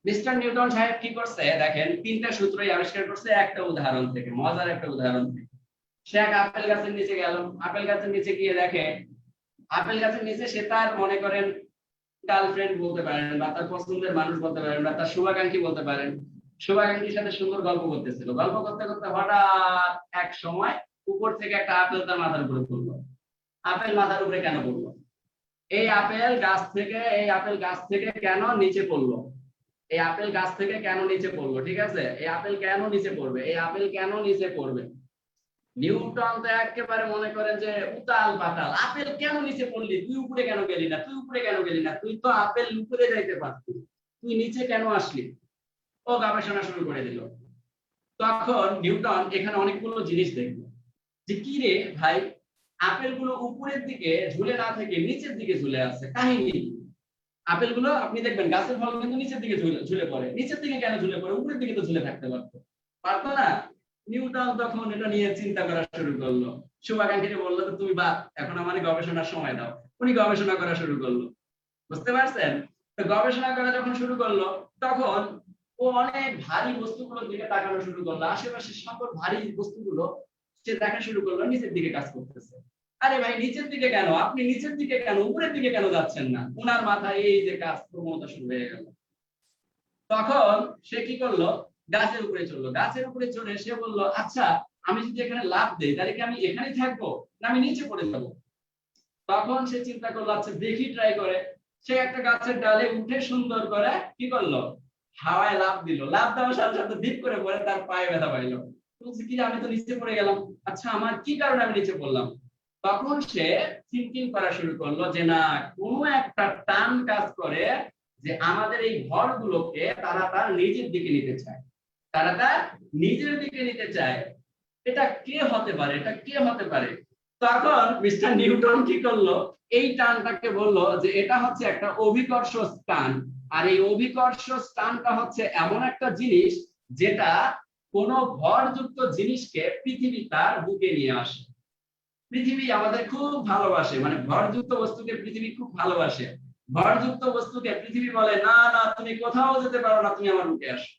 মিস্টার নিউটন সাহেব কি করছে দেখেন, 3টা সূত্রই আবিষ্কার করছে একটা উদাহরণ থেকে, মজার একটা উদাহরণ থেকে। সে এক আপেল গাছের নিচে গেল, আপেল গাছের নিচে গিয়ে দেখে আপেল গাছের নিচে সে তার মনে করেন গার্লফ্রেন্ড বলতে পারেন, বা তার পছন্দের মানুষ বলতে পারেন, বা তার শুভাকাঙ্ক্ষী বলতে পারেন, শুভাকাঙ্ক্ষীর সাথে সুন্দর গল্প করতেছিল। গল্প করতে করতে হঠাৎ এক সময় উপর থেকে একটা আপেল তার মাথার উপরে পড়লো। আপেল মাথার উপরে কেন পড়লো? এই আপেল গাছ থেকে কেন নিচে পড়লো? এই আপেল গাছ থেকে কেন নিচে পড়লো? ঠিক আছে, এই আপেল কেন নিচে পড়বে? এই আপেল কেন নিচে পড়বে? নিউটন তো একেবারে মনে করেন যে উতাল পাতাল, আপেল কেন নিচে পড়লি? তুই উপরে কেন গেলি না? তুই উপরে কেন গেলি না? তুই তো আপেল উপরে যাইতে পারতিস, তুই নিচে কেন আসলি? ও গবেষণা শুরু করে দিল। তখন নিউটন এখানে অনেকগুলো জিনিস দেখলো যে কি রে ভাই, আপেলগুলো উপরের দিকে ঝুলে না থেকে নিচের দিকে ঝুলে আছে, কাহিনী। আপেলগুলো আপনি দেখবেন গাছের ফল কিন্তু নিচের দিকে ঝুলে পড়ে, নিচের দিকে কেন ঝুলে পড়ে? উপরের দিকে তো ঝুলে থাকতে পারতো না। নিউটন তখন এটা নিয়ে চিন্তা করা শুরু করলো। শুভাকাঙ্ক্ষীকে বললো যে তুমি বাদ, এখন আমার গবেষণার সময় দাও। উনি গবেষণা করা শুরু করলো। বুঝতে পারছেন? তো গবেষণা করা যখন শুরু করলো তখন ও অনেক ভারী বস্তুগুলোর দিকে তাকানো শুরু করলো। আশেপাশে সকল ভারী বস্তুগুলো সে দেখা শুরু করলো নিচের দিকে কাজ করতেছে। আরে ভাই নিচের দিকে কেন? আপনি নিচের দিকে কেন, উপরের দিকে কেন যাচ্ছেন না? ওনার মাথায় এই যে কাজ প্রবণতা শুরু হয়ে গেল। তখন সে কি করলো, গাছের উপরে চললো। গাছের উপরে চলে সে বললো, আচ্ছা আমি যদি এখানে লাফ দেই তাহলে কি আমি এখানেই থাকবো না আমি নিচে পড়ে যাবো? তখন সে চিন্তা করলো, আচ্ছা দেখি ট্রাই করে। সে একটা গাছের ডালে উঠে সুন্দর করে কি করলো, হাওয়ায় লাফ দিল। লাফ দেওয়ার সাথে সাথে দিক করে পড়ে তার পায়ে ব্যথা পাইলো। বলছে কি আমি তো নিচে পড়ে গেলাম, আচ্ছা আমার কি কারণে আমি নিচে পড়লাম? তখন সে থিঙ্কিং করা শুরু করলো যে না, কোনো একটা টান কাজ করে যে আমাদের এই ভরগুলোকে তারা তার নিজের দিকে নিতে চায়, তারা তার নিজের দিকে নিতে চায়। এটা কে হতে পারে? এটা কে হতে পারে? তখন মিস্টার নিউটন কি করলো, এই টানটাকে বললো যে এটা হচ্ছে একটা অভিকর্ষ টান। আর এই অভিকর্ষ টানটা হচ্ছে এমন একটা জিনিস যেটা কোন ভরযুক্ত জিনিসকে পৃথিবী তার বুকে নিয়ে আসে। পৃথিবী আমাদের খুব ভালোবাসে, মানে ভরযুক্ত বস্তুকে পৃথিবী খুব ভালোবাসে। ভরযুক্ত বস্তুকে পৃথিবী বলে না না তুমি কোথাও যেতে পারো না, তুমি আমার বুকে আসো।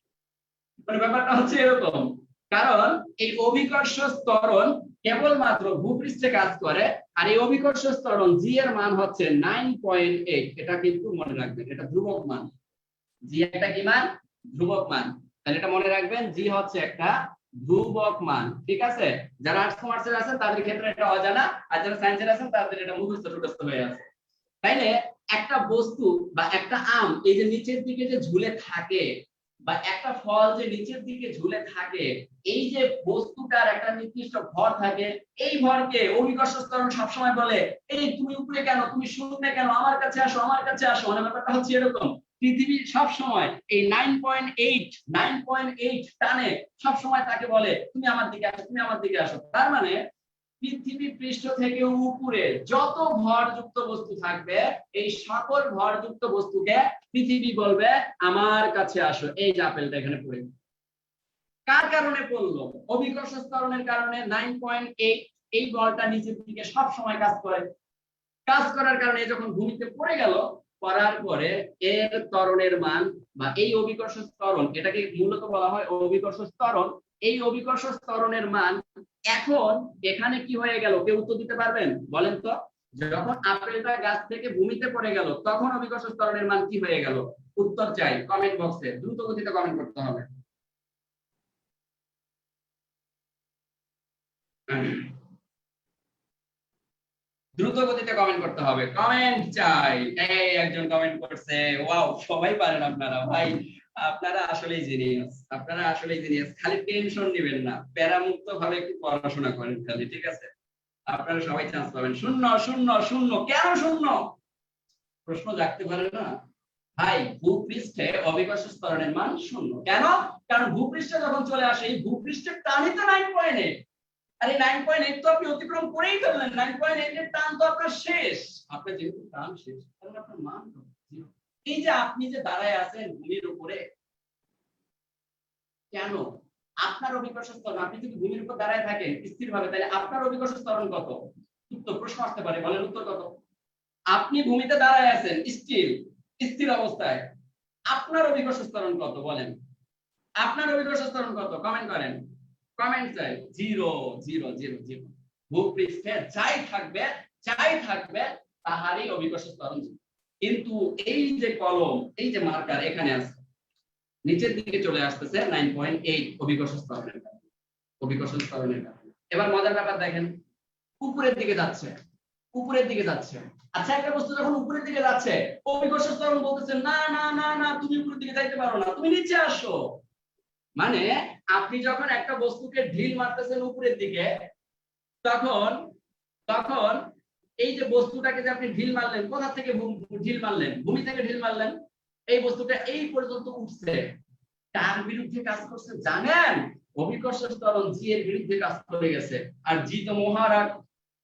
মানে ব্যাপারটা হচ্ছে এরকম, কারণ এই অভিকর্ষ ত্বরণ কেবলমাত্র ভূপৃষ্ঠে কাজ করে। আর এই অভিকর্ষ ত্বরণ জি এর মান হচ্ছে 9.8। এটা কিন্তু মনে রাখবেন, এটা ধ্রুবক মান। জি একটা কি মান? ধ্রুবক মান। তাহলে এটা মনে রাখবেন, জি হচ্ছে একটা ধ্রুবক মান। ঠিক আছে? যারা আর্টস কমার্সের আছেন তাদের ক্ষেত্রে এটা অজানা, আর যারা সায়েন্সের আছেন তাদের এটা মুখস্থ টুকস্থ হয়ে আছে। তাইলে একটা বস্তু বা একটা আম এই যে নিচের দিকে যে ঝুলে থাকে, বা একটা ফল যে নিচের দিকে ঝুলে থাকে, এই যে বস্তুটার একটা নির্দিষ্ট ভর থাকে, এই ভরকে অভিকর্ষ ত্বরণ সবসময় বলে এই তুমি উপরে কেন, তুমি শূন্যে কেন, আমার কাছে আসো, আমার কাছে আসো। মানে ব্যাপারটা হচ্ছে এরকম, পৃথিবী সব সময় এই 9.8 টানে সব সময় তাকে বলে তুমি আমার দিকে আসো, তুমি আমার দিকে আসো। তার মানে পৃথিবী পৃষ্ঠ থেকে উপরে যত ভরযুক্ত বস্তু থাকবে, এই সকল ভরযুক্ত বস্তুকে পৃথিবী বলবে আমার কাছে আসো। এই যে আপেলটা এখানে পড়ে, কার কারণে পড়লো? অভিকর্ষ ত্বরণের কারণে 9.8 এই বলটা নিচের দিকে সব সময় কাজ করে। কাজ করার কারণে যখন ভূমিতে পড়ে গেল, পড়ার পরে এর ত্বরণের মান বা এই অভিকর্ষ ত্বরণ, এটাকে মূলত বলা হয় অভিকর্ষ ত্বরণ। এই অভিকর্ষ ত্বরণের মান এখন এখানে কি হয়ে গেল? কেউ উত্তর দিতে পারবেন? বলেন তো, যখন আপেলটা গাছ থেকে ভূমিতে পড়ে গেল তখন অভিকর্ষ ত্বরণের মান কি হয়ে গেল? উত্তর চাই কমেন্ট বক্সে, দ্রুত গতিতে কমেন্ট করতে হবে। দ্রুত গতিতে কমেন্ট করতে হবে, কমেন্ট চাই। এই একজন কমেন্ট করছে, ওয়াও, সবাই পারেন আপনারা। ভাই আপনারা আসলেই জিনিয়াস, আপনারা আসলেই জিনিয়াস। খালি টেনশন নেবেন না, প্যারামুক্ত ভাবে একটু পড়াশোনা করেন খালি, ঠিক আছে? আপনারা সবাই চান্স পাবেন। শূন্য শূন্য শূন্য, কেন শূন্য? প্রশ্ন জাগতে পারে না? ভাই ভূপৃষ্ঠে অবিকর্ষ ত্বরণের মান 0 কেন? কারণ ভূপৃষ্ঠে যখন চলে আসে এই ভূপৃষ্ঠের টানই তো 9.8, আর এই 9.8 তো আপনি অতিক্রম করেই ফেললেন। 9.8 এর টান তো আপনার শেষ, আপনার যেহেতু টান শেষ তাহলে আপনার মান কত? 0। এই যে আপনি যে দাঁড়ায় আছেন ভূমির উপরে, কেন? আপনার অভিকর্ষ ত্বরণ, আপনি যদি ভূমির উপর দাঁড়ায় থাকেন স্থিরভাবে, তাহলে আপনার অভিকর্ষ ত্বরণ কত? উত্তর প্রশ্ন আসতে পারে, বলেন উত্তর কত? আপনি ভূমিতে দাঁড়ায় আছেন স্থির অবস্থায়, আপনার অভিকর্ষ ত্বরণ কত বলেন? আপনার অভিকর্ষ ত্বরণ কত? কমেন্ট করেন, কমেন্ট চাই। 0 0 0 0। ভূপৃষ্ঠে যাই থাকবে তাহারই অভিকর্ষ ত্বরণ। কিন্তু এই যে কলম, এই যে মার্কার এখানে আছে, নিচের দিকে চলে আসতেছে 9.8 অভিকর্ষ ত্বরণের কারণে, অভিকর্ষ ত্বরণের কারণে। এবার মজার ব্যাপার দেখেন, উপরের দিকে যাচ্ছে। আচ্ছা, একটা বস্তু যখন উপরের দিকে যাচ্ছে, অভিকর্ষ ত্বরণ বলতেছে না না না না, তুমি উপরের দিকে যাইতে পারো না, তুমি নিচে আসো। মানে আপনি যখন একটা বস্তুকে ঢিল মারতেছেন উপরের দিকে, তখন এই যে বস্তুটাকে যে আপনি ঢিল মারলেন, কোথা থেকে ঢিল মারলেন? ভূমি থেকে ঢিল মারলেন। এই বস্তুটা এই পর্যন্ত উঠছে, কার বিরুদ্ধে কাজ করছে জানেন? অভিকর্ষ ত্বরণ জি এর বিরুদ্ধে কাজ করে গেছে। আর জি তো মহারাজ,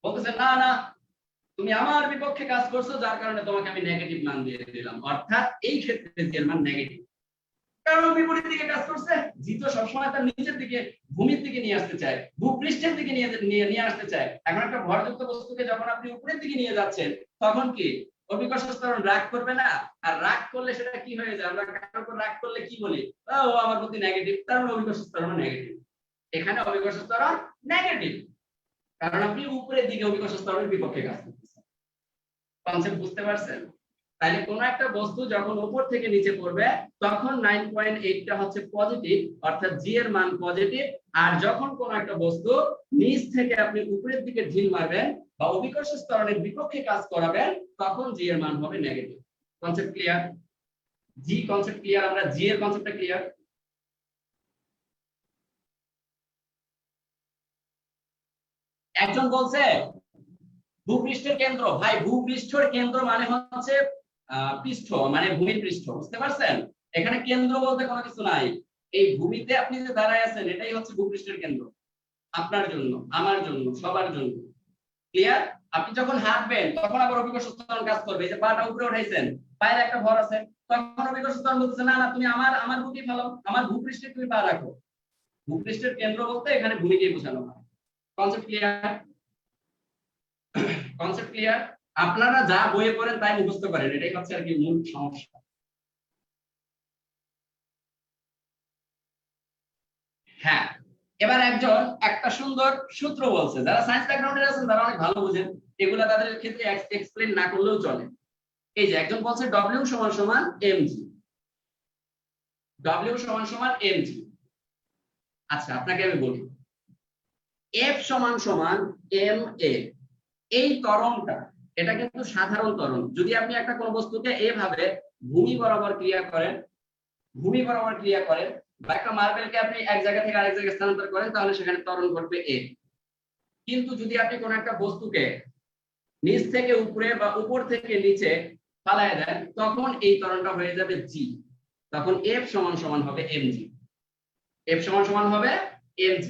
বলতেছে না না, তুমি আমার বিপক্ষে কাজ করছো, যার কারণে তোমাকে আমি নেগেটিভ মান দিয়ে দিলাম। অর্থাৎ এই ক্ষেত্রে জি এর মান নেগেটিভ, কারণ বিপরীত দিকে কাজ করছে। জি তো সবসময় তার নিচের দিকে, ভূমির দিকে নিয়ে আসতে চায়, ভূপৃষ্ঠের দিকে নিয়ে আসতে চায়। এখন একটা ভরযুক্ত বস্তুকে যখন আপনি উপরের দিকে নিয়ে যাচ্ছেন, তখন কি অভিকর্ষ ত্বরণ রাগ করবে না? আর রাগ করলে সেটা কি হয়ে যায়? আমরা কারোর উপর রাগ করলে কি বলি? ও আমার প্রতি নেগেটিভ, তার মানে অভিকর্ষ ত্বরণ নেগেটিভ। এখানে অভিকর্ষ ত্বরণ নেগেটিভ, কারণ আপনি উপরের দিকে অভিকর্ষ ত্বরণের বিপক্ষে কাজ করতেছেন। কনসেপ্ট বুঝতে পারছেন? তাহলে কোন একটা বস্তু যখন উপর থেকে নিচে পড়বে, তখন 9.8টা হচ্ছে পজিটিভ, অর্থাৎ জি এর মান পজিটিভ। আর যখন কোন একটা বস্তু নিচ থেকে আপনি উপরের দিকে ঢিল মারবেন বা অভিকর্ষ ত্বরণের বিপক্ষে কাজ করাবেন, তখন জি এর মান হবে negative. Concept clear? G concept clear? আমরা জি এর কনসেপ্টটা ক্লিয়ার? একজন বলছে ভূপৃষ্ঠের কেন্দ্র। ভাই ভূপৃষ্ঠের কেন্দ্র মানে হচ্ছে পৃষ্ঠ, মানে ভূমির পৃষ্ঠ, বুঝতে পারছেন? এখানে কেন্দ্র বলতে কোনো কিছু নাই। এই ভূমিতে আপনি যে দাঁড়ায় আছেন, এটাই হচ্ছে ভূপৃষ্ঠের কেন্দ্র, আপনার জন্য, আমার জন্য, সবার জন্য। ক্লিয়ার? আপনি যখন হাঁটবেন তখন আবার অভিকর্ষ ত্বরণ কাজ করবে। এই যে পাটা উপরে উঠাইছেন, পায়ের একটা ভর আছে, তখন অভিকর্ষ ত্বরণ বলতেছে না না, তুমি আমার বুকে ফেলো, আমার ভূপৃষ্ঠে তুমি পা রাখো। ভূপৃষ্ঠের কেন্দ্র বলতে এখানে ভূমিকেই বোঝানো হয়। Concept clear? Concept clear? আপনারা যা বইয়ে পড়েন তাই মুখস্থ করেন, এটাই হচ্ছে আর কি মূল সমস্যা। হ্যাঁ, এবার একজন একটা সুন্দর সূত্র বলছে। যারা সায়েন্স ব্যাকগ্রাউন্ডের আছেন তারা অনেক ভালো বুঝেন, এগুলা তাদের ক্ষেত্রে এক্সপ্লেইন না করলেও চলে। এই যে একজন বলছে W সমান mg, W সমান mg। আচ্ছা, আপনাকে আমি বলি F সমান ma। এই ত্বরণটা, এটা কিন্তু সাধারণ ত্বরণ। যদি আপনি একটা কোন বস্তুকে এভাবে ভূমি বরাবর ক্রিয়া করেন বা একটা মার্বেলকে আপনি এক জায়গা থেকে আরেক জায়গায় স্থানান্তর করেন, তাহলে সেখানে ত্বরণ ঘটবে A। কিন্তু যদি আপনি কোন একটা বস্তুকে নিচ থেকে উপরে বা উপর থেকে নিচে ফালায় দেন, তখন এই ত্বরণটা হয়ে যাবে G। তখন F সমান হবে mg। F সমান হবে mg।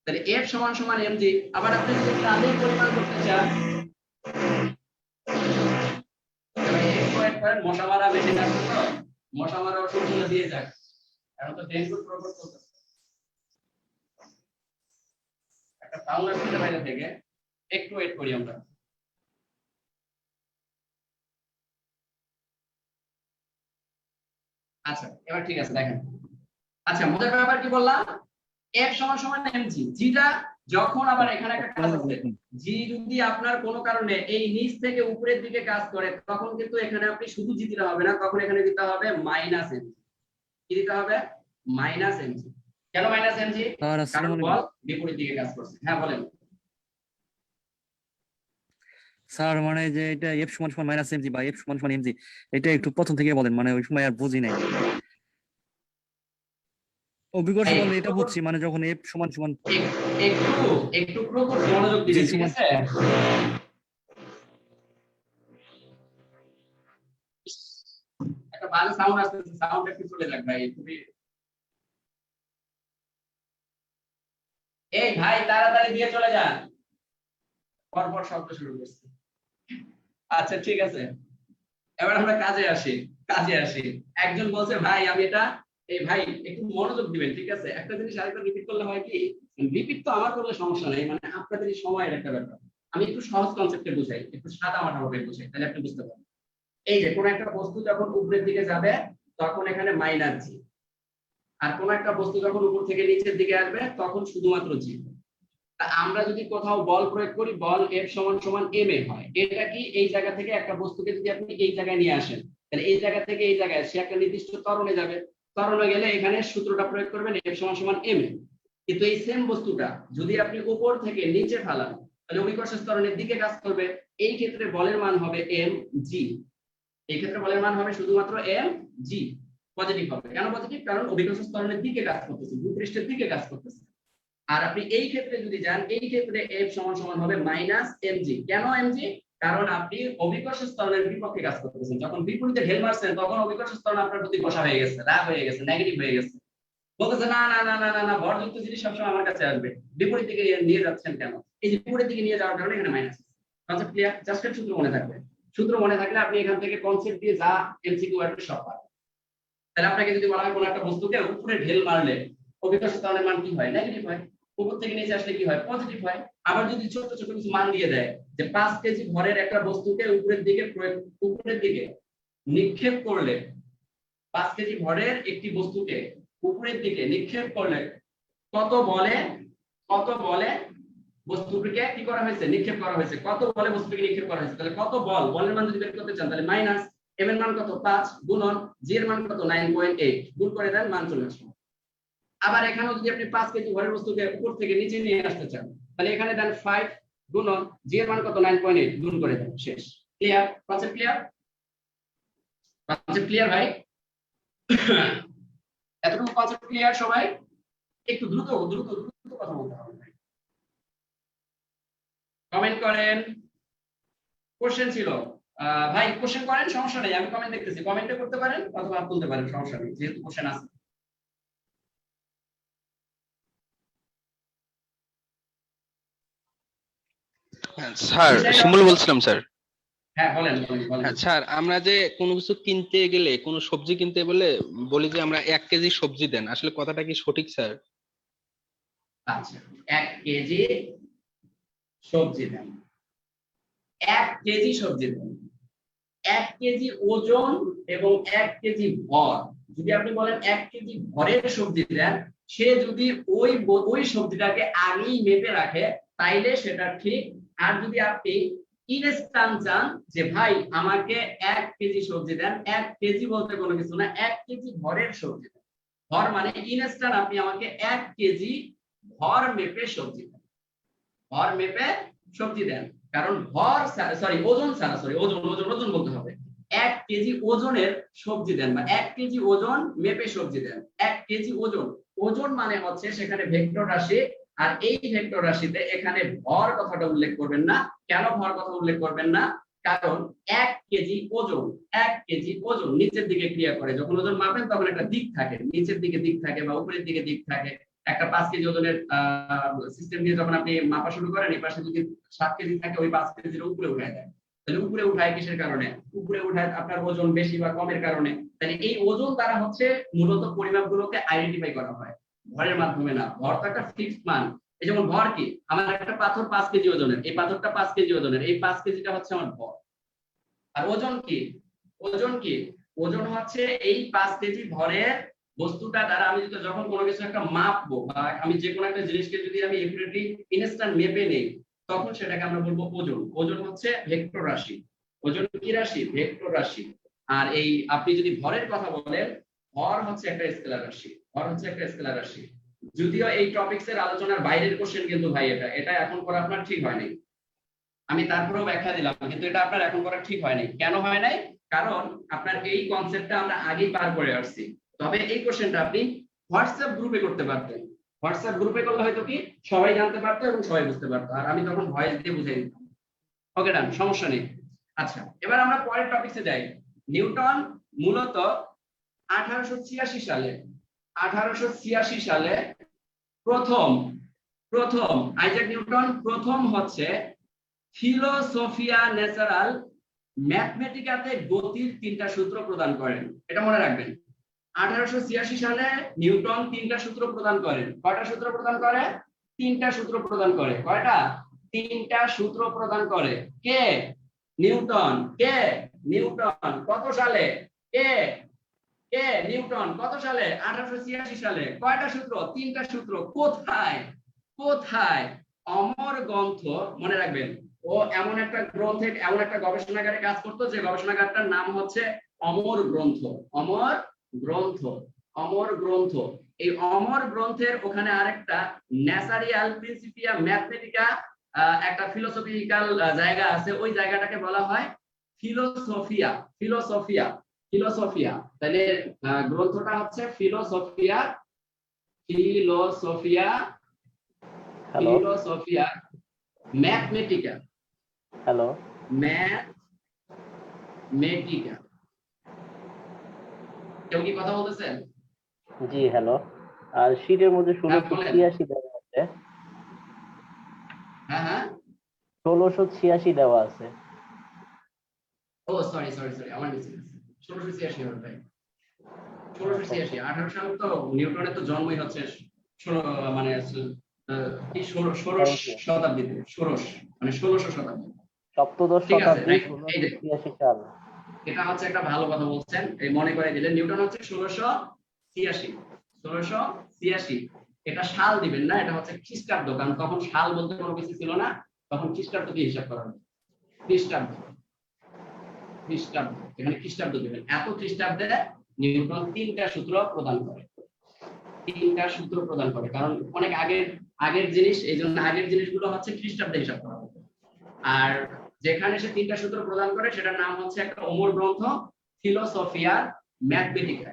তাহলে F সমান mg। আবার আপনি যদি কাজের পরিমাণ করতে চান, মশা মারা বেশি না, মশা মারা ওষুধগুলো দিয়ে যাক, এখন তো ডেঙ্গুর প্রকোপ চলতেছে। একটা সাউন্ড আসছে বাইরে থেকে, একটু ওয়েট করি আমরা। আচ্ছা, এবার ঠিক আছে, দেখেন। আচ্ছা, মজার ব্যাপার কি বললাম? F সমান mg। জিটা যখন আবার এখানে একটা কাজ আছে, জি যদি আপনার কোনো কারণে এই নিচ থেকে উপরের দিকে কাজ করে, তখন কিন্তু এখানে আপনি শুধু জি দিতে হবে না, তখন এখানে দিতে হবে মাইনাস mg। কি দিতে হবে? Minus mg। কেন মাইনাস mg? কারণ বল বিপরীত দিকে কাজ করছে। হ্যাঁ বলেন স্যার। মানে যে এটা F সমান মাইনাস mg বা F সমান mg, এটা একটু প্রথম থেকে বলেন, মানে ওই সময় আর বুঝি নাই। অভিকর্ষ বলতে এটা বুঝছি, মানে যখন F সমান একটু প্রকট মনোযোগ দিবেন, ঠিক আছে? একটা বাজে সাউন্ড আসতেছে, সাউন্ড একটু চলে যাক ভাই। খুবই এই ভাই তাড়াতাড়ি দিয়ে চলে যান, পরপর শব্দ শুরু করছে। আচ্ছা ঠিক আছে, এবার আমরা কাজে আসি। একজন বলছে ভাই আমি এটা, এই ভাই একটু মনোযোগ দিবেন, ঠিক আছে? একটা জিনিস আরেকবার রিপিট করলে হয় কি, রিপিট তো আমার করলে সমস্যা নেই, মানে আপনাদের সময়ের একটা ব্যাপার। আমি একটু সহজ কনসেপ্টে বুঝাই, একটু সাদা মাটা ভাবে বুঝাই, তাহলে আপনি বুঝতে পারবেন। এই যে কোন একটা বস্তু যখন উপরের দিকে যাবে তখন এখানে মাইনাস জি, আর কোন একটা বস্তু যখন উপর থেকে নিচের দিকে আসবে তখন শুধুমাত্র জি। আমরা যদি কোথাও বল প্রয়োগ করি, বল F সমান সমান m এ হয়। এটা কি, এই জায়গা থেকে একটা বস্তুকে যদি আপনি এই জায়গায় নিয়ে আসেন, তাহলে এই জায়গা থেকে এই জায়গায় সে একটা নির্দিষ্ট ত্বরণে যাবে, ত্বরণে গেলে এখানে সূত্রটা প্রয়োগ করবেন F সমান সমান m এ। কিন্তু এই সেম বস্তুটা যদি আপনি উপর থেকে নিচে ফেলান, তাহলে অভিকর্ষজ ত্বরণের দিকে কাজ করবে। এই ক্ষেত্রে বলের মান হবে mg, এই ক্ষেত্রে বলের মান হবে শুধুমাত্র mg, পজিটিভ হবে। কেন পজিটিভ? কারণ অভিকর্ষজ ত্বরণের দিকে কাজ করতেছে, ভূপৃষ্ঠের দিকে কাজ করতেছে। আর আপনি এই ক্ষেত্রে যদি যান, এই ক্ষেত্রে F সমান সমান হবে -mg। কেন mg? কারণ আপনি অভিকর্ষজ ত্বরণের বিপক্ষে কাজ করতেছেন। যখন বিপরীতে ঢেল মারছেন তখন অভিকর্ষজ ত্বরণ আপনার প্রতি বসা হয়ে গেছে, রাগ হয়ে গেছে, নেগেটিভ হয়ে গেছে, বলতেছে না না না না না না, ভরযুক্ত জিনিস সবসময় আমার কাছে আসবে, বিপরীত দিকে নিয়ে যাচ্ছেন কেন? এই যে বিপরীত দিকে নিয়ে যাওয়ার কারণে এখানে মাইনাস। Concept clear? জাস্ট এর সূত্র মনে থাকবে, সূত্র মনে থাকলে আপনি এখান থেকে কনসেপ্ট দিয়ে যা এমসিকিউ আসবে সব পাবেন। তাহলে আপনাকে যদি বলা হয় কোন একটা বস্তুকে উপরে ঢেল মারলে অভিকর্ষজ ত্বরণের মান কি হয়? নেগেটিভ হয়। উপর থেকে নিচে আসলে কি হয়? পজিটিভ হয়। আবার যদি ছোট ছোট কিছু মান দিয়ে দেয়, যে 5 কেজি ভরের একটা বস্তুকে উপরের দিকে নিক্ষেপ করলে, 5 কেজি ভরের একটি বস্তুকে উপরের দিকে নিক্ষেপ করলে কত বলে বস্তুটিকে কি করা হয়েছে? নিক্ষেপ করা হয়েছে। কত বলে বস্তুটিকে নিক্ষেপ করা হয়েছে? তাহলে কত বল, বলের মান যদি বের করতে চান তাহলে মাইনাস m এর মান কত? 5 গুণন g এর মান কত? 9.8, গুণ করে দেন, মান চলে আসবে। আবার এখানেও যদি আপনি 5 কেজি ভরের বস্তুকে উপর থেকে নিচে নিয়ে আসতে চান, তাহলে এখানে দেন 5 গুণন g এর মান কত? 9.8, গুণ করে দেন, শেষ। Clear? Concept clear? Concept clear ভাই? এতটুকু কনসেপ্ট ক্লিয়ার সবাই? একটু দ্রুত কথা বলতে হবে ভাই। কমেন্ট করেন। কোশ্চেন ছিল ভাই, কোশ্চেন করেন, সমস্যা নেই, আমি কমেন্ট দেখতেছি, কমেন্টে করতে পারেন অথবা হাত তুলতে পারেন, সমস্যা নেই, যেহেতু কোশ্চেন আছে। স্যার, শিমুল বলছিলাম স্যার। হ্যাঁ বলেন। স্যার, আমরা যে কোনো কিছু কিনতে গেলে, কোনো সবজি কিনতে বলে বলি যে আমরা 1 কেজি সবজি দেন, আসলে কথাটা কি সঠিক স্যার? আচ্ছা, 1 কেজি সবজি দেন, 1 কেজি সবজি দেন, 1 কেজি ওজন এবং 1 কেজি ভর। যদি আপনি বলেন 1 কেজি ভরের সবজি দেন, সে যদি ওই সবজিটাকে আগেই মেপে রাখে তাইলে সেটা ঠিক। আর যদি আপনি ইনস্ট্যান্ট চান যে ভাই আমাকে 1 কেজি সবজি দেন, 1 কেজি বলতে কোনো কিছু না, 1 কেজি ভরের সবজি দেন। ভর মানে ইনস্ট্যান্ট আপনি আমাকে 1 কেজি ভর মেপে সবজি দেন, ভর মেপে সবজি দেন। কারণ ভর ওজন ওজন বলতে হবে। 1 কেজি ওজনের সবজি দেন বা 1 কেজি ওজন মেপে সবজি দেন। 1 কেজি ওজন মানে হচ্ছে সেখানে ভেক্টর রাশি, আর এই ভেক্টর রাশিতে এখানে ভর কথাটা উল্লেখ করবেন না। কেন ভর কথা উল্লেখ করবেন না? কারণ 1 কেজি ওজন নিচের দিকে ক্রিয়া করে। যখন ওজন মাপেন তখন একটা দিক থাকে, নিচের দিকে দিক থাকে বা উপরের দিকে দিক থাকে। একটা 5 কেজি ওজনের সিস্টেম দিয়ে যখন আপনি মাপা শুরু করেন, এই পাশে যদি 7 কেজি থাকে, ওই 5 কেজির উপরে উঠায় দেয়। তাহলে উপরে উঠায় কিসের কারণে? উপরে উঠায় আপনার ওজন বেশি বা কমের কারণে। তাহলে এই ওজন দ্বারা হচ্ছে মূলত পরিমাপগুলোকে আইডেন্টিফাই করা হয়, ভরের মাধ্যমে না। ভর তো একটা ফিক্সড মান। এই যেমন ভর কি, আমার একটা পাথর 5 কেজি ওজনের, এই পাথরটা 5 কেজি ওজনের, এই 5 কেজিটা হচ্ছে আমার ভর। আর ওজন কি? ওজন হচ্ছে এই 5 কেজি ভরের বস্তুটা দ্বারা আমি যখন কোনো কিছু একটা মাপবো বা আমি যে কোনো একটা জিনিসকে যদি আমি একুরেটলি ইনস্ট্যান্ট মেপে নেই, তখন সেটাকে আমরা বলবো ওজন। ওজন হচ্ছে ভেক্টর রাশি। ওজন কি রাশি? ভেক্টর রাশি। আর এই আপনি যদি ভরের কথা বলেন, ভর হচ্ছে একটা স্কেলার রাশি। যদিও এই টপিকস এর আলোচনার বাইরের কোশ্চেন কিন্তু ভাই, এটা এখন করা আপনার ঠিক হয় নাই। আমি তারপরেও ব্যাখ্যা দিলাম, কিন্তু এটা আপনার এখন করা ঠিক হয় নাই। কেন হয় নাই? কারণ আপনার এই কনসেপ্টটা আমরা আগেই পার করে আসছি। তবে এই কোশ্চেনটা আপনি হোয়াটসঅ্যাপ গ্রুপে করতে পারতেন। হোয়াটসঅ্যাপ গ্রুপে করলে হয়তো কি সবাই জানতে পারতো এবং সবাই বুঝতে পারতো, আর আমি তখন ভয়েস দিয়ে বুঝিয়ে দিতাম। ওকে ডান, সমস্যা নেই। আচ্ছা, এবার আমরা পরের টপিকসে যাই। নিউটন মূলত 1886 সালে 1886 সালে প্রথম আইজাক নিউটন প্রথম হচ্ছে ফিলোসফিয়া ন্যাচারাল ম্যাথমেটিকাতে গতির 3টা সূত্র প্রদান করেন। এটা মনে রাখবেন, 1886 সালে নিউটন 3টা সূত্র প্রদান করেন। কয়টা সূত্র প্রদান করে? 3টা সূত্র প্রদান করে। কয়টা? 3টা সূত্র প্রদান করে। কে? নিউটন। কে? নিউটন। কত সালে? কে? নিউটন। কত সালে? 1886 সালে। কয়টা সূত্র? 3টা সূত্র। কোথায়? অমর গ্রন্থ, মনে রাখবেন। ও এমন একটা গ্রন্থে, এমন একটা গবেষণাগারে কাজ করতো যে গবেষণাগারটার নাম হচ্ছে অমর গ্রন্থ। এই অমর গ্রন্থের ওখানে আরেকটা ন্যাচারিয়াল প্রিন্সিপিয়া ম্যাথমেটিকা একটা ফিলোসফিক্যাল জায়গা আছে। ওই জায়গাটাকে বলা হয় ফিলোসফিয়া। তাহলে গ্রন্থটা হচ্ছে ফিলোসফিয়া ম্যাথমেটিকা। Hello, Mathematica. কেউ কি কথা বলতেছেন? জি হ্যালো। আর শীটের মধ্যে 1686 দেওয়া আছে। হ্যাঁ 1686 দেওয়া আছে। ও সরি আমার মিস্টেক আছে। 1686 হবে ভাই। 1686 18 সালে তো নিউটনের তো জন্মই হচ্ছে মানে কি 16 শতাব্দীতে। 1600 শতাব্দী। সপ্তদশ ঠিক আছে, শতাব্দী, এই যে 1686 সাল। এটা হচ্ছে একটা ভালো কথা বলছেন, এই মনে করে দিলেন। নিউটন হচ্ছে 1686। এটা সাল দিবেন না, এটা হচ্ছে খ্রিস্টাব্দ, কারণ তখন সাল বলতে কোনো কিছু ছিল না, তখন খ্রিস্টাব্দ দিয়ে হিসাব করা হবে। খ্রিস্টাব্দ, এখানে খ্রিস্টাব্দ দিবেন। এত খ্রিস্টাব্দে নিউটন 3টা সূত্র প্রদান করে। কারণ অনেক আগের জিনিস, এই জন্য আগের জিনিসগুলো হচ্ছে খ্রিস্টাব্দে হিসাব করা হবে। আর যেখানে সে 3টা সূত্র প্রদান করে সেটার নাম হচ্ছে একটা অমর গ্রন্থ, ফিলোসফিয়া ম্যাথমেটিকা।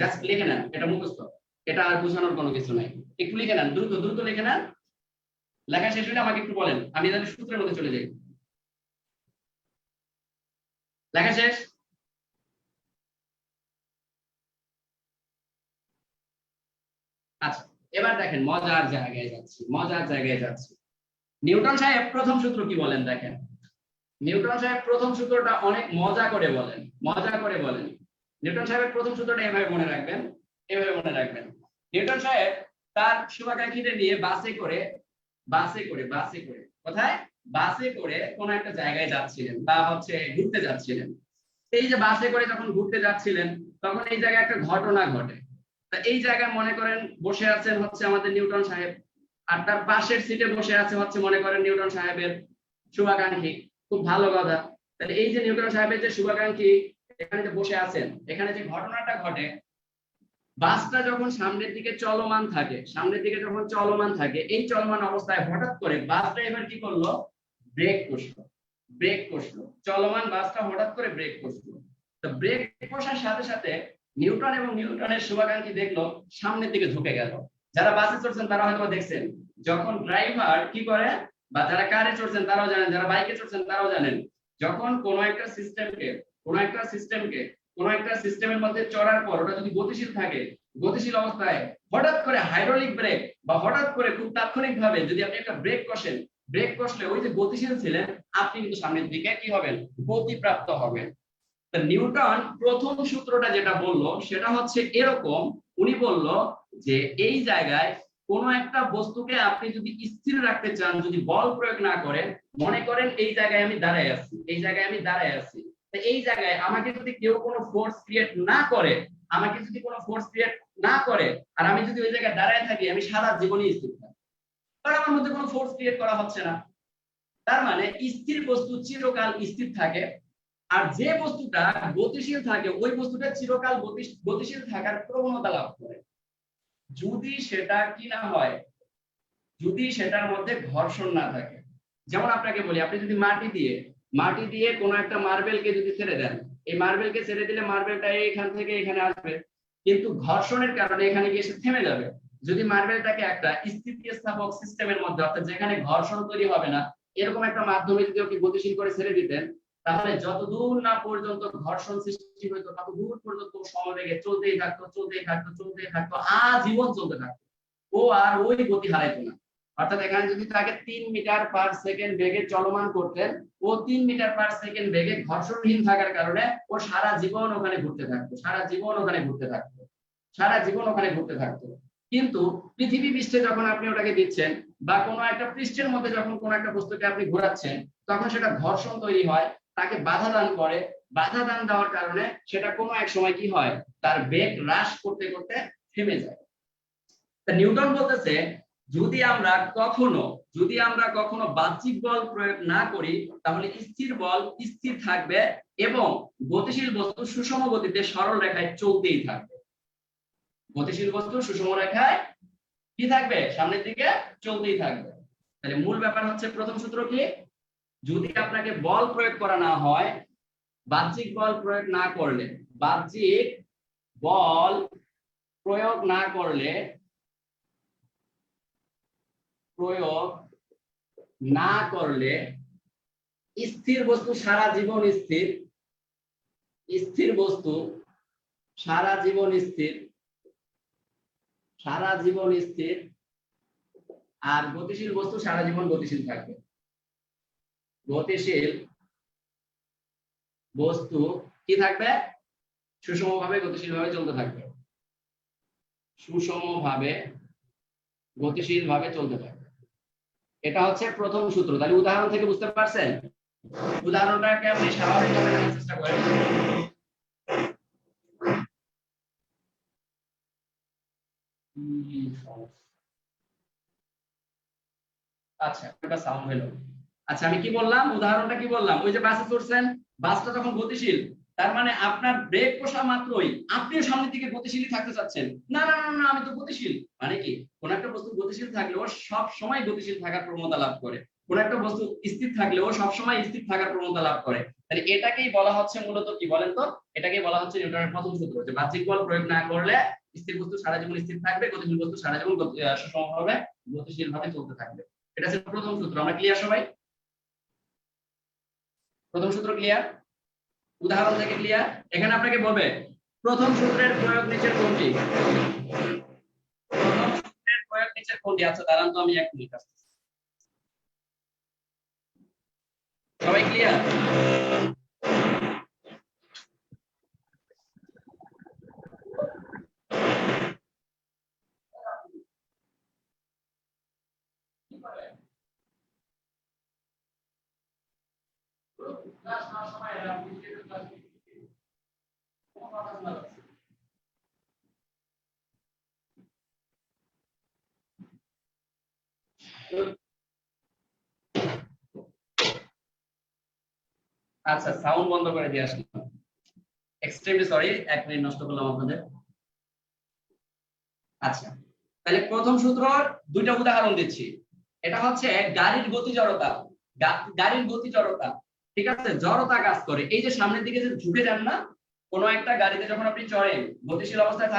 জাস্ট লিখে নেন, এটা মুখস্থ, এটা আর বোঝানোর কোনো কিছু নাই। একটু লিখে নেন, দ্রুত লিখে নেন। লেখা শেষ হলে আমাকে একটু বলেন, আমি যাতে সূত্রের মধ্যে চলে যাই। লেখা শেষ? আচ্ছা, এবার দেখেন মজার জায়গায় যাচ্ছি। নিউটন সাহেব প্রথম সূত্র কি বলেন দেখেন। নিউটন সাহেব প্রথম সূত্রটা অনেক মজা করে বলেন। নিউটন সাহেবের প্রথম সূত্রটা এভাবে মনে রাখবেন। নিউটন সাহেব তার শুভাকাঙ্ক্ষীদের নিয়ে বাসে করে কোথায়? বাসে করে কোন একটা জায়গায় যাচ্ছিলেন, বা হচ্ছে ঘুরতে যাচ্ছিলেন। এই যে বাসে করে যখন ঘুরতে যাচ্ছিলেন, তখন এই জায়গায় একটা ঘটনা ঘটে। তা এই জায়গায় মনে করেন বসে আছেন হচ্ছে আমাদের নিউটন সাহেব, আর তার পাশের সিটে বসে আছে হচ্ছে মনে করেন নিউটন সাহেবের শুভাকাঙ্ক্ষী। খুব ভালো কথা। তাহলে এই যে নিউটন সাহেবের যে শুভাকাঙ্ক্ষী এখানে যে বসে আছেন, এখানে যে ঘটনাটা ঘটে, বাসটা যখন সামনের দিকে চলমান থাকে, এই চলমান অবস্থায় হঠাৎ করে বাসটা এবার কি করলো? ব্রেক কষলো। চলমান বাসটা হঠাৎ করে ব্রেক কষলো। তো ব্রেক কষার সাথে সাথে নিউটন এবং নিউটনের শুভাকাঙ্ক্ষী দেখলো সামনের দিকে ঝুঁকে গেল। যারা বাসে চড়ছেন তারা হয়তো দেখছেন, যখন ড্রাইভার কি করে, বা যারা কারে চড়ছেন তারাও জানেন, যারা বাইকে চড়ছেন তারাও জানেন, যখন কোন একটা সিস্টেমের মধ্যে চড়ার পর ওটা যদি গতিশীল থাকে, গতিশীল অবস্থায় হঠাৎ করে হাইড্রোলিক ব্রেক বা হঠাৎ করে খুব তাৎক্ষণিকভাবে যদি আপনি একটা ব্রেক কষলে ওই যে গতিশীল ছিলেন আপনি কিন্তু সামনের দিকে কি হবেন? গতিপ্রাপ্ত হবেন। নিউটন প্রথম সূত্রটা যেটা বললো সেটা হচ্ছে এরকম। উনি বলল যে এই জায়গায় কোন একটা বস্তুকে আপনি যদি স্থির রাখতে চান, যদি বল প্রয়োগ না করেন, মনে করেন এই জায়গায় আমি দাঁড়ায় আছি, তো এই জায়গায় আমাকে যদি কেউ কোনো ফোর্স ক্রিয়েট না করে, আর আমি যদি ওই জায়গায় দাঁড়ায় থাকি, আমি সারা জীবনই স্থির থাকি, কারণ আমার মধ্যে কোনো ফোর্স ক্রিয়েট করা হচ্ছে না। তার মানে স্থির বস্তু চিরকাল স্থির থাকে, আর যে বস্তুটা গতিশীল থাকে ওই বস্তুটা চিরকাল গতিশীল থাকার প্রবণতা লাভ করে, যদি সেটা কি না হয়, যদি সেটার মধ্যে ঘর্ষণ না থাকে। যেমন আপনাকে বলি, আপনি যদি মাটি দিয়ে কোনো একটা মার্বেলকে যদি ছেড়ে দেন, এই মার্বেলকে ছেড়ে দিলে মার্বেলটা এখান থেকে এখানে আসবে, কিন্তু ঘর্ষণের কারণে এখানে গিয়ে এসে থেমে যাবে। যদি মার্বেলটাকে একটা স্থিতিস্থাপক সিস্টেমের মধ্যে, অর্থাৎ যেখানে ঘর্ষণ তৈরি হবে না, এরকম একটা মাধ্যমে যদি ওকে গতিশীল করে ছেড়ে দিতেন, তাহলে যত দূর না পর্যন্ত ঘর্ষণ সৃষ্টি হইতো তত দূর পর্যন্ত সমবেগে চলতেই থাকতো আজীবন চলতে থাকতো, ও আর ওই গতি হারাইতো না। অর্থাৎ এখানে যদি তাকে 3 মিটার পার সেকেন্ড বেগে চলমান করতেন, ও 3 মিটার পার সেকেন্ড বেগে ঘর্ষণহীন থাকার কারণে ও সারা জীবন ওখানে ঘুরতে থাকতো। কিন্তু পৃথিবী পৃষ্ঠে যখন আপনি ওটাকে দিচ্ছেন বা কোনো একটা পৃষ্ঠের মধ্যে যখন কোনো একটা বস্তুকে আপনি ঘোরাচ্ছেন, তখন সেটা ঘর্ষণ তৈরি হয়, তাকে বাধা দান করে। বাধা দান দেওয়ার কারণে সেটা কোনো এক সময় কি হয়, তার বেগ হ্রাস করতে করতে থেমে যায়। তা নিউটন বলতেছে যদি আমরা কখনো বাহ্যিক বল প্রয়োগ না করি তাহলে স্থির বল স্থির থাকবে এবং গতিশীল বস্তু সুষম গতিতে সরল রেখায় চলতেই থাকবে। গতিশীল বস্তু সুষম রেখায় কি থাকবে, সামনের দিকে চলতেই থাকবে। তাহলে মূল ব্যাপার হচ্ছে প্রথম সূত্র কি, যদি আপনাকে বল প্রয়োগ করা না হয়, বাহ্যিক বল প্রয়োগ না করলে স্থির বস্তু সারা জীবন স্থির আর গতিশীল বস্তু সারা জীবন গতিশীল থাকবে। গতিশীল বস্তু কি থাকবে, সুষমভাবে গতিশীলভাবে চলতে থাকবে, এটা হচ্ছে প্রথম সূত্র। তাহলে উদাহরণ থেকে বুঝতে পারছেন, উদাহরণটাকে আপনি স্বাভাবিকভাবে জানার চেষ্টা করেন। আচ্ছা, এটা সাউন্ড হলো। আচ্ছা, আমি কি বললাম, উদাহরণটা কি বললাম, ওই যে বাসে চড়ছেন, বাসটা যখন গতিশীল, তার মানে আপনার ব্রেক কষা মাত্রই আপনিও সামনের দিকে গতিশীলই থাকতে চাচ্ছেন। না না না, আমি তো গতিশীল। মানে কি, কোন একটা বস্তু গতিশীল থাকলেও সব সময় গতিশীল থাকার প্রবণতা লাভ করে, কোন একটা বস্তু স্থির থাকলেও সব সময় স্থির থাকার প্রবণতা লাভ করে। তাহলে এটাকেই বলা হচ্ছে মূলত কি বলেন তো, এটাকেই বলা হচ্ছে নিউটনের প্রথম সূত্র, যে বাহ্যিক বল প্রয়োগ না করলে স্থির বস্তু সারা জীবন স্থির থাকবে, গতিশীল বস্তু সারা জীবন সুষমভাবে গতিশীলভাবে চলতে থাকবে। এটা হচ্ছে প্রথম সূত্র। আমরা ক্লিয়ার সবাই? প্রথম সূত্র ক্লিয়ার? উদাহরণ থেকে ক্লিয়ার? এখানে আপনাকে বলবে প্রথম সূত্রের প্রয়োগ নিচের কোনটি, আচ্ছা দাঁড়ান তো, আমি 1 মিনিট আসছি। সবাই ক্লিয়ার? আচ্ছা, সাউন্ড বন্ধ করে দিয়ে আসলাম, এক্সট্রিমলি সরি, 1 মিনিট নষ্ট করলাম আপনাদের। আচ্ছা, তাহলে প্রথম সূত্র দুইটা উদাহরণ দিচ্ছি। এটা হচ্ছে গাড়ির গতি জড়তা, ঠিক আছে, জড়তা কাজ করে। এই যে সামনের দিকে যে ঝুঁকে যান না, কোনো একটা গাড়িতে যখন আপনি চড়েন, গতিশীল অবস্থায়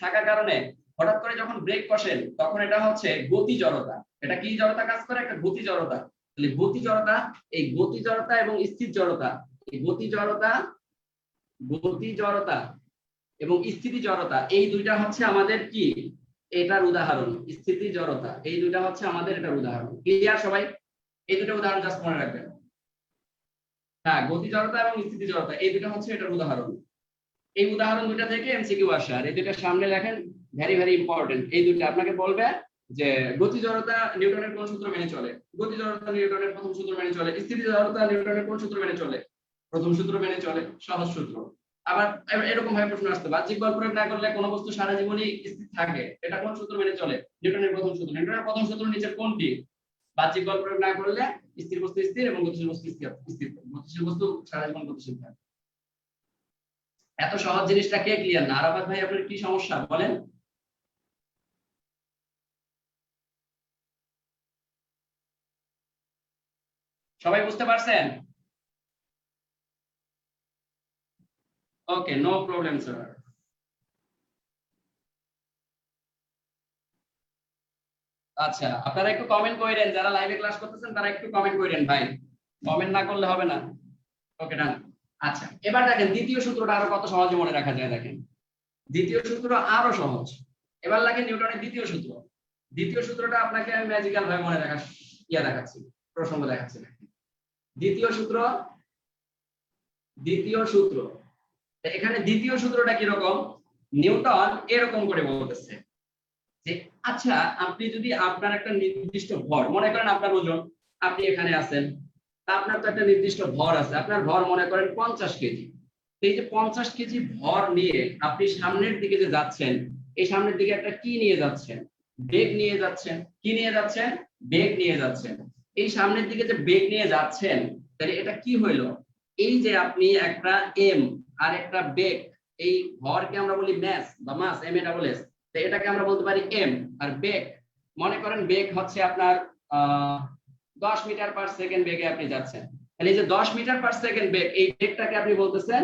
থাকার কারণে হঠাৎ করে যখন ব্রেক কষেন, তখন এটা হচ্ছে গতি জড়তা। এটা কি জড়তা কাজ করে, একটা গতি জড়তা। তাহলে গতি জড়তা, এই গতি জড়তা এবং স্থির জড়তা, এই গতি জড়তা এবং স্থিতি জড়তা, এই দুইটা হচ্ছে আমাদের কি, এটার উদাহরণ। স্থিতি জড়তা, এই দুইটা হচ্ছে আমাদের এটার উদাহরণ। ক্লিয়ার সবাই? এই দুটো উদাহরণ জাস্ট মনে রাখবেন। হ্যাঁ, গতি জড়তা এবং স্থিতি জড়তা, এই দুটো হচ্ছে এটার উদাহরণ। এই উদাহরণ দুটো থেকে এমসিকিউ আসে, আর এই দুটো সামনে লেখেন, ভেরি ভেরি ইম্পর্টেন্ট। এই দুটো আপনাকে বলবে যে গতি জড়তা নিউটনের কোন সূত্র মেনে চলে, গতি জড়তা নিউটনের প্রথম সূত্র মেনে চলে, স্থিতি জড়তা নিউটনের কোন সূত্র মেনে চলে, প্রথম সূত্র মেনে চলে, সহজ সূত্র। আবার এরকম ভাবে প্রশ্ন আসতে, বাহ্যিক বল প্রয়োগ না করলে কোন বস্তু সারা জীবনই স্থির থাকে, এটা কোন সূত্র মেনে চলে, নিউটনের প্রথম সূত্র। নিউটনের প্রথম সূত্র নিচের কোনটি, বাহ্যিক বল প্রয়োগ না করলে স্থির বস্তু স্থির এবং গতিশীল বস্তু স্থির, গতিশীল বস্তু সারা জীবন গতিশীল থাকে। এত সহজ জিনিসটা কে ক্লিয়ার না? আরাফাত ভাই, আপনার কি সমস্যা বলেন? সবাই বুঝতে পারছেন? ওকে, নো প্রবলেম স্যার। আচ্ছা, আপনারা একটু কমেন্ট করেন, যারা লাইভে ক্লাস করতেছেন তারা একটু কমেন্ট করেন ভাই, কমেন্ট না করলে হবে না। ওকে ডান। আচ্ছা এবার দেখেন দ্বিতীয় সূত্রটা আরো কত সহজে মনে রাখা যায়। দেখেন দ্বিতীয় সূত্র আরো সহজ। এবার লাগে নিউটনের দ্বিতীয় সূত্র। দ্বিতীয় সূত্রটা আপনাকে আমি ম্যাজিক্যাল ভাবে মনে রাখা দেখাচ্ছি, প্রসঙ্গ দেখাচ্ছি। দ্বিতীয় সূত্র এখানে দ্বিতীয় সূত্রটা কিরকম, নিউটন এরকম করে বলতেছে যে আচ্ছা আপনি যদি আপনার একটা নির্দিষ্ট ভর মনে করেন, আপনার ওজন, আপনি এখানে আছেন, আপনার তো একটা নির্দিষ্ট ভর আছে, আপনার ভর মনে করেন 50 কেজি। এই যে 50 কেজি ভর নিয়ে আপনি সামনের দিকে যে যাচ্ছেন, এই সামনের দিকে একটা কি নিয়ে যাচ্ছেন, বেগ নিয়ে যাচ্ছেন। কি নিয়ে যাচ্ছেন? বেগ নিয়ে যাচ্ছেন। এই সামনের দিকে যে বেগ নিয়ে যাচ্ছেন, তাহলে এটা কি হইলো, এই যে আপনি একটা এম আর একটা বেগ, এই ভরকে আমরা বলি ম্যাস বা মাস, এম এ ডাবল এস, তো এটাকে আমরা বলতে পারি এম। আর বেগ মনে করেন বেগ হচ্ছে আপনার 10 মিটার পার সেকেন্ড বেগে আপনি যাচ্ছেন। তাহলে এই যে 10 মিটার পার সেকেন্ড বেগ, এই বেগটাকে আপনি বলতেছেন,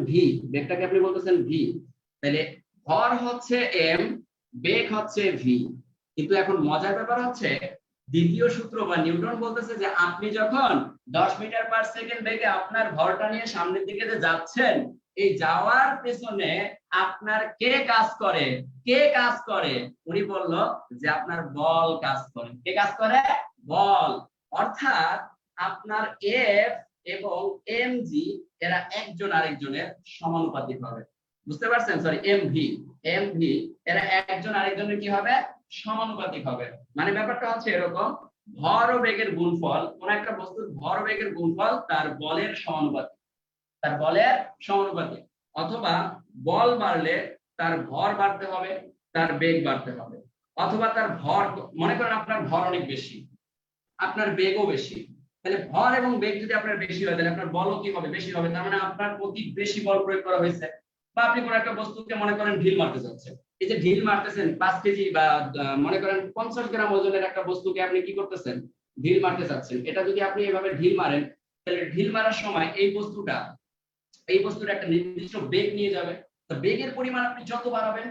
ভি, বেগটাকে আপনি বলতেছেন ভি। তাহলে ভর হচ্ছে এম, বেগ হচ্ছে ভি। কিন্তু এখন মজার ব্যাপার হচ্ছে দ্বিতীয় সূত্র বা নিউটন বলতেছে যে আপনি যখন 10 মিটার পার সেকেন্ড বেগে আপনার ভরটা নিয়ে সামনের দিকে যে যাচ্ছেন, এই যাওয়ার পেছনে আপনার কে কাজ করে? উনি বলল যে আপনার বল কাজ করে। কে কাজ করে? বল। অর্থাৎ আপনার এফ এবং এম জি এরা একজন আরেকজনের সমানুপাতিক হবে। বুঝতে পারছেন? সরি, এম ভি এরা একজন আরেকজনের কি হবে? সমানুপাতিক হবে। মানে ব্যাপারটা হচ্ছে এরকম, ভর ও বেগের গুণফল, কোন একটা বস্তুর ভর ও বেগের গুণফল তার বলের সমানুপাতিক। অথবা বল বাড়লে তার ভর বাড়তে হবে, তার বেগ বাড়তে হবে। অথবা তার ভর, মনে করেন আপনার ভর অনেক বেশি, আপনার বেগও বেশি, তাহলে ভর এবং বেগ যদি আপনার বেশি হয়, তাহলে আপনার বলও কি হবে? বেশি হবে। তার মানে আপনার প্রতি বেশি বল প্রয়োগ করা হয়েছে। বা আপনি কোন একটা বস্তুকে মনে করেন ঢিল মারতে যাচ্ছেন, এই যে ঢিল মারতেছেন 5 কেজি বা মনে করেন 50 গ্রাম ওজনের একটা বস্তুকে আপনি কি করতেছেন? ঢিল মারতে চাচ্ছেন। এটা যদি আপনি এভাবে ঢিল মারেন, তাহলে ঢিল মারার সময় এই বস্তুটা একটা নির্দিষ্ট বেগ নিয়ে যাবে। তো বেগের পরিমাণ আপনি যত বাড়াবেন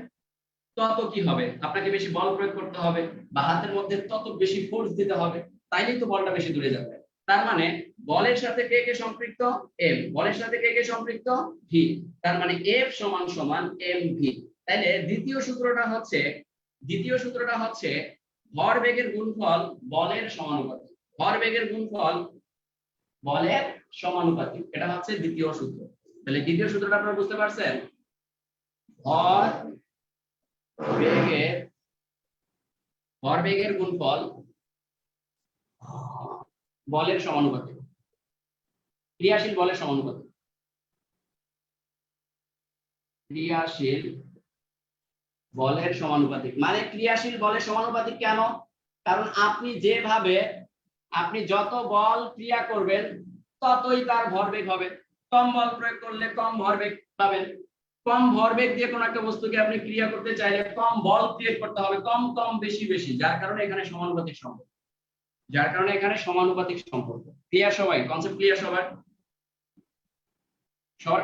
তত কি হবে? আপনাকে বেশি বল প্রয়োগ করতে হবে বা হাতের মধ্যে তত বেশি ফোর্স দিতে হবে, তাইলেই তো বলটা বেশি দূরে যাবে। তার মানে বলের সাথে কে কে সম্পৃক্ত? এম। বলের সাথে কে কে সম্পৃক্ত? ভি। তার মানে এফ সমান সমান এম ভি। তাহলে দ্বিতীয় সূত্রটা হচ্ছে ভর বেগের গুণফল বলের সমানুপাতিক। ভর বেগের গুণফল বলের সমানুপাতিক, এটা হচ্ছে দ্বিতীয় সূত্র। তাহলে দ্বিতীয় সূত্রটা আপনারা বুঝতে পারছেন? ভর বেগের গুণফল বলের সমানুপাতিক, ক্রিয়াশীল বলের সমানুপাতিক। ক্রিয়াশীল বলের সমানুপাতিক মানে ক্রিয়াশীল বলের সমানুপাতিক কেন? কারণ আপনি যত বল ক্রিয়া করবেন ততই তার ভরবেগ হবে। কম বল প্রয়োগ করলে কম ভরবেগ পাবেন। কম ভরবেগ দিয়ে কোন একটা বস্তুকে আপনি ক্রিয়া করতে চাইলে কম বল ক্রিয়েট করতে হবে, কম বেশি বেশি, যার কারণে এখানে সমানুপাতিক সম্পর্ক। ক্লিয়ার সবাই? কনসেপ্ট ক্লিয়ার সবার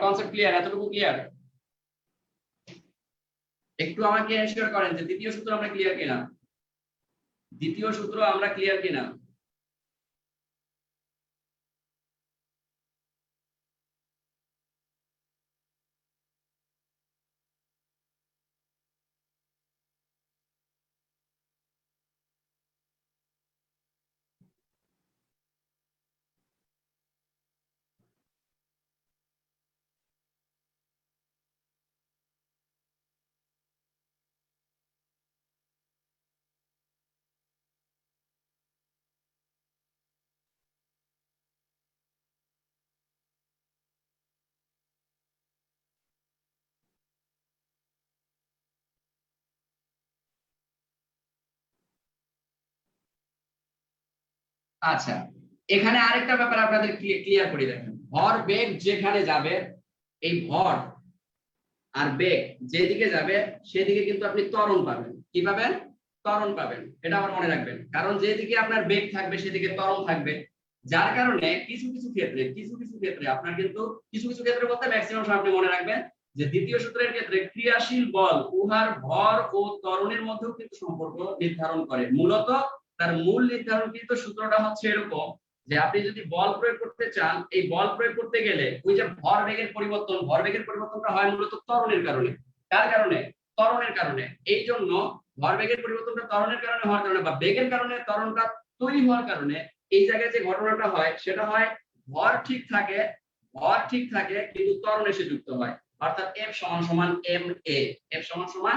কনসেপ্ট ক্লিয়ার? এতটুকু ক্লিয়ার? একটু আমাকে এনশিওর করেন যে দ্বিতীয় সূত্র আমরা ক্লিয়ার কিনা। আচ্ছা, এখানে আরেকটা ব্যাপার আপনাদের ক্লিয়ার করে দেখেন। ভর বেগ যেখানে যাবে, এই ভর আর বেগ যেদিকে যাবে সেদিকে কিন্তু আপনি ত্বরণ পাবেন। কি পাবেন? ত্বরণ পাবেন। এটা আবার মনে রাখবেন, কারণ যেদিকে আপনার বেগ থাকবে সেদিকে ত্বরণ থাকবে। যার কারণে কিছু কিছু ক্ষেত্রে আপনার কিন্তু কিছু ক্ষেত্রে বলতে ম্যাক্সিমাম সময় আপনি মনে রাখবেন যে দ্বিতীয় সূত্রের ক্ষেত্রে ক্রিয়াশীল বল উহার ভর ও ত্বরণের মধ্যেও কিন্তু সম্পর্ক নির্ধারণ করে। মূলত তার মূল নির্ধারণকৃত সূত্রটা হচ্ছে এরকম যে আপনি যদি বল প্রয়োগ করতে চান, এই বল প্রয়োগ করতে গেলে ওই যে ভরবেগের পরিবর্তনটা হয় মূলত ত্বরণের কারণে। কার কারণে? ত্বরণের কারণে। এই জন্য ভরবেগের পরিবর্তনটা ত্বরণের কারণে হওয়ার কারণে বা বেগের কারণে ত্বরণটা তৈরি হওয়ার কারণে এই জায়গায় যে ঘটনাটা হয় সেটা হয় ভর ঠিক থাকে কিন্তু ত্বরণ এসে যুক্ত হয়, অর্থাৎ F সমান ma, F সমান ma।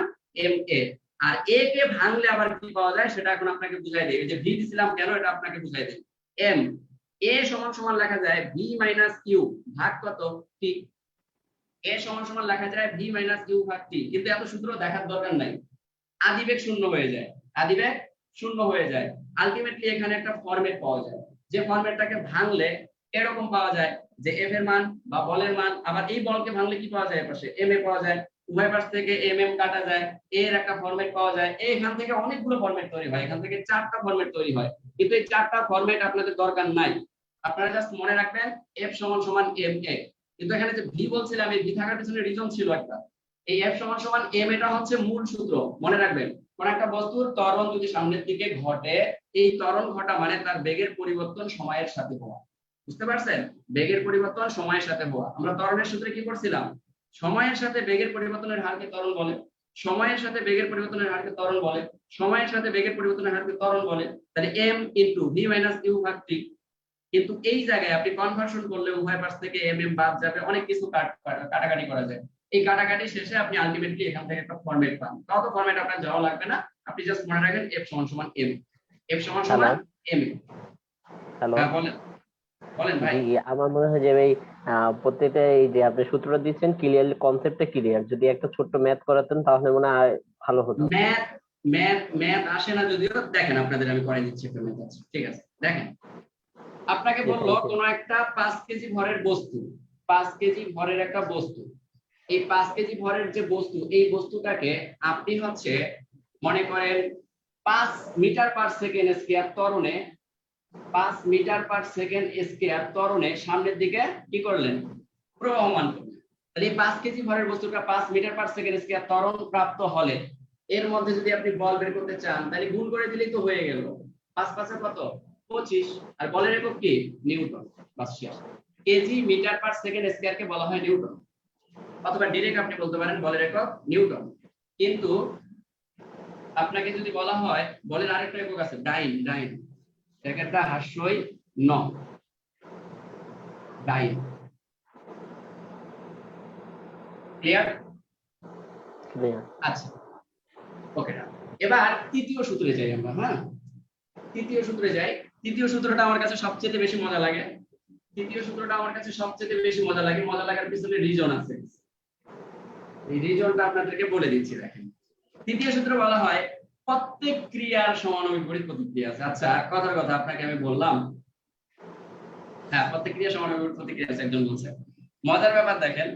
আর a কে ভাঙলে আবার কি পাওয়া যায় সেটা এখন আপনাকে বুঝাই দেই। এই যে v দিছিলাম কেন এটা আপনাকে বুঝাই দেই। m a সমান লেখা যায় v - q ভাগ কত t, a সমান লেখা যায় v - q ভাগ t। কিন্তু এত সূত্র দেখার দরকার নাই, আদিবেগ শূন্য হয়ে যায়। আলটিমেটলি এখানে একটা ফরম্যাট পাওয়া যায়, যে ফরম্যাটটাকে ভাঙলে এরকম পাওয়া যায় যে f এর মান বা বলের মান, আবার এই বলকে ভাঙলে কি পাওয়া যায়, পাশে ma পাওয়া যায়, উভয় পাশ থেকে mm কাটা যায়, এর একটা ফরম্যাট পাওয়া যায়। এখান থেকে অনেকগুলো ফরম্যাট তৈরি হয়, এখান থেকে 4টা ফরম্যাট তৈরি হয়, কিন্তু এই 4টা ফরম্যাট আপনাদের দরকার নাই। আপনারা জাস্ট মনে রাখবেন f সমান ma। কিন্তু এখানে যে v বলছিলাম, এই v থাকার পিছনে রিজন ছিল একটা। এই f সমান m এটা হচ্ছে মূল সূত্র, মনে রাখবেন। কোন একটা বস্তুর ত্বরণ যদি সামনের দিকে ঘটে, এই ত্বরণ ঘটা মানে তার বেগের পরিবর্তন সময়ের সাথে হওয়া। বুঝতে পারছেন? বেগের পরিবর্তন সময়ের সাথে হওয়া। আমরা ত্বরণের সূত্রে কি করছিলাম? সময়ের সাথে বেগের পরিবর্তনের হারকে ত্বরণ বলে, সময়ের সাথে বেগের পরিবর্তনের হারকে ত্বরণ বলে, সময়ের সাথে বেগের পরিবর্তনের হারকে ত্বরণ বলে। তাহলে m * v - u ভাগ t। কিন্তু এই জায়গায় আপনি কনভার্সন করলে উভয় পাশ থেকে mm বাদ যাবে, অনেক কিছু কাটাকাটি করা যায়। এই কাটাকাটি শেষে আপনি আলটিমেটলি এখান থেকে একটা ফরম্যাট পান। তত ফরম্যাট আপনার যাওয়া লাগবে না, আপনি জাস্ট মনে রাখেন f সমান m, f সমান ma। হ্যালো, বলেন ভাই। জি, আমার মনে হয় যে এই প্রত্যেকটা এই যে আপনি সূত্রটা দিচ্ছেন ক্লিয়ারলি, কনসেপ্টটা ক্লিয়ার। যদি একটা ছোট্ট ম্যাথ করাতেন তাহলে মনে হয় ভালো হতো। ম্যাথ আসে না যদিও, দেখেন আপনাদের আমি করে দিচ্ছি একটা ম্যাথ আছে, ঠিক আছে? দেখেন, আপনাকে বললো কোন একটা 5 কেজি ভরের বস্তু, 5 কেজি ভরের একটা বস্তু, এই 5 কেজি ভরের যে বস্তু, এই বস্তুটাকে আপনি হচ্ছে মনে করেন 5 মিটার পার সেকেন্ড স্কয়ার ত্বরণে, 5 মিটার পার সেকেন্ড স্কয়ার ত্বরণে সামনের দিকে কি করলেন? প্রবহমান করলেন। তাহলে এই 5 কেজি ভরের বস্তুটা 5 মিটার পার সেকেন্ড স্কয়ার ত্বরণ প্রাপ্ত হলে এর মধ্যে যদি আপনি বল বের করতে চান, তাহলে গুণ করে দিলেই তো হয়ে গেল। 5 5 কত? 25। আর বলের একক কি? নিউটন। বাস শেষ। KG metre per second square কে বলা হয় নিউটন, অথবা ডাইরেক্ট আপনি বলতে পারেন বলের একক নিউটন। কিন্তু আপনাকে যদি বলা হয় বলের আরেকটা একক আছে, ডাইন, একটা হাস্যই ন, ডাইন। ক্লিয়ার? আচ্ছা, ওকে। এবার তৃতীয় সূত্রে যাই আমরা। হ্যাঁ, তৃতীয় সূত্রটা আমার কাছে সবচেয়ে বেশি মজা লাগে। মজা লাগার পিছনে রিজন আছে। এই রিজনটা আপনাদেরকে বলে দিচ্ছি। দেখেন, তৃতীয় সূত্র বলা হয় প্রত্যেক ক্রিয়ার সমানুপাতিক প্রতিক্রিয়া আছে। আচ্ছা, কথার কথা আপনাকে আমি বললাম, হ্যাঁ, প্রত্যেক ক্রিয়ার সমানুপাতিক প্রতিক্রিয়া আছে। একজন বলছে, মজার ব্যাপার দেখেন,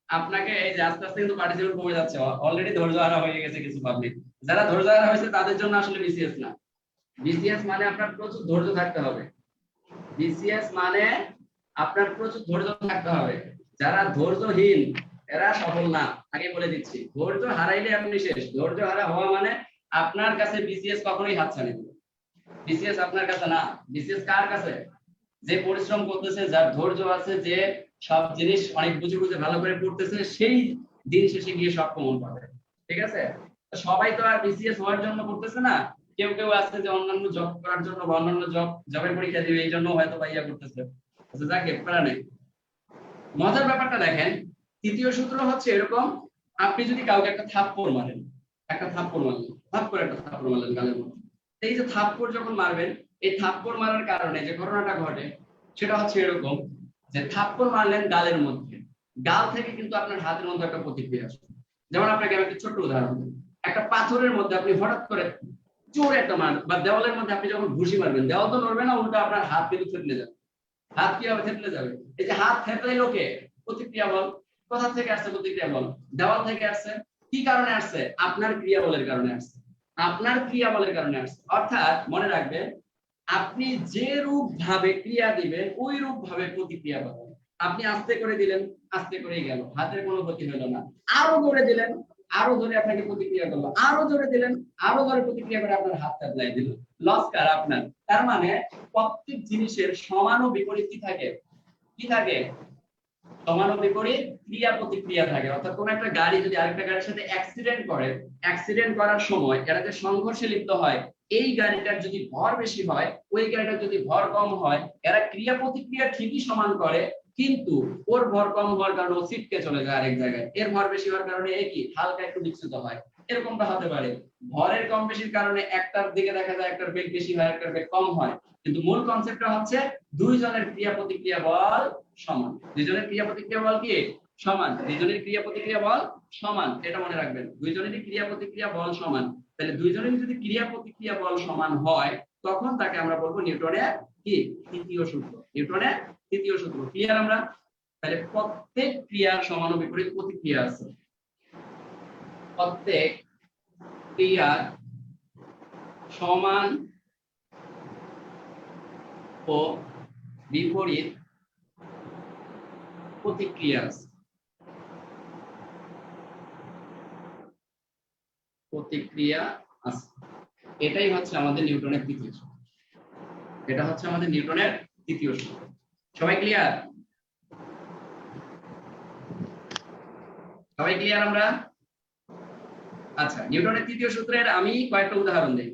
আপনাকে এই যে আস্তে আস্তে কিন্তু পার্টিসিপেন্ট কমে যাচ্ছে, অলরেডি ধৈর্য হারা হয়ে গেছে কিছু পাবলিক। যারা ধৈর্য হারা হয়েছে তাদের জন্য আসলে বিসিএস না। বিসিএস মানে আপনার প্রচুর ধৈর্য থাকতে হবে। যারা ধৈর্যহীন এরা সফল না, আগে বলে দিচ্ছি। ধৈর্য হারাইলে আপনি শেষ। ধৈর্য হারা হওয়া মানে আপনার কাছে বিসিএস কখনোই হাতছানি দিবে। বিসিএস আপনার কাছে না, বিসিএস কার কাছে? যে পরিশ্রম করতেছে, যার ধৈর্য আছে, যে সব জিনিস অনেক বুঝে বুঝে ভালো করে পড়তেছে, সেই দিন শেষে গিয়ে সব কমন পাবে। ঠিক আছে? সবাই তো আর বিসিএস হওয়ার জন্য করতেছে না। কেউ কেউ আছে যে অন্যান্য জব করার জন্য বা অন্যান্য জবের পরীক্ষা দিবে, এই জন্য হয়তো বা ইয়া করতেছে। যাকে করা নেই। মজার ব্যাপারটা দেখেন, তৃতীয় সূত্র হচ্ছে এরকম, আপনি যদি কাউকে একটা থাপ্পড় মারেন, ভাব করে একটা থাপ্পড় মারলেন গালের মধ্যে। এই যে থাপ্পড় যখন মারবেন, এই থাপ্পড় মারার কারণে যে ঘটনাটা ঘটে সেটা হচ্ছে এরকম, যে থাপ্পড় মারলেন গালের মধ্যে, গাল থেকে কিন্তু আপনার হাতের মধ্যে একটা প্রতিক্রিয়া আসবে। যেমন আপনাকে আমি একটা ছোট্ট উদাহরণ দিই। একটা পাথরের মধ্যে আপনি হঠাৎ করে জোরে একটা মার, বা দেওয়ালের মধ্যে আপনি যখন ঘুষি মারবেন, দেওয়াল তো নড়বে না, উল্টো আপনার হাত কিন্তু থেতলে যাবে। হাত কিভাবে থেতলে যাবে? এই যে হাত থেতলাইলো কে? প্রতিক্রিয়া বল। কোথা থেকে আসছে প্রতিক্রিয়া বল? দেওয়াল থেকে আসছে। কি কারণে আসছে? আপনার ক্রিয়া বলের কারণে আসছে। অর্থাৎ মনে রাখবেন, আপনি যে রূপ ভাবে ক্রিয়া দিবেন ওই রূপ ভাবে প্রতিক্রিয়া পাবেন। আপনি আস্তে করে দিলেন, আস্তে করেই গেল, হাতের কোনো ক্ষতি হলো না। আরো জোরে দিলেন, আরো জোরে আপনাকে প্রতিক্রিয়া করলো, আরো জোরে দিলেন, আরো জোরে প্রতিক্রিয়া করে আপনার হাত থেতলাই দিল। লস কার? আপনার। তার মানে প্রত্যেক জিনিসের সমান ও বিপরীত কি থাকে? কি থাকে? সমান ও বিপরীত ক্রিয়া প্রতিক্রিয়া থাকে। অর্থাৎ কোন একটা গাড়ি যদি আরেকটা গাড়ির সাথে অ্যাক্সিডেন্ট করে, অ্যাক্সিডেন্ট করার সময় এরা যে সংঘর্ষে লিপ্ত হয়, এই গাড়িটার যদি ভর বেশি হয়, ওই গাড়িটার যদি ভর কম হয়, এরা ক্রিয়া প্রতিক্রিয়া ঠিকই সমান করে, কিন্তু ওর ভর কম হওয়ার কারণে ও ছিটকে চলে যায় আরেক জায়গায়, এর ভর বেশি হওয়ার কারণে কি হালকা একটু বিচ্যুত হয়। এরকমটা হতে পারে। ভরের কম বেশির কারণে একটার দিকে দেখা যায় একটার বেগ বেশি হয়, একটার বেগ কম হয়, কিন্তু মূল কনসেপ্টটা হচ্ছে দুইজনের ক্রিয়া প্রতিক্রিয়া বল সমান। দুইজনের ক্রিয়া প্রতিক্রিয়া বল কি সমান? দুইজনের ক্রিয়া প্রতিক্রিয়া বল সমান, এটা মনে রাখবেন। দুইজনেরই ক্রিয়া প্রতিক্রিয়া বল সমান। তাহলে দুইজনের যদি ক্রিয়া প্রতিক্রিয়া বল সমান হয়, তখন তাকে আমরা বলবো নিউটনের কি তৃতীয় সূত্র। নিউটনের তৃতীয় সূত্র। ক্লিয়ার আমরা? তাহলে প্রত্যেক ক্রিয়ার সমান ও বিপরীত প্রতিক্রিয়া আছে। প্রত্যেক ক্রিয়ার সমান ও বিপরীত প্রতিক্রিয়া আছে। প্রতিক্রিয়া আছে। এটাই হচ্ছে আমাদের নিউটনের তৃতীয় সূত্র। এটা হচ্ছে আমাদের নিউটনের তৃতীয় সূত্র। সবাই ক্লিয়ার? সবাই ক্লিয়ার আমরা? আচ্ছা, নিউটনের তৃতীয় সূত্রের আমি কয়েকটা উদাহরণ দেই।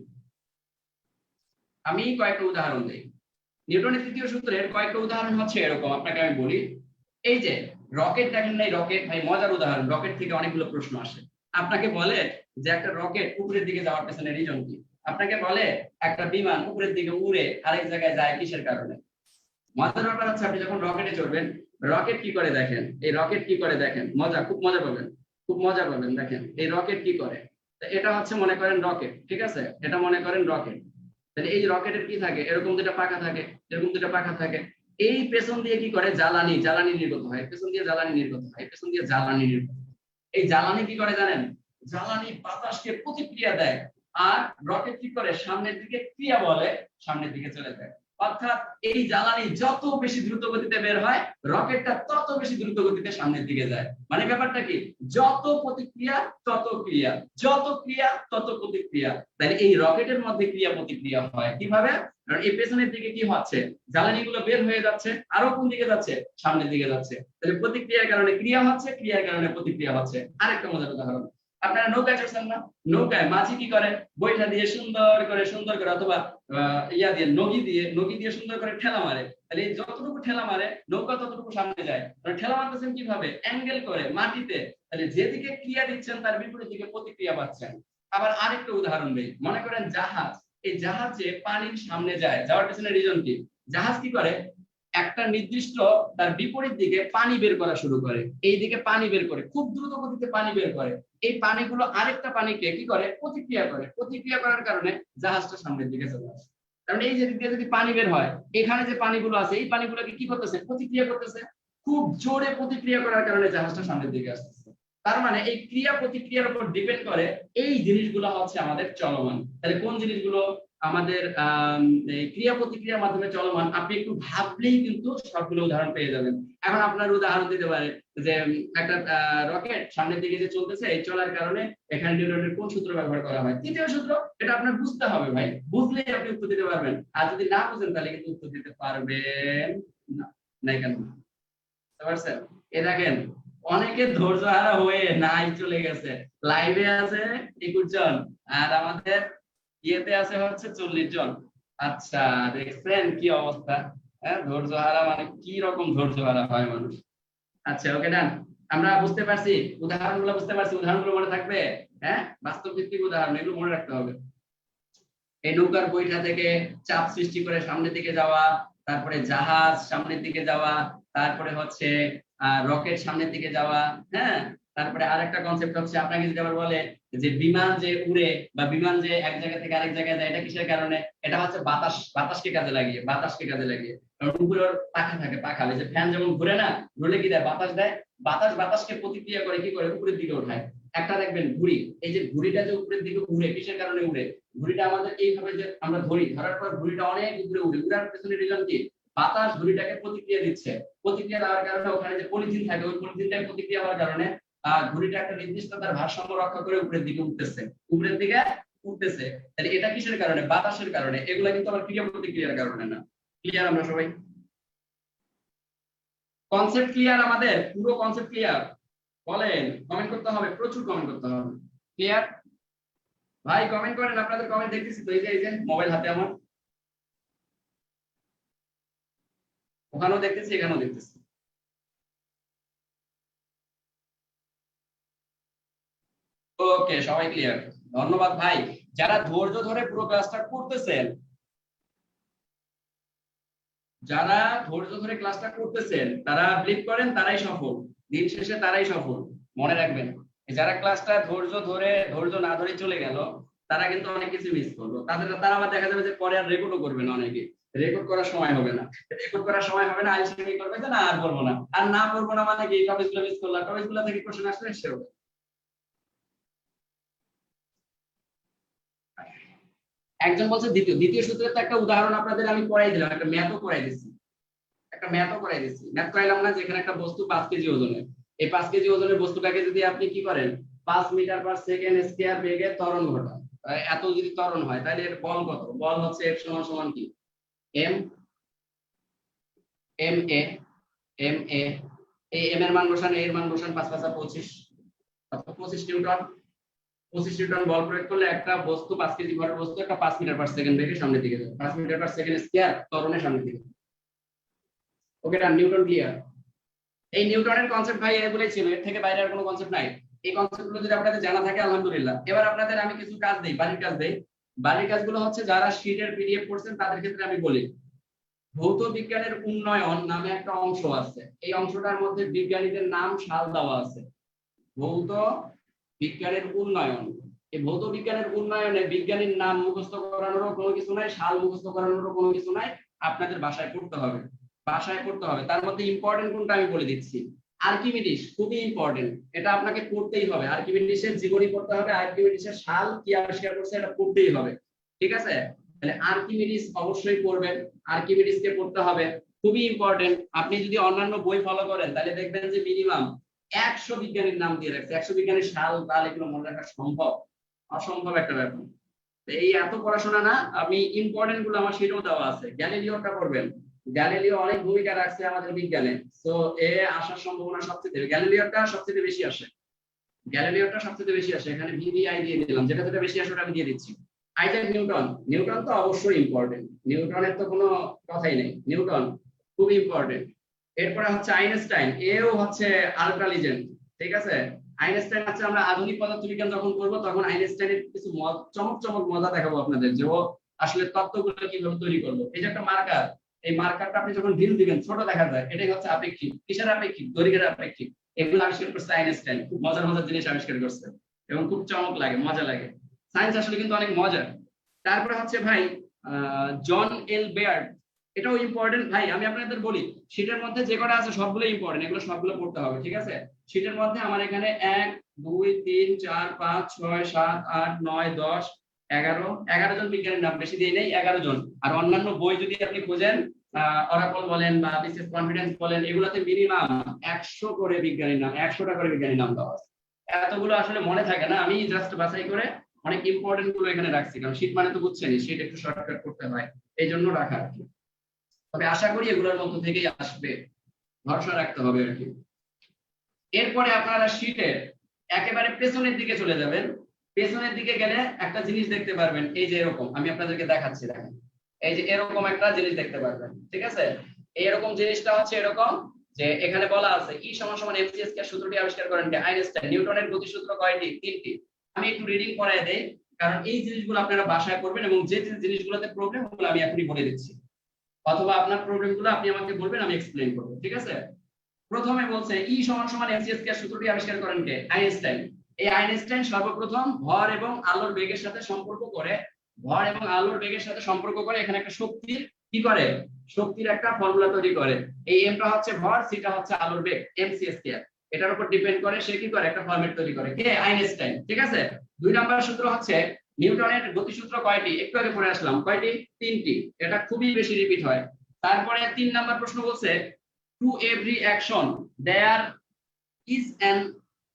নিউটনের তৃতীয় সূত্রের কয়েকটা উদাহরণ হচ্ছে এরকম, আপনাকে আমি বলি। এই যে রকেট দেখেন নাই, রকেট ভাই মজার উদাহরণ। রকেট থেকে অনেকগুলো প্রশ্ন আসে। আপনাকে বলে যে একটা রকেট উপরের দিকে যাওয়ার পেছনে রিজন কি? আপনাকে বলে একটা বিমান উপরের দিকে উড়ে আরেক জায়গায় যায় কিসের কারণে? মজার ব্যাপার হচ্ছে আপনি যখন রকেটে চড়বেন, রকেট কি করে দেখেন, এই রকেট কি করে দেখেন, মজা, খুব মজা পাবেন, খুব মজা পাবেন। দেখেন এই রকেট কি করে। এটা হচ্ছে মনে করেন রকেট, ঠিক আছে? এটা মনে করেন রকেট। তাহলে এই রকেটের কি থাকে? এরকম দুটো পাখা থাকে, এরকম দুটো পাখা থাকে। এই পেছন দিয়ে কি করে? জ্বালানি নির্গত হয়, পেছন দিয়ে জ্বালানি নির্গত হয়, পেছন দিয়ে জ্বালানি নির্গত হয়। এই জ্বালানি কি করে জানেন? জ্বালানি বাতাসকে প্রতিক্রিয়া দেয়, আর রকেট কি করে? সামনের দিকে ক্রিয়া বলে সামনের দিকে চলে যায়। অর্থাৎ এই জ্বালানি যত বেশি দ্রুত গতিতে বের হয়, রকেটটা তত বেশি দ্রুত গতিতে সামনের দিকে যায়। মানে ব্যাপারটা কি? যত প্রতিক্রিয়া তত ক্রিয়া, যত ক্রিয়া তত প্রতিক্রিয়া। তাহলে এই রকেটের মধ্যে ক্রিয়া প্রতিক্রিয়া হয় কিভাবে? কারণ এই পেছনের দিকে কি হচ্ছে? জ্বালানি গুলো বের হয়ে যাচ্ছে, আরো কোন দিকে যাচ্ছে? সামনের দিকে যাচ্ছে। তাহলে প্রতিক্রিয়ার কারণে ক্রিয়া হচ্ছে, ক্রিয়ার কারণে প্রতিক্রিয়া হচ্ছে। আরেকটা মজার উদাহরণ, আপনারা নৌকায় চড়ছেন না? নৌকায় মাঝি কি করে? বইটা দিয়ে সুন্দর করে অথবা ইয়া দিয়ে নগি দিয়ে সুন্দর করে ঠেলা মারে। তাহলে যতটুকু ঠেলা মারে নৌকা ততটুকু সামনে যায়। ঠেলা মারতেছেন কিভাবে? অ্যাঙ্গেল করে মাটিতে। তাহলে যেদিকে ক্রিয়া দিচ্ছেন তার বিপরীত দিকে প্রতিক্রিয়া পাচ্ছেন। আবার আরেকটা উদাহরণ দেই, মনে করেন জাহাজ। এই জাহাজে পানির সামনে যায়, যাওয়ার পেছনে রিজন কি? জাহাজ কি করে? একটা নির্দিষ্ট তার বিপরীত দিকে পানি বের করা শুরু করে, এই দিকে পানি বের করে, খুব দ্রুত গতিতে পানি বের করে। এই পানিগুলো আরেকটা পানিকে কি করে? প্রতিক্রিয়া করে। প্রতিক্রিয়া করার কারণে জাহাজটা সামনের দিকে চলে আসে। কারণ এই যে দিক দিয়ে যদি পানি বের হয়, এখানে যে পানিগুলো আছে এই পানিগুলোকে কি করতেছে? প্রতিক্রিয়া করতেছে। খুব জোরে প্রতিক্রিয়া করার কারণে জাহাজটা সামনের দিকে আসতেছে। তার মানে এই ক্রিয়া প্রতিক্রিয়ার উপর ডিপেন্ড করে এই জিনিসগুলো হচ্ছে আমাদের চলমান। তাহলে কোন জিনিসগুলো আমাদের ক্রিয়া প্রতিক্রিয়ার মাধ্যমে চলমান? আপনি একটু ভাবলেই কিন্তু সবগুলো উদাহরণ পেয়ে যাবেন। এখন আপনার উদাহরণ দিতে পারে যে একটা রকেট সামনের দিকে যে চলতেছে, এই চলার কারণে এখানে নিউটনের কোন সূত্র ব্যবহার করা হয়? তৃতীয় সূত্র। এটা আপনার বুঝতে হবে ভাই, বুঝলেই আপনি উত্তর দিতে পারবেন। আর যদি না বুঝেন তাহলে কিন্তু উত্তর দিতে পারবেন না। নাই কেন? বুঝতে পারছেন? এই দেখেন অনেকে ধৈর্য হারা হয়ে নাই চলে গেছে। লাইভে আছে 21 জন আর আমাদের ইয়েতে আছে হচ্ছে 40 জন। আচ্ছা, দেখছেন কি অবস্থা? হ্যাঁ, ধৈর্য হারা মানে কি রকম ধৈর্য হারা হয় মানুষ। আচ্ছা, ওকে ডান। আমরা বুঝতে পারছি, উদাহরণগুলো বুঝতে পারছি, উদাহরণগুলো মনে থাকবে। হ্যাঁ, বাস্তব ভিত্তিক উদাহরণ, এগুলো মনে রাখতে হবে। এই নৌকার বৈঠা থেকে চাপ সৃষ্টি করে সামনের দিকে যাওয়া, তারপরে জাহাজ সামনের দিকে যাওয়া, তারপরে হচ্ছে রকেট সামনের দিকে যাওয়া। হ্যাঁ, তারপরে আরেকটা কনসেপ্ট হচ্ছে আপনাকে যদি আবার বলে যে বিমান যে উড়ে বা বিমান যে এক জায়গা থেকে আরেক জায়গায় যায়, এটা কিসের কারণে? এটা হচ্ছে বাতাসকে কাজে লাগিয়ে। কারণ উপরের পাখা থাকে, পাখা যে ফ্যান যেমন ঘুরে না, ঘুরলে কি দেয়? বাতাস দেয়। বাতাসকে প্রতিক্রিয়া করে কি করে? উপরের দিকে ওঠায়। একটা দেখবেন ঘুড়ি, এই যে ঘুড়িটা যে উপরের দিকে উড়ে, কিসের কারণে উড়ে? ঘুড়িটা আমাদের এইভাবে যে আমরা ধরার পর ঘুড়িটা অনেক উপরে উড়ে, উড়ার পেছনে রিজন কি? বাতাস ঘুড়িটাকে প্রতিক্রিয়া দিচ্ছে। প্রতিক্রিয়া দেওয়ার কারণে ওখানে যে পলিথিন থাকে, ওই পলিথিনটাকে প্রতিক্রিয়া হওয়ার কারণে ঘুড়িটা একটা নির্দিষ্ট তার ভারসাম্য রক্ষা করে উপরের দিকে উঠতেছে। উপরের দিকে উঠতেছে, তাহলে এটা কিসের কারণে? বাতাসের কারণে। এগুলা কিন্তু আবার ক্রিয়া প্রতিক্রিয়ার কারণে না। ক্লিয়ার আমরা সবাই? কনসেপ্ট ক্লিয়ার আমাদের? পুরো কনসেপ্ট ক্লিয়ার? বলেন, কমেন্ট করতে হবে, প্রচুর কমেন্ট করতে হবে। ক্লিয়ার ভাই? কমেন্ট করেন, আপনাদের কমেন্ট দেখতেছি তো। এই যে মোবাইল হাতে আমার, ওখানেও দেখতেছি, এখানেও দেখতেছি। ওকে, সবাই ক্লিয়ার? ধন্যবাদ ভাই। যারা ধৈর্য ধরে পুরো ক্লাসটা করতেছেন, যারা ধৈর্য ধরে ক্লাসটা করতেছেন, তারা বিলিভ করেন তারাই সফল, দিন শেষে তারাই সফল। মনে রাখবেন, যারা ক্লাসটা ধৈর্য না ধরে চলে গেল, তারা কিন্তু অনেক কিছু মিস করলো। তারা আবার দেখা যাবে যে পরে আর রেকর্ডও করবে না। অনেকে রেকর্ড করার সময় হবে না, আইসি করবে যে না আর করবো না, আর না করবো না মানে কি টপিকগুলো মিস করলাম, টপিকগুলো থেকে কোশ্চেন আসলে সে হবে। একজন বলছে দ্বিতীয় সূত্রের তো একটা উদাহরণ আপনাদের আমি করাই দিলাম, একটা ম্যাথও করাই দিচ্ছি। ম্যাথ করাইলাম না, যেখানে একটা বস্তু 5 কেজি ওজনের, এই 5 কেজি ওজনের বস্তুটাকে যদি আপনি কি করেন 5 মিটার পার সেকেন্ড স্কয়ার বেগে ত্বরণ ঘটান, এত যদি ত্বরণ হয় তাহলে এর বল কত? বল হচ্ছে F সমান কি m a এই m এর মান বসান, এর মান বসান 5 5 25, অর্থাৎ 25 নিউটন। 25 নিউটন বল প্রয়োগ করলে একটা বস্তু 5 কেজি ভরের বস্তু একটা 5 মিটার পার সেকেন্ড বেগে সামনের দিকে যাবে। 5 মিটার পার সেকেন্ড স্কয়ার ত্বরণের সামনের দিকে। ওকে, এটা নিউটন ক্লিয়ার? এই নিউটনের কনসেপ্ট ভাই এগুলোই ছিল, এর থেকে বাইরে আর কোনো কনসেপ্ট নাই। এই কনসেপ্টগুলো যদি আপনাদের জানা থাকে আলহামদুলিল্লাহ। এবার আপনাদের আমি কিছু কাজ দেই, বাড়ির কাজগুলো হচ্ছে যারা শীটের পিডিএফ করছেন তাদের ক্ষেত্রে আমি বলি। ভৌত বিজ্ঞানের উন্নয়ন নামে একটা অংশ আছে, এই অংশটার মধ্যে বিজ্ঞানীদের নাম সাল দেওয়া আছে। ভৌত বিজ্ঞানের উন্নয়ন, এই ভৌত বিজ্ঞানের উন্নয়নে বিজ্ঞানীর নাম মুখস্থ করানোরও কোনো কিছু নাই, সাল মুখস্থ করানোরও কোনো কিছু নাই। আপনাদের বাসায় পড়তে হবে, তার মধ্যে ইম্পর্টেন্ট কোনটা আমি বলে দিচ্ছি। আর্কিমিডিস খুবই ইম্পর্টেন্ট, এটা আপনাকে পড়তেই হবে। আর্কিমিডিসের জীবনী পড়তে হবে, আর্কিমিডিসের সাল কি আবিষ্কার করছে এটা পড়তেই হবে, ঠিক আছে? তাহলে আর্কিমিডিস অবশ্যই পড়বেন, আর্কিমিডিসকে পড়তে হবে, খুবই ইম্পর্টেন্ট। আপনি যদি অন্যান্য বই ফলো করেন তাহলে দেখবেন যে মিনিমাম 100 বিজ্ঞানীর নাম দিয়ে রাখছে। 100 বিজ্ঞানীর সাল তাল এগুলো মনে রাখা সম্ভব? অসম্ভব একটা ব্যাপার। এই এত পড়াশোনা না, আমি ইম্পর্টেন্ট গুলো আমার সেটাও দেওয়া আছে। গ্যালিলিওটা পড়বেন, গ্যালিলিও অনেক ভূমিকা রাখছে আমাদের বিজ্ঞানে, সো এ আসার সম্ভাবনা সবচেয়ে, গ্যালিলিওটা সবচেয়ে বেশি আসে, এখানে ভিভিআই দিয়ে দিলাম, যেটা বেশি আসে ওটা আমি দিয়ে দিচ্ছি। আইজাক নিউটন তো অবশ্যই ইম্পর্টেন্ট, নিউটনের তো কোনো কথাই নেই, নিউটন খুব ইম্পর্টেন্ট। এরপরে হচ্ছে আইনস্টাইন, এও হচ্ছে আলট্রা লিজেন্ড, ঠিক আছে? আইনস্টাইন হচ্ছে, আমরা আধুনিক পদার্থবিজ্ঞান যখন করবো তখন আইনস্টাইনের কিছু চমক মজা দেখাবো আপনাদের, যে ও আসলে তত্ত্বগুলো কিভাবে তৈরি করলো। এই যে একটা মার্কার, এই মার্কারটা আপনি যখন ঢিল দিবেন ছোট দেখা যায়, এটাই হচ্ছে আপেক্ষিক। কিসের আপেক্ষিক? দৈর্ঘ্যের আপেক্ষিক। এগুলো আবিষ্কার করছে আইনস্টাইন, খুব মজার জিনিস আবিষ্কার করছে এবং খুব চমক লাগে, মজা লাগে। সায়েন্স আসলে কিন্তু অনেক মজার। তারপরে হচ্ছে ভাই জন এল বেয়ার্ড, এটাও ইম্পর্টেন্ট ভাই। আমি আপনাদের বলি, শীটের মধ্যে যে কটা আছে সবগুলো ইম্পর্টেন্ট, এগুলো সবগুলো পড়তে হবে, ঠিক আছে? শীটের মধ্যে আমার এখানে 1 2 3 4 5 6 7 8 9 10 11 জন বিজ্ঞানীর নাম, বেশি দিয়ে নেই, 11 জন। আর অন্যান্য বই যদি আপনি খোঁজেন, অরাকল বলেন বা বিসিএস কনফিডেন্স বলেন, এগুলোতে মিনিমাম 100 করে বিজ্ঞানীর নাম, 100টা করে বিজ্ঞানীর নাম দেওয়া আছে। এতগুলো আসলে মনে থাকে না, আমি জাস্ট বাছাই করে অনেক ইম্পর্টেন্ট গুলো এখানে রাখছি, কারণ শীট মানে তো বুঝছেনই, শীট একটু শর্টকাট করতে হয়, এই জন্য রাখা আর কি। তবে আশা করি এগুলোর মধ্যে থেকেই আসবে, ভরসা রাখতে হবে আর কি। এরপরে আপনারা শীটের একেবারে পেছনের দিকে চলে যাবেন। পেছনের দিকে গেলে একটা জিনিস দেখতে পারবেন, এই যে এরকম, আমি আপনাদেরকে দেখাচ্ছি, দেখেন এই যে এরকম একটা জিনিস দেখতে পারবেন, ঠিক আছে? এরকম জিনিসটা হচ্ছে এরকম, যে এখানে বলা আছে E = mc স্কয়ার সূত্রটি আবিষ্কার করেন কে? আইনস্টাইন। নিউটনের গতিসূত্র কয়টি? 3টি। আমি একটু রিডিং করায় দেই, কারণ এই জিনিসগুলো আপনারা বাসায় করবেন, এবং যে জিনিসগুলোতে প্রবলেম ওগুলো আমি এখনই বলে দিচ্ছি, অথবা আপনার প্রবলেমগুলো আপনি আমাকে বলবেন, আমি এক্সপ্লেইন করব, ঠিক আছে? প্রথমে বলছে E = mc স্কয়ার সূত্রটি আবিষ্কার করেন কে? আইনস্টাইন। এই আইনস্টাইন সর্বপ্রথম ভর এবং আলোর বেগের সাথে সম্পর্ক করে, এখানে একটা শক্তির কি করে, শক্তির একটা ফর্মুলা তৈরি করে। এই এমটা হচ্ছে ভর, সিটা হচ্ছে আলোর বেগ, mc স্কয়ার, এটার উপর ডিপেন্ড করে সে কি করে, একটা ফরম্যাট তৈরি করে, কে? আইনস্টাইন, ঠিক আছে? 2 নম্বর সূত্র হচ্ছে নিউটনের গতিসূত্র কয়টি? একটু আগে পড়ে আসলাম, কয়টি? 3টি। এটা খুবই বেশি রিপিট হয়। তারপরে 3 নম্বর প্রশ্ন বলছে, to every action there is an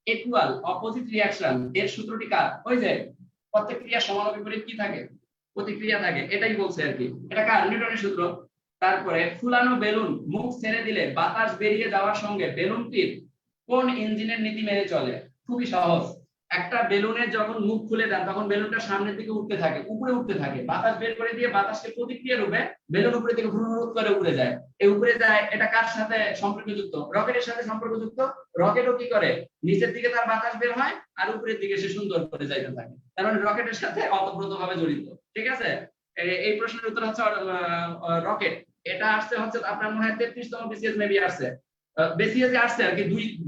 equal opposite reaction, এর সূত্রটি কার? ওই যে প্রত্যেক ক্রিয়া সমান ও বিপরীত কি থাকে? প্রতিক্রিয়া থাকে, এটাই বলছে আর কি। এটা কার? নিউটনের সূত্র। তারপরে ফুলানো বেলুন মুখ ছেড়ে দিলে বাতাস বেরিয়ে যাওয়ার সঙ্গে বেলুনটির কোন ইঞ্জিনের নীতি মেনে চলে? খুবই সহজ। একটা বেলুনের যখন মুখ খুলে দেন তখন বেলুনটা সামনের দিকে উঠতে থাকে, উপরে উঠতে থাকে, বাতাস বের করে দিয়ে বাতাসকে প্রতিক্রিয়া রূপে বেলুন উপরে থেকে হুড় করে উপরে যায়। এই উপরে যায়, এটা কার সাথে সম্পর্কযুক্ত? রকেটের সাথে সম্পর্কযুক্ত। রকেটও কি করে? নিচের দিকে তার বাতাস বের হয় আর উপরের দিকে সে সুন্দর করে যাইতে থাকে, তার মানে রকেটের সাথে ওতপ্রোতভাবে জড়িত। ঠিক আছে, এই প্রশ্নের উত্তর হচ্ছে রকেট। এটা আসছে হচ্ছে আপনার মনে হয় 33তম বিসিএস মেবি আসছে, বিসিএস আসছে আর কি,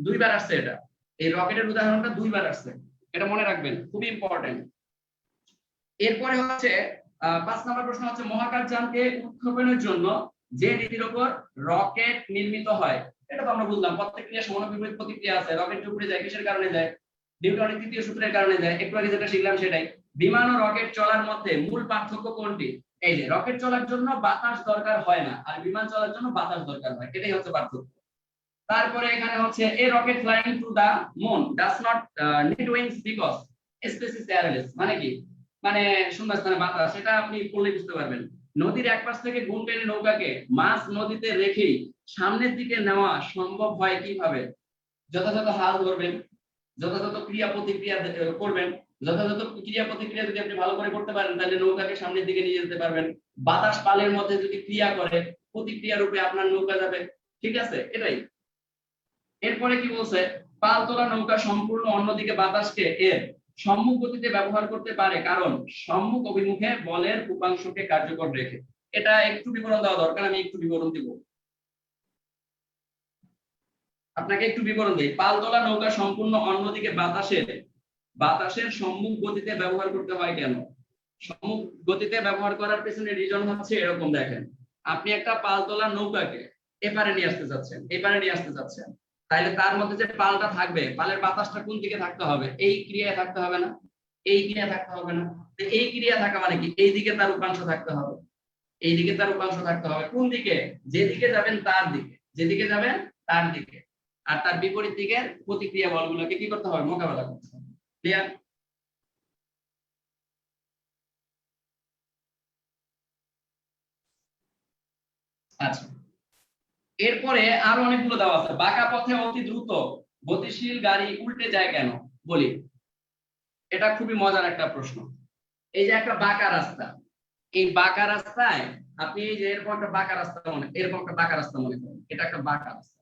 দুইবার আসছে। এটা এই রকেটের উদাহরণটা দুইবার আসছে, এটা মনে রাখবেন, খুবই ইম্পর্টেন্ট। এরপরে হচ্ছে 5 নম্বর প্রশ্ন হচ্ছে মহাকাশযানকে উৎক্ষেপণের জন্য যে নীতির উপর রকেট নির্মিত হয়। এটা তো আমরা বুঝলাম, প্রতিক্রিয়া সমান ও বিপরীত প্রতিক্রিয়া আছে। রকেট উপরে যায় কিসের কারণে যায়? নিউটনের তৃতীয় সূত্রের কারণে যায়। একটু আগে যেটা শিখলাম সেটাই। বিমান ও রকেট চলার মধ্যে মূল পার্থক্য কোনটি? এই যে রকেট চলার জন্য বাতাস দরকার হয় না, আর বিমান চলার জন্য বাতাস দরকার হয়, এটাই হচ্ছে পার্থক্য। তারপরে এখানে হচ্ছে a rocket flying to the moon does not need wings because space is airless. মানে কি? মানে শূন্যস্থানে বাতাস, সেটা আপনি পড়লে বুঝতে পারবেন। নদীর এক পাশ থেকে গুণ টেনে নৌকাকে মাঝ নদীতে রেখেই সামনের দিকে নেওয়া সম্ভব হয় কিভাবে? যথাযথ হাল ধরবেন, যথাযথ ক্রিয়া প্রতিক্রিয়া করবেন। যথাযথ ক্রিয়া প্রতিক্রিয়া যদি আপনি ভালো করে করতে পারেন তাহলে নৌকাকে সামনের দিকে নিয়ে যেতে পারবেন। বাতাস পালের মধ্যে যদি ক্রিয়া করে প্রতিক্রিয়া রূপে আপনার নৌকা যাবে। ঠিক আছে, এটাই। এরপরে কি বলছে? পাল তোলা নৌকা সম্পূর্ণ অন্যদিকে বাতাসকে এর সম্মুখ গতিতে ব্যবহার করতে পারে কারণ সম্মুখ অভিমুখে বলের উপাংশকে কার্যকর রেখে। এটা একটু বিবরণ দেওয়া দরকার, আমি একটু বিবরণ দিব, আপনাকে একটু বিবরণ দিই। পাল তোলা নৌকা সম্পূর্ণ অন্যদিকে বাতাসের সম্মুখ গতিতে ব্যবহার করতে হয় কেন? সম্মুখ গতিতে ব্যবহার করার পেছনে রিজন হচ্ছে এরকম। দেখেন, আপনি একটা পাল তোলা নৌকাকে এপারে নিয়ে আসতে যাচ্ছেন, এপারে নিয়ে আসতে যাচ্ছেন, তাহলে তার মধ্যে যে পালটা থাকবে, পালের বাতাসটা কোন দিকে থাকতে হবে? এই ক্রিয়ায় থাকতে হবে না? এই ক্রিয়া থাকতে হবে না? এই ক্রিয়া থাকা মানে কি? এই দিকে তার উপাংশ থাকতে হবে, এই দিকে তার উপাংশ থাকতে হবে। কোন দিকে? যেদিকে যাবেন তার দিকে, যেদিকে যাবেন তার দিকে। আর তার বিপরীত দিকের প্রতিক্রিয়া বলগুলোকে কি করতে হবে? মোকাবেলা করতে হবে। ক্লিয়ার? আচ্ছা, এরপরে আরো অনেকগুলো দেওয়া আছে। বাঁকা পথে অতি দ্রুত গতিশীল গাড়ি উল্টে যায় কেন? বলি, এটা খুবই মজার একটা প্রশ্ন। এই যে একটা বাঁকা রাস্তা, এই বাঁকা রাস্তায় আপনি এই যে এরকম একটা বাঁকা রাস্তা এরকম একটা বাঁকা রাস্তা মনে করেন, এটা একটা বাঁকা রাস্তা।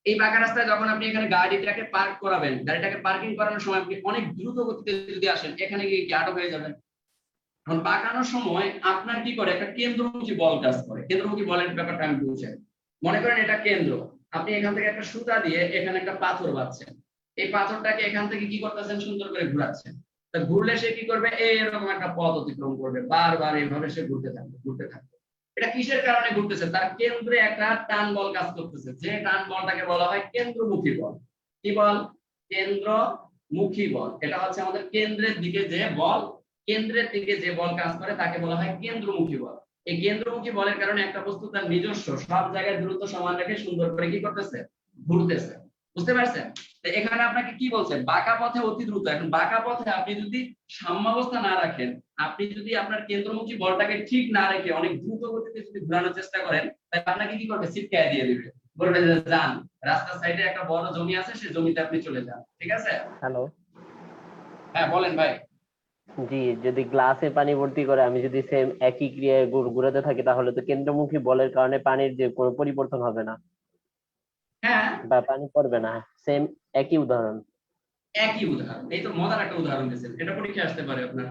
এই বাঁকা রাস্তায় যখন আপনি এখানে গাড়িটাকে পার্ক করাবেন, গাড়িটাকে পার্কিং করানোর সময় আপনি অনেক দ্রুত গতিতে যদি আসেন, এখানে গিয়ে কি আটক হয়ে যাবেন? এখন বাঁকানোর সময় আপনার কি করে? একটা কেন্দ্রমুখী বল কাজ করে। কেন্দ্রমুখী বলের ব্যাপারটা আমি বুঝাই। মনে করেন এটা কেন্দ্র, আপনি এখান থেকে একটা সুতা দিয়ে এখানে একটা পাথর বাঁধছেন, এই পাথরটাকে এখান থেকে কি করতেছেন? সুন্দর করে ঘুরাচ্ছেন। তা ঘুরলে সে কি করবে? এরকম একটা পথ অতিক্রম করবে, বারবার এইভাবে সে ঘুরতে থাকবে, ঘুরতে থাকবে। এটা কিসের কারণে ঘুরতেছে? তার কেন্দ্রে একটা টান বল কাজ করতেছে, যে টান বলটাকে বলা হয় কেন্দ্রমুখী বল। কি বল? কেন্দ্রমুখী বল। এটা হচ্ছে আমাদের কেন্দ্রের দিকে যে বল, কেন্দ্রের দিকে যে বল কাজ করে তাকে বলা হয় কেন্দ্রমুখী বল। এই কেন্দ্রমুখী বলের কারণে একটা বস্তু তার নিজস্ব সব জায়গায় দূরত্ব সমান রেখে সুন্দর করে কি করতেছে? ঘুরতেছে। বুঝতে পারছেন? এখানে আপনাকে কি বলছে? বাঁকা পথে অতি দ্রুত। এখন বাঁকা পথে আপনি যদি সাম্যাবস্থা না রাখেন, আপনি যদি আপনার কেন্দ্রমুখী বলটাকে ঠিক না রেখে অনেক দ্রুত গতিতে যদি ঘোরানোর চেষ্টা করেন, তাহলে আপনাকে কি করবে? ছিটকায় দিয়ে দিবে, বলবে যে যান, রাস্তার সাইডে একটা বড় জমি আছে, সেই জমিতে আপনি চলে যান। ঠিক আছে? হ্যালো, হ্যাঁ বলেন ভাই। জি, যদি গ্লাসে পানি ভর্তি করে আমি যদি সেম একই ক্রিয়ায় ঘুরাতে থাকি তাহলে তো কেন্দ্রমুখী বলের কারণে পানির যে কোনো পরিবর্তন হবে না হ্যাঁ, বা পানি পড়বে না। সেম একই উদাহরণ। একই উদাহরণ। এই তো মজার একটা উদাহরণ দিয়েছেন, এটা পরীক্ষা আসতে পারে আপনার।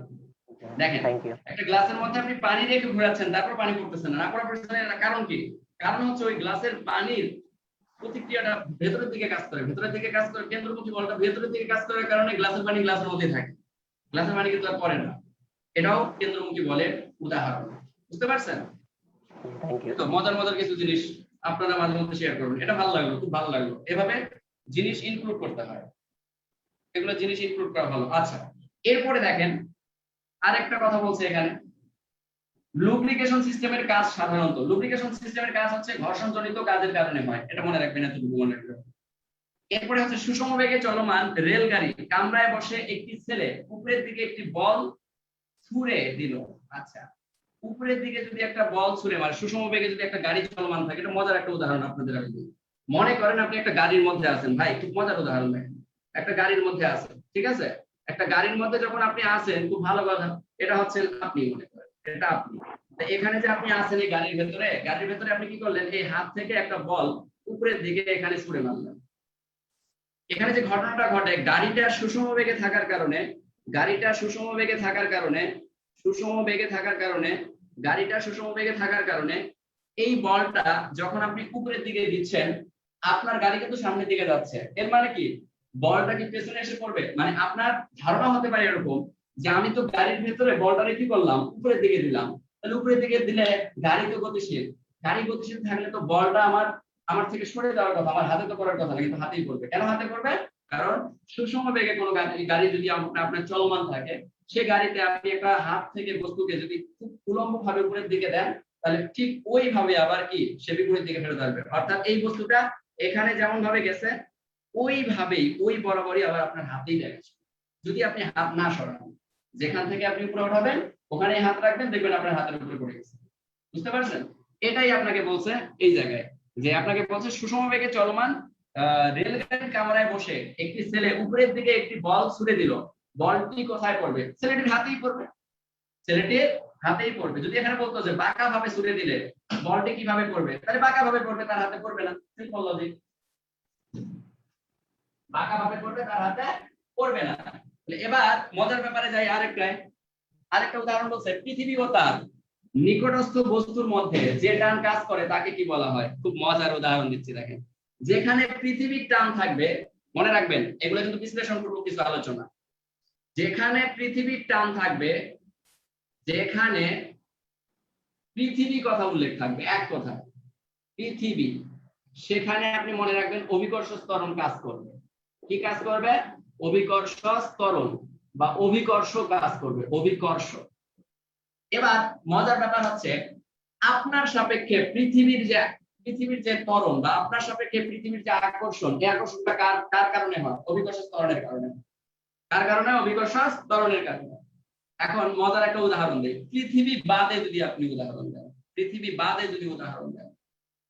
দেখেন, থ্যাংক ইউ। একটা গ্লাসের মধ্যে আপনি পানি রেখে ঘোরাচ্ছেন, তারপর পানি পড়তেছে না, পড়া পড়তেছে না, কারণ কি? কারণ হচ্ছে ওই গ্লাসের পানির প্রতিক্রিয়াটা ভেতরের দিকে কাজ করে, ভেতরের দিকে কাজ করে, কেন্দ্রমুখী বলটা ভেতরের দিকে কাজ করার কারণে গ্লাসের পানি গ্লাসের মধ্যে থাকে, গ্লাসের পানি কিন্তু আর পড়ে না। এটাও কেন্দ্রমুখী বলের উদাহরণ। বুঝতে পারছেন? Thank you. তো মজার মজার কিছু জিনিস আপনারা মাঝে মধ্যে শেয়ার করুন, এটা ভালো লাগলো, খুব ভালো লাগলো। এভাবে জিনিস ইনক্লুড করতে হয়, এগুলো জিনিস ইনক্লুড করা ভালো। আচ্ছা, এরপরে দেখেন আরেকটা কথা বলছে এখানে, লুব্রিকেশন সিস্টেমের কাজ সাধারণত, লুব্রিকেশন সিস্টেমের কাজ হচ্ছে ঘর্ষণজনিত কাজের কারণে হয়, এটা মনে রাখবেন, এতটুকু মনে রাখবেন। এরপরে হচ্ছে সুষম বেগে চলমান রেলগাড়ি কামরায় বসে একটি ছেলে উপরের দিকে একটি বল ছুঁড়ে দিল। আচ্ছা, উপরের দিকে যদি একটা বল ছুঁড়ে মানে সুষম বেগে যদি একটা গাড়ি চলমান থাকে, এটা মজার একটা উদাহরণ আপনাদের আমি দিই। মনে করেন আপনি একটা গাড়ির মধ্যে আছেন, ভাই খুব মজার উদাহরণ দেখেন। একটা গাড়ির মধ্যে আছেন, ঠিক আছে? একটা গাড়ির মধ্যে যখন আপনি আছেন, খুব ভালো কথা, এটা হচ্ছে আপনি মনে করেন, এটা আপনি। তো এখানে যে আপনি আছেন এই গাড়ির ভেতরে আপনি কি করলেন, এই হাত থেকে একটা বল উপরের দিকে এখানে ছুঁড়ে মারলেন। এখানে যে ঘটনাটা ঘটে, গাড়িটা সুষম বেগে থাকার কারণে এই বলটা যখন আপনি উপরের দিকে দিচ্ছেন, আপনার গাড়ি কিন্তু সামনের দিকে যাচ্ছে। এর মানে কি, বলটা কি পেছনে এসে পড়বে? মানে আপনার ধারণা হতে পারে এরকম যে আমি তো গাড়ির ভেতরে বলটা কি করলাম, উপরের দিকে দিলাম। তাহলে উপরের দিকে দিলে গাড়ি তো গতিশীল, থাকলে তো বলটা আমার থেকে সরে যাওয়ার কথা, আমার হাতে তো পড়ার কথা না, কিন্তু হাতেই পড়বে। কেন হাতে পড়বে? কারণ সুষম বেগে কোনো গাড়ি যদি আপনার চলমান থাকে, সেই গাড়িতে আপনি একটা হাত থেকে বস্তুকে যদি খুব উলম্ব ভাবে উপরের দিকে দেন, তাহলে ঠিক ওইভাবে আবার কি সে বিপরীত দিকে ফেরত আসবে। অর্থাৎ এই বস্তুটা এখানে যেমন ভাবে গেছে, ওইভাবেই ওই বরাবরই আবার আপনার হাতেই লাগছে। যদি আপনি হাত না সরান, যেখান থেকে আপনি উপরে উঠাবেন ওখানে হাত রাখবেন, দেখবেন আপনার হাতের উপরে পড়ে গেছে। বুঝতে পারছেন? এটাই আপনাকে বলছে এই জায়গায়, যে আপনাকে বলছে সুষম বেগে চলমান রেলগাড়ির কামরায় বসে একটি ছেলে উপরের দিকে একটি বল ছুড়ে দিল। বলটি কোথায় পড়বে? ছেলেটির হাতেই পড়বে। যদি এখানে বলতো যে বাঁকা ভাবে ছুড়ে দিলে বলটি কিভাবে পড়বে, তাহলে বাঁকা ভাবে পড়বে, তার হাতে পড়বে না। Simple logic. বাঁকা ভাবে পড়বে, তার হাতে পড়বে না। এবার মজার ব্যাপারে যাই, আরেকটা উদাহরণ বলছে, পৃথিবী ও তার নিকটস্থ বস্তুর মধ্যে যে টান কাজ করে তাকে কি বলা হয়? খুব মজার উদাহরণ দিচ্ছি, দেখেন। যেখানে পৃথিবীর টান থাকবে, মনে রাখবেন এগুলো কিন্তু বিশ্লেষণ করবো কিছু আলোচনা। যেখানে পৃথিবীর টান থাকবে, যেখানে পৃথিবী কথা উল্লেখ থাকবে, এক কথা পৃথিবী, সেখানে আপনি মনে রাখবেন অভিকর্ষ ত্বরণ কাজ করবে। কি কাজ করবে? অভিকর্ষ ত্বরণ বা অভিকর্ষ কাজ করবে, অভিকর্ষ। এবার মজার ব্যাপার হচ্ছে, আপনার সাপেক্ষে পৃথিবীর যে ত্বরণ বা আপনার সাপেক্ষে পৃথিবীর যে আকর্ষণ, এই আকর্ষণটা কার কারণে হয়? অভিকর্ষ ত্বরণের কারণে। কার কারণে? অভিকর্ষ ত্বরণের কারণে। এখন মজার একটা উদাহরণ দেই। পৃথিবী বাদে যদি উদাহরণ দেন,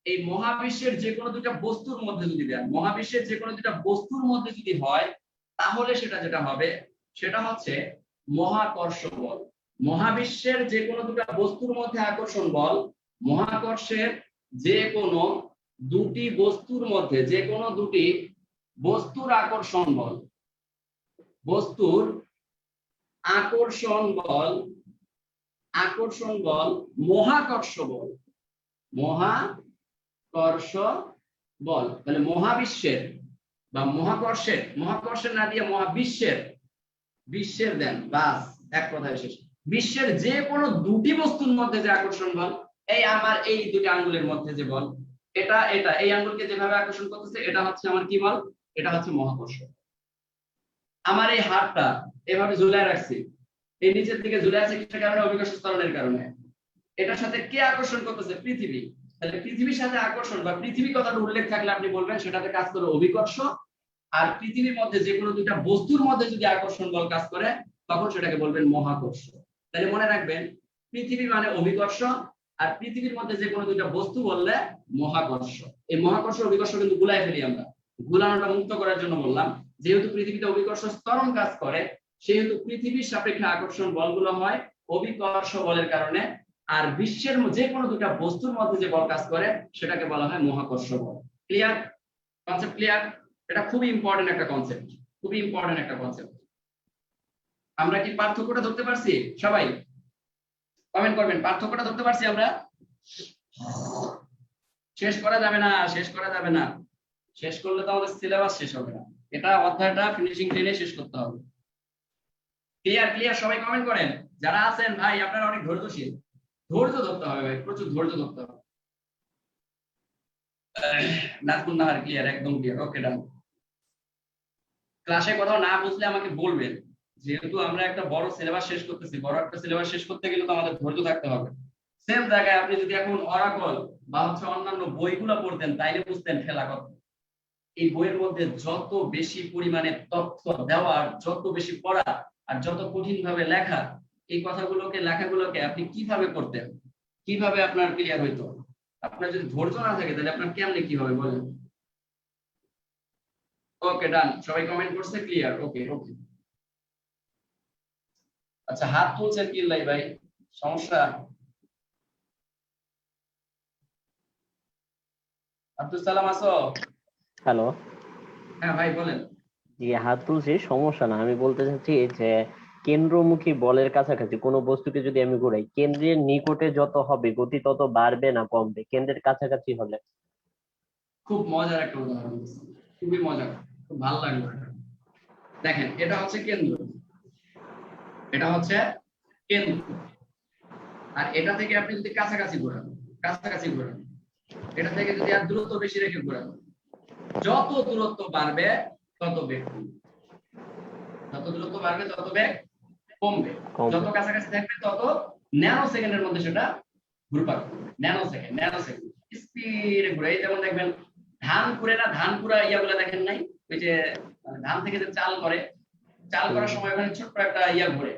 এই মহাবিশ্বের যে কোনো দুটা বস্তুর মধ্যে যদি হয়, তাহলে সেটা যেটা হবে সেটা হচ্ছে মহাকর্ষ বল। মহাবিশ্বের যে কোনো দুটা বস্তুর মধ্যে আকর্ষণ বল, মহাকর্ষের যে কোনো দুটি বস্তুর মধ্যে যে কোনো দুটি বস্তুর আকর্ষণ বল, বস্তুর আকর্ষণ বল মহাকর্ষ বল। তাহলে মহাবিশ্বের বা মহাকর্ষের না দিয়ে বিশ্বের দেন, বাস এক কথায় শেষ। বিশ্বের যে কোনো দুটি বস্তুর মধ্যে যে আকর্ষণ বল, এই আমার এই দুটি আঙ্গুলের মধ্যে যে বল, এটা এই আঙ্গুলকে যেভাবে আকর্ষণ করতেছে, এটা হচ্ছে আমার কি বল? এটা হচ্ছে মহাকর্ষ। আমার এই হাতটা এভাবে ঝুলায় রাখছি, এই নিচের দিকে ঝুলে আছে কিসের কারণে? অভিকর্ষ ত্বরণের কারণে। এটার সাথে কে আকর্ষণ করতেছে? পৃথিবী। তাহলে পৃথিবীর সাথে আকর্ষণ বা পৃথিবী কথাটা উল্লেখ থাকলে আপনি বলবেন সেটাতে কাজ করে অভিকর্ষ। আর পৃথিবীর মধ্যে যে কোনো দুইটা বস্তুর মধ্যে যদি আকর্ষণ বল কাজ করে, তখন সেটাকে বলবেন মহাকর্ষ। তাহলে মনে রাখবেন, পৃথিবী মানে অভিকর্ষ, আর পৃথিবীর মধ্যে যে কোনো দুইটা বস্তু বললে মহাকর্ষ। এই মহাকর্ষ অভিকর্ষ কিন্তু গুলাই ফেলি আমরা, গুলানোটা মুক্ত করার জন্য বললাম। যেহেতু পৃথিবীতে অভিকর্ষ ত্বরণ কাজ করে, সেহেতু পৃথিবীর সাপেক্ষে আকর্ষণ বলগুলো হয় অভিকর্ষ বলের কারণে, আর বিশ্বের যে কোনো দুটা বস্তুর মধ্যে যে বল কাজ করে সেটাকে বলা হয় মহাকর্ষ বল। ক্লিয়ার? Concept clear? এটা খুবই ইম্পর্টেন্ট একটা কনসেপ্ট। আমরা কি পার্থক্যটা ধরতে পারছি? সবাই কমেন্ট করবেন, পার্থক্যটা ধরতে পারছি আমরা? শেষ করা যাবে না, শেষ করলে তো আমাদের সিলেবাস শেষ হবে না। এটা অধ্যায়টা ফিনিশিং টেনে শেষ করতে হবে। ক্লিয়ার? সবাই কমেন্ট করেন। যারা আছেন ভাই, আপনারা অনেক ধৈর্যশীল, ধৈর্য ধরতে হবে ভাই, প্রচুর ধৈর্য ধরতে হবে। নাজমুন্নাহার ক্লিয়ার, একদম ক্লিয়ার। ওকে, ডান। ক্লাসে কোথাও না বুঝলে আমাকে বলবেন, যেহেতু আমরা একটা বড় সিলেবাস শেষ করতেছি। বড় একটা সিলেবাস শেষ করতে গেলে তো আমাদের ধৈর্য থাকতে হবে। সেম জায়গায় আপনি যদি এখন অরাকল বা অন্যান্য বইগুলো পড়তেন, তাইলে বুঝতেন ঠেলা কত। এই বইয়ের মধ্যে যত বেশি পরিমাণে তথ্য দেওয়া, যত বেশি পড়া, আর যত কঠিন ভাবে লেখা, এই কথাগুলোকে লেখাগুলোকে আপনি কিভাবে করতেন, কিভাবে আপনার ক্লিয়ার হইতো? আপনার যদি ধৈর্য না থাকে তাহলে আপনার কেমনে কি হবে বলেন? ওকে ডান, সবাই কমেন্ট করছে ক্লিয়ার। ওকে ওকে, আচ্ছা হাত তুলছেন কিল্লাই ভাই, সমস্যা? আব্দুল সালাম আছো? হ্যালো, হ্যাঁ ভাই বলেন। জি হাত তুলছি, সমস্যা না। আমি বলতে চাচ্ছি যে কেন্দ্রমুখী বলের কাছাকাছি কোনো বস্তুকে যদি আমি ঘুরাই, কেন্দ্রের নিকটে যত হবে গতি তত বাড়বে না কমবে কেন্দ্রের কাছাকাছি হলে? খুব মজার একটা উদাহরণ দিচ্ছি, খুবই মজার, খুব ভালো লাগলো এটা। দেখেন এটা হচ্ছে কেন্দ্র, এটা হচ্ছে কেন্দ্র, আর এটা থেকে আপনি যদি কাছাকাছি ঘোরান, কাছাকাছি ঘোরান, এটা থেকে যদি আর দূরত্ব বেশি রেখে ঘোরান, যত দূরত্ব বাড়বে তত বেগ কমবে, যত দূরত্ব বাড়বে তত বেগ কমবে, যত কাছাকাছি থাকবে তত ন্যানো সেকেন্ডের মধ্যে সেটা ঘুরপাক করবে। ন্যানো সেকেন্ড, ন্যানো সেকেন্ড স্পিডে ঘুরে। এই যেমন দেখবেন ধান কুড়ে না, ধান কুড়া ইয়াগুলো দেখেন নাই, ওই যে ধান থেকে যে চাল করে, চাল করার সময় ওখানে ছোট্ট একটা ইয়া ঘুরে,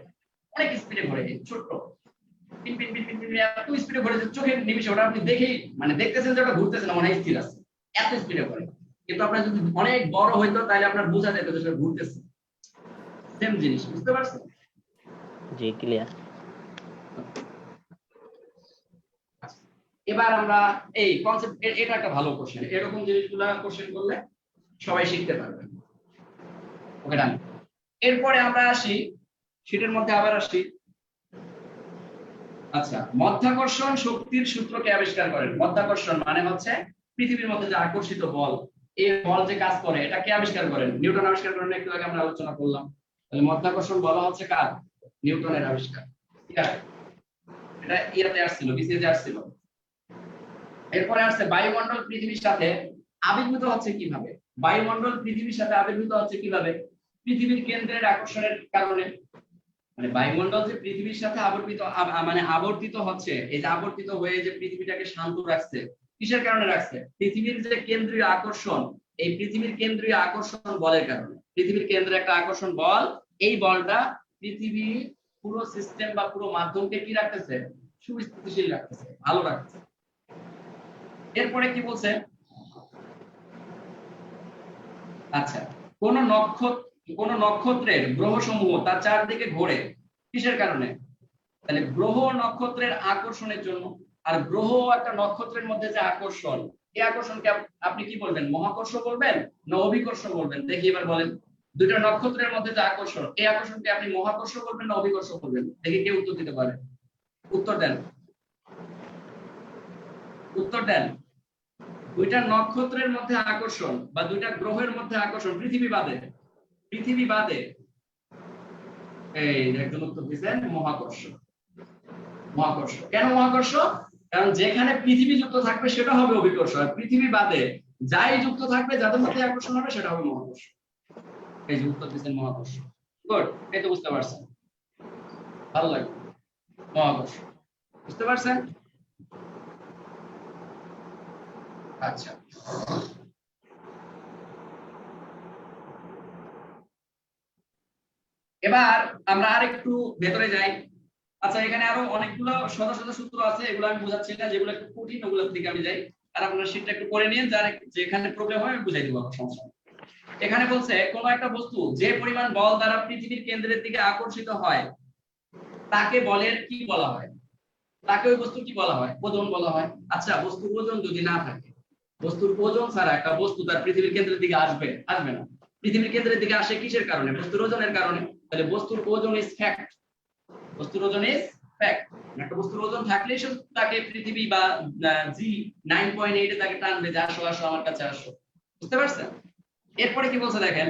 অনেক স্পিডে ঘুরে, ছোট্ট pin pin pin pin pin এত স্পিডে ঘুরে যে চোখের নিমিষে ওটা আপনি দেখেই মানে দেখতেছেন যে ওটা ঘুরতেছে না, মনে হয় স্থির আছে, এত স্পিডে ঘুরে। কিন্তু আপনার যদি অনেক বড় হইতো তাহলে আপনার বোঝা যেত যে সেটা ঘুরতেছে। সেম জিনিস, বুঝতে পারছেন? জি ক্লিয়ার। এবার আমরা এই কনসেপ্ট, এটা একটা ভালো কোশ্চেন, এরকম জিনিসগুলা কোশ্চেন করলে সবাই শিখতে পারবে। ওকে ডান। এরপরে আমরা আসি শীটের মধ্যে, আবার আসি। আচ্ছা, মাধ্যাকর্ষণ শক্তির সূত্রকে আবিষ্কার করেন। মাধ্যাকর্ষণ মানে হচ্ছে পৃথিবীর মধ্যে যে আকর্ষিত বল, এই বল যে কাজ করে এটা কে আবিষ্কার করেন? নিউটন আবিষ্কার করেন, একটু আগে আমরা আলোচনা করলাম। তাহলে মাধ্যাকর্ষণ বলা হচ্ছে কার? নিউটনের আবিষ্কার। ঠিক আছে, এটা ইয়াতে আসছিল, বিসিএতে আসছিল। এরপরে আসছে বায়ুমণ্ডল পৃথিবীর সাথে আবির্ভূত হচ্ছে কিভাবে? বায়ুমণ্ডল পৃথিবীর সাথে আবির্ভূত হচ্ছে কিভাবে? পৃথিবীর কেন্দ্রের আকর্ষণের কারণে। মানে বায়ুমণ্ডল যে পৃথিবীর সাথে মানে আবর্তিত হচ্ছে, এই যে আবর্তিত হয়ে যে পৃথিবীটাকে শান্ত রাখছে, কিসের কারণে রাখছে? পৃথিবীর যে কেন্দ্রীয় আকর্ষণ, এই পৃথিবীর কেন্দ্রীয় আকর্ষণ বলের কারণে। পৃথিবীর কেন্দ্রে একটা আকর্ষণ বল, এই বলটা পৃথিবী পুরো সিস্টেম বা পুরো মাধ্যমকে কি রাখতেছে? সুস্থিতিশীল রাখতেছে, ভালো রাখতেছে। এরপরে কি বলছে? আচ্ছা, কোন নক্ষত্রের গ্রহসমূহ তার চারদিকে ঘোরে কিসের কারণে? তাহলে গ্রহ নক্ষত্রের আকর্ষণের জন্য। আর গ্রহ একটা নক্ষত্রের মধ্যে যে আকর্ষণ, এই আকর্ষণকে আপনি কি বলবেন? মহাকর্ষ বলবেন না অভিকর্ষ বলবেন? দেখি এবার বলেন, দুইটা নক্ষত্রের মধ্যে যে আকর্ষণ, এই আকর্ষণকে আপনি মহাকর্ষ বলবেন না অভিকর্ষ বলবেন? দেখি কে উত্তর দিতে পারে, উত্তর দেন, উত্তর দেন। দুইটা নক্ষত্রের মধ্যে আকর্ষণ বা দুইটা গ্রহের মধ্যে আকর্ষণ পৃথিবী বাদে, পৃথিবী বাদে, এই একজন উত্তর দিয়েছেন মহাকর্ষ। মহাকর্ষ কেন মহাকর্ষ? কারণ যেখানে পৃথিবী যুক্ত থাকবে সেটা হবে অভিকর্ষ, আর পৃথিবী বাদে যাই যুক্ত থাকবে যাদের মধ্যে আকর্ষণ হবে সেটা হবে মহাকর্ষ। এই যে উত্তর দিয়েছেন মহাকর্ষ। গুড, এই তো বুঝতে পারছেন, ভালো লাগবে। মহাকর্ষ বুঝতে পারছেন? আচ্ছা, এবার আমরা আরেকটু ভেতরে যাই। আচ্ছা, এখানে আরো অনেকগুলো শত শত সূত্র আছে, এগুলো আমি বুঝাচ্ছি না, যেগুলো একটু কঠিন ওগুলোর দিকে আমি যাই, আর আপনারা শীটটা একটু পড়ে নিন, যার যেখানে প্রবলেম হয় আমি বুঝাই দিব, সমস্যা নেই। এখানে বলছে কোন একটা বস্তু যে পরিমাণ বল দ্বারা পৃথিবীর কেন্দ্রের দিকে আকর্ষিত হয় তাকে বলের কি বলা হয়? তাকে ওই বস্তু কি বলা হয়? ওজন বলা হয়। আচ্ছা, বস্তুর ওজন যদি না থাকে, বস্তুর ওজন ছাড়া একটা বস্তু তার পৃথিবীর কেন্দ্রের দিকে আসবে? আসবে না। পৃথিবীর কেন্দ্রের দিকে আসে কিসের কারণে? বস্তুর ওজনের কারণে। তাহলে বস্তুর ওজন ইজ ফ্যাক্ট, বস্তুর ওজন ইজ ফ্যাক্ট। একটা বস্তুর ওজন থাকলেই সে তাকে পৃথিবী বা জি 9.8 এ তাকে টানবে যে আসো আসো আমার কাছে আসো, বুঝতে পারছেন? এরপরে কি বলছে দেখেন,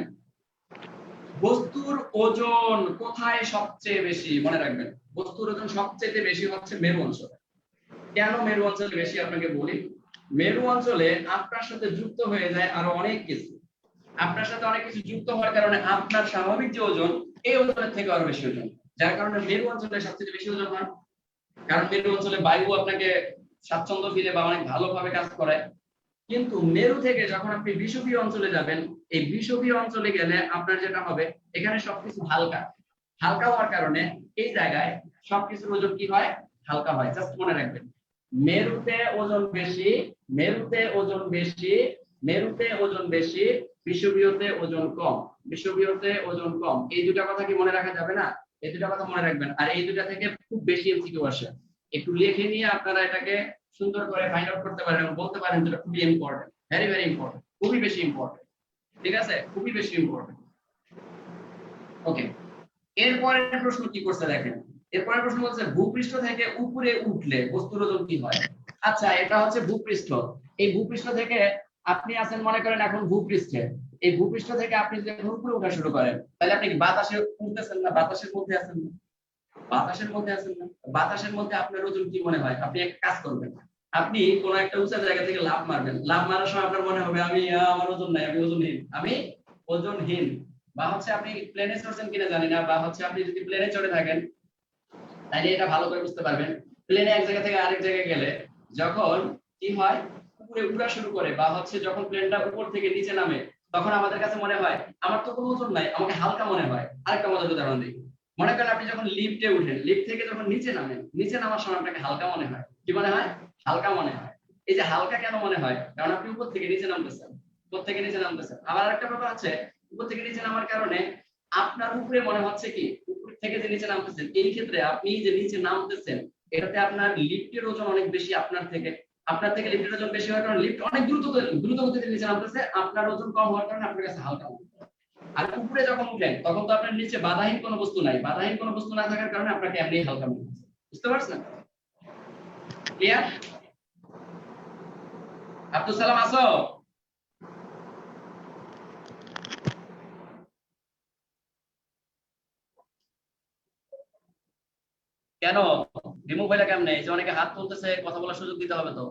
বস্তুর ওজন কোথায় সবচেয়ে বেশি? মনে রাখবেন, বস্তুর ওজন সবচেয়ে বেশি হচ্ছে মেরু অঞ্চলে। কেন মেরু অঞ্চলে বেশি আপনাকে বলি। মেরু অঞ্চলে আপনার সাথে যুক্ত হয়ে যায় আরো অনেক কিছু, আপনার সাথে অনেক কিছু যুক্ত হওয়ার কারণে আপনার স্বাভাবিক যে ওজন, এই ওজনের থেকে আরো বেশি ওজন, যার কারণে মেরু অঞ্চলে সবচেয়ে বেশি ওজন হয়। কারণ মেরু অঞ্চলে বায়ু আপনাকে স্বাচ্ছন্দ্য ফিরে বা অনেক ভালোভাবে কাজ করে। কিন্তু মেরু থেকে যখন আপনি বিষুবীয় অঞ্চলে যাবেন, এই বিষুবীয় অঞ্চলে গেলে আপনার যেটা হবে, এখানে সবকিছু হালকা, হালকা হওয়ার কারণে এই জায়গায় সবকিছুর ওজন কি হয়? হালকা হয়। জাস্ট মনে রাখবেন, মেরুতে ওজন বেশি, মেরুতে ওজন বেশি, মেরুতে ওজন বেশি, বিষুবীয়তে ওজন কম, বিষুবীয়তে ওজন কম। এই দুটা কথা কি মনে রাখা যাবে না? এই দুটা কথা মনে রাখবেন। আর এই দুটা থেকে খুব বেশি এমসিকিউ আসে, একটু লিখে নিয়ে আপনারা এটাকে সুন্দর করে ফাইন্ড আউট করতে পারেন এবং বলতে পারেন যেটা খুবই ইম্পর্টেন্ট, ভেরি ভেরি ইম্পর্টেন্ট, খুবই বেশি ইম্পর্টেন্ট। ঠিক আছে, খুবই বেশি ইম্পর্টেন্ট। ওকে, এরপরের প্রশ্ন কি করছে দেখেন। এরপরের প্রশ্ন হচ্ছে ভূপৃষ্ঠ থেকে উপরে উঠলে বস্তুর ওজন কি হয়? আচ্ছা, এটা হচ্ছে ভূপৃষ্ঠ। এই ভূপৃষ্ঠ থেকে আপনি আছেন মনে করেন এখন ভূপৃষ্ঠে, এই ভূপৃষ্ঠ থেকে আপনি যদি এখন উপরে ওঠা শুরু করেন, তাহলে আপনি কি বাতাসে উঠতেছেন না বাতাসের মধ্যে আছেন না? বাতাসের মধ্যে আছেন না? বাতাসের মধ্যে আপনার ওজন কি মনে হয়? আপনি এক কাজ করবেন, আপনি কোন একটা উঁচা জায়গা থেকে লাফ মারবেন, লাফ মারার সময় আপনার মনে হবে আমি আমার ওজন নাই, আমি ওজনহীন, আমি ওজনহীন। বা হচ্ছে আপনি প্লেনে চড়ছেন কিনা জানি না, বা হচ্ছে আপনি যদি প্লেনে চড়ে থাকেন তাহলে এটা ভালো করে বুঝতে পারবেন। প্লেনে এক জায়গা থেকে আরেক জায়গায় গেলে যখন কি হয়, উপরে উড়া শুরু করে বা হচ্ছে যখন প্লেনটা উপর থেকে নিচে নামে, তখন আমাদের কাছে মনে হয় আমার তো কোনো ওজন নাই, আমাকে হালকা মনে হয়। আরেকটা মজার উদাহরণ দিই, মনে করেন আপনি যখন লিফটে উঠেন, লিফট থেকে যখন নিচে নামেন, নিচে নামার সময় আপনাকে হালকা মনে হয়। কি মনে হয়? হালকা মনে হয়। এই যে হালকা কেন মনে হয়? কারণ আপনি উপর থেকে নিচে নামতেছেন, উপর থেকে নিচে নামতেছেন। আবার আরেকটা ব্যাপার আছে, উপর থেকে নিচে নামার কারণে আপনার উপরে মনে হচ্ছে কি উপর থেকে যে নিচে নামতেছেন, এই ক্ষেত্রে আপনি যে নিচে নামতেছেন এটাতে আপনার লিফটের ওজন অনেক বেশি আপনার থেকে, আপনার থেকে লিফটের ওজন বেশি হওয়ার কারণে লিফট অনেক দ্রুত গতিতে নিচে নামতেছে, আপনার ওজন কম হওয়ার কারণে আপনার কাছে হালকা মনে হয়। আর উপরে যখন উঠেন তখন তো আপনার নিচে বাধাহীন কোনো বস্তু নাই, বাধাহীন কোনো বস্তু না থাকার কারণে আপনাকে এমনি হালকা মনে হচ্ছে। বুঝতে পারছেন? ক্লিয়ার? আব্দুল সালাম আসো? কেন রিমুভ হইলা কেমনে? এই যে অনেকে হাত তুলতেছে, কথা বলার সুযোগ দিতে হবে তো।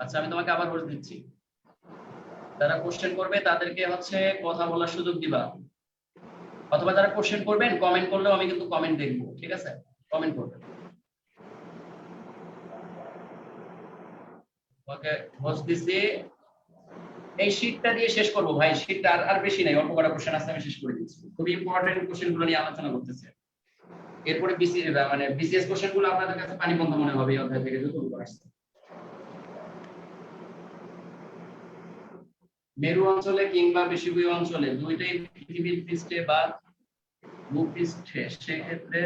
আচ্ছা, আমি তোমাকে আবার বলে দিচ্ছি, যারা কোশ্চেন করবে তাদেরকে হচ্ছে কথা বলার সুযোগ দিবা, অথবা যারা কোশ্চেন করবেন কমেন্ট করলেও আমি কিন্তু কমেন্ট দেখবো। ঠিক আছে, কমেন্ট করবেন। ওকে, বসতেছি। এই শীটটা দিয়ে শেষ করবো ভাই, শীটটা আর বেশি নাই, অল্প কটা কোশ্চেন আছে, আমি শেষ করে দিচ্ছি। খুবই ইম্পর্টেন্ট কোশ্চেন গুলো নিয়ে আলোচনা করতেছে। এরপরে বিসিএস কোশ্চেন গুলো আপনাদের কাছে পানিবন্ধ মনে হবে এই অধ্যায় থেকে যতটুকু আসছে। মেরু অঞ্চলে কিংবা বিষুবীয় অঞ্চলে দুইটাই পৃথিবীর পৃষ্ঠে বা ভূপৃষ্ঠে, সেক্ষেত্রে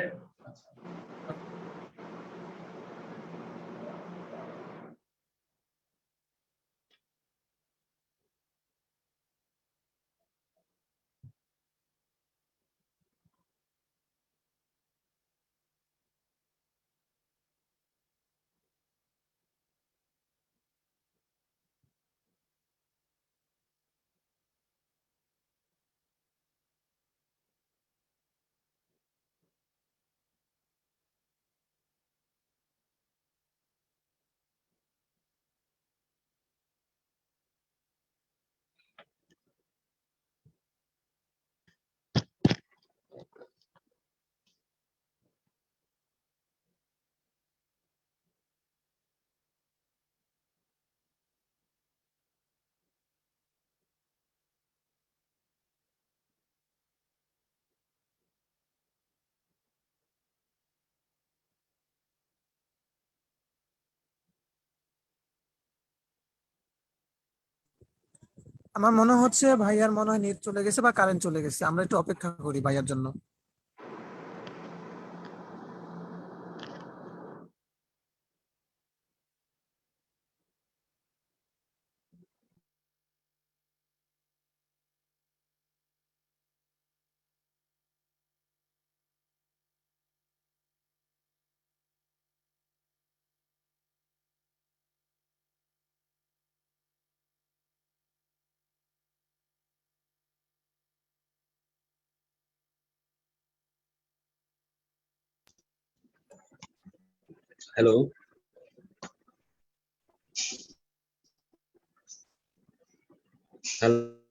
আমার মনে হচ্ছে ভাইয়ার মনে হয় নেট চলে গেছে বা কারেন্ট চলে গেছে, আমরা একটু অপেক্ষা করি ভাইয়ার জন্য। Hello, hello.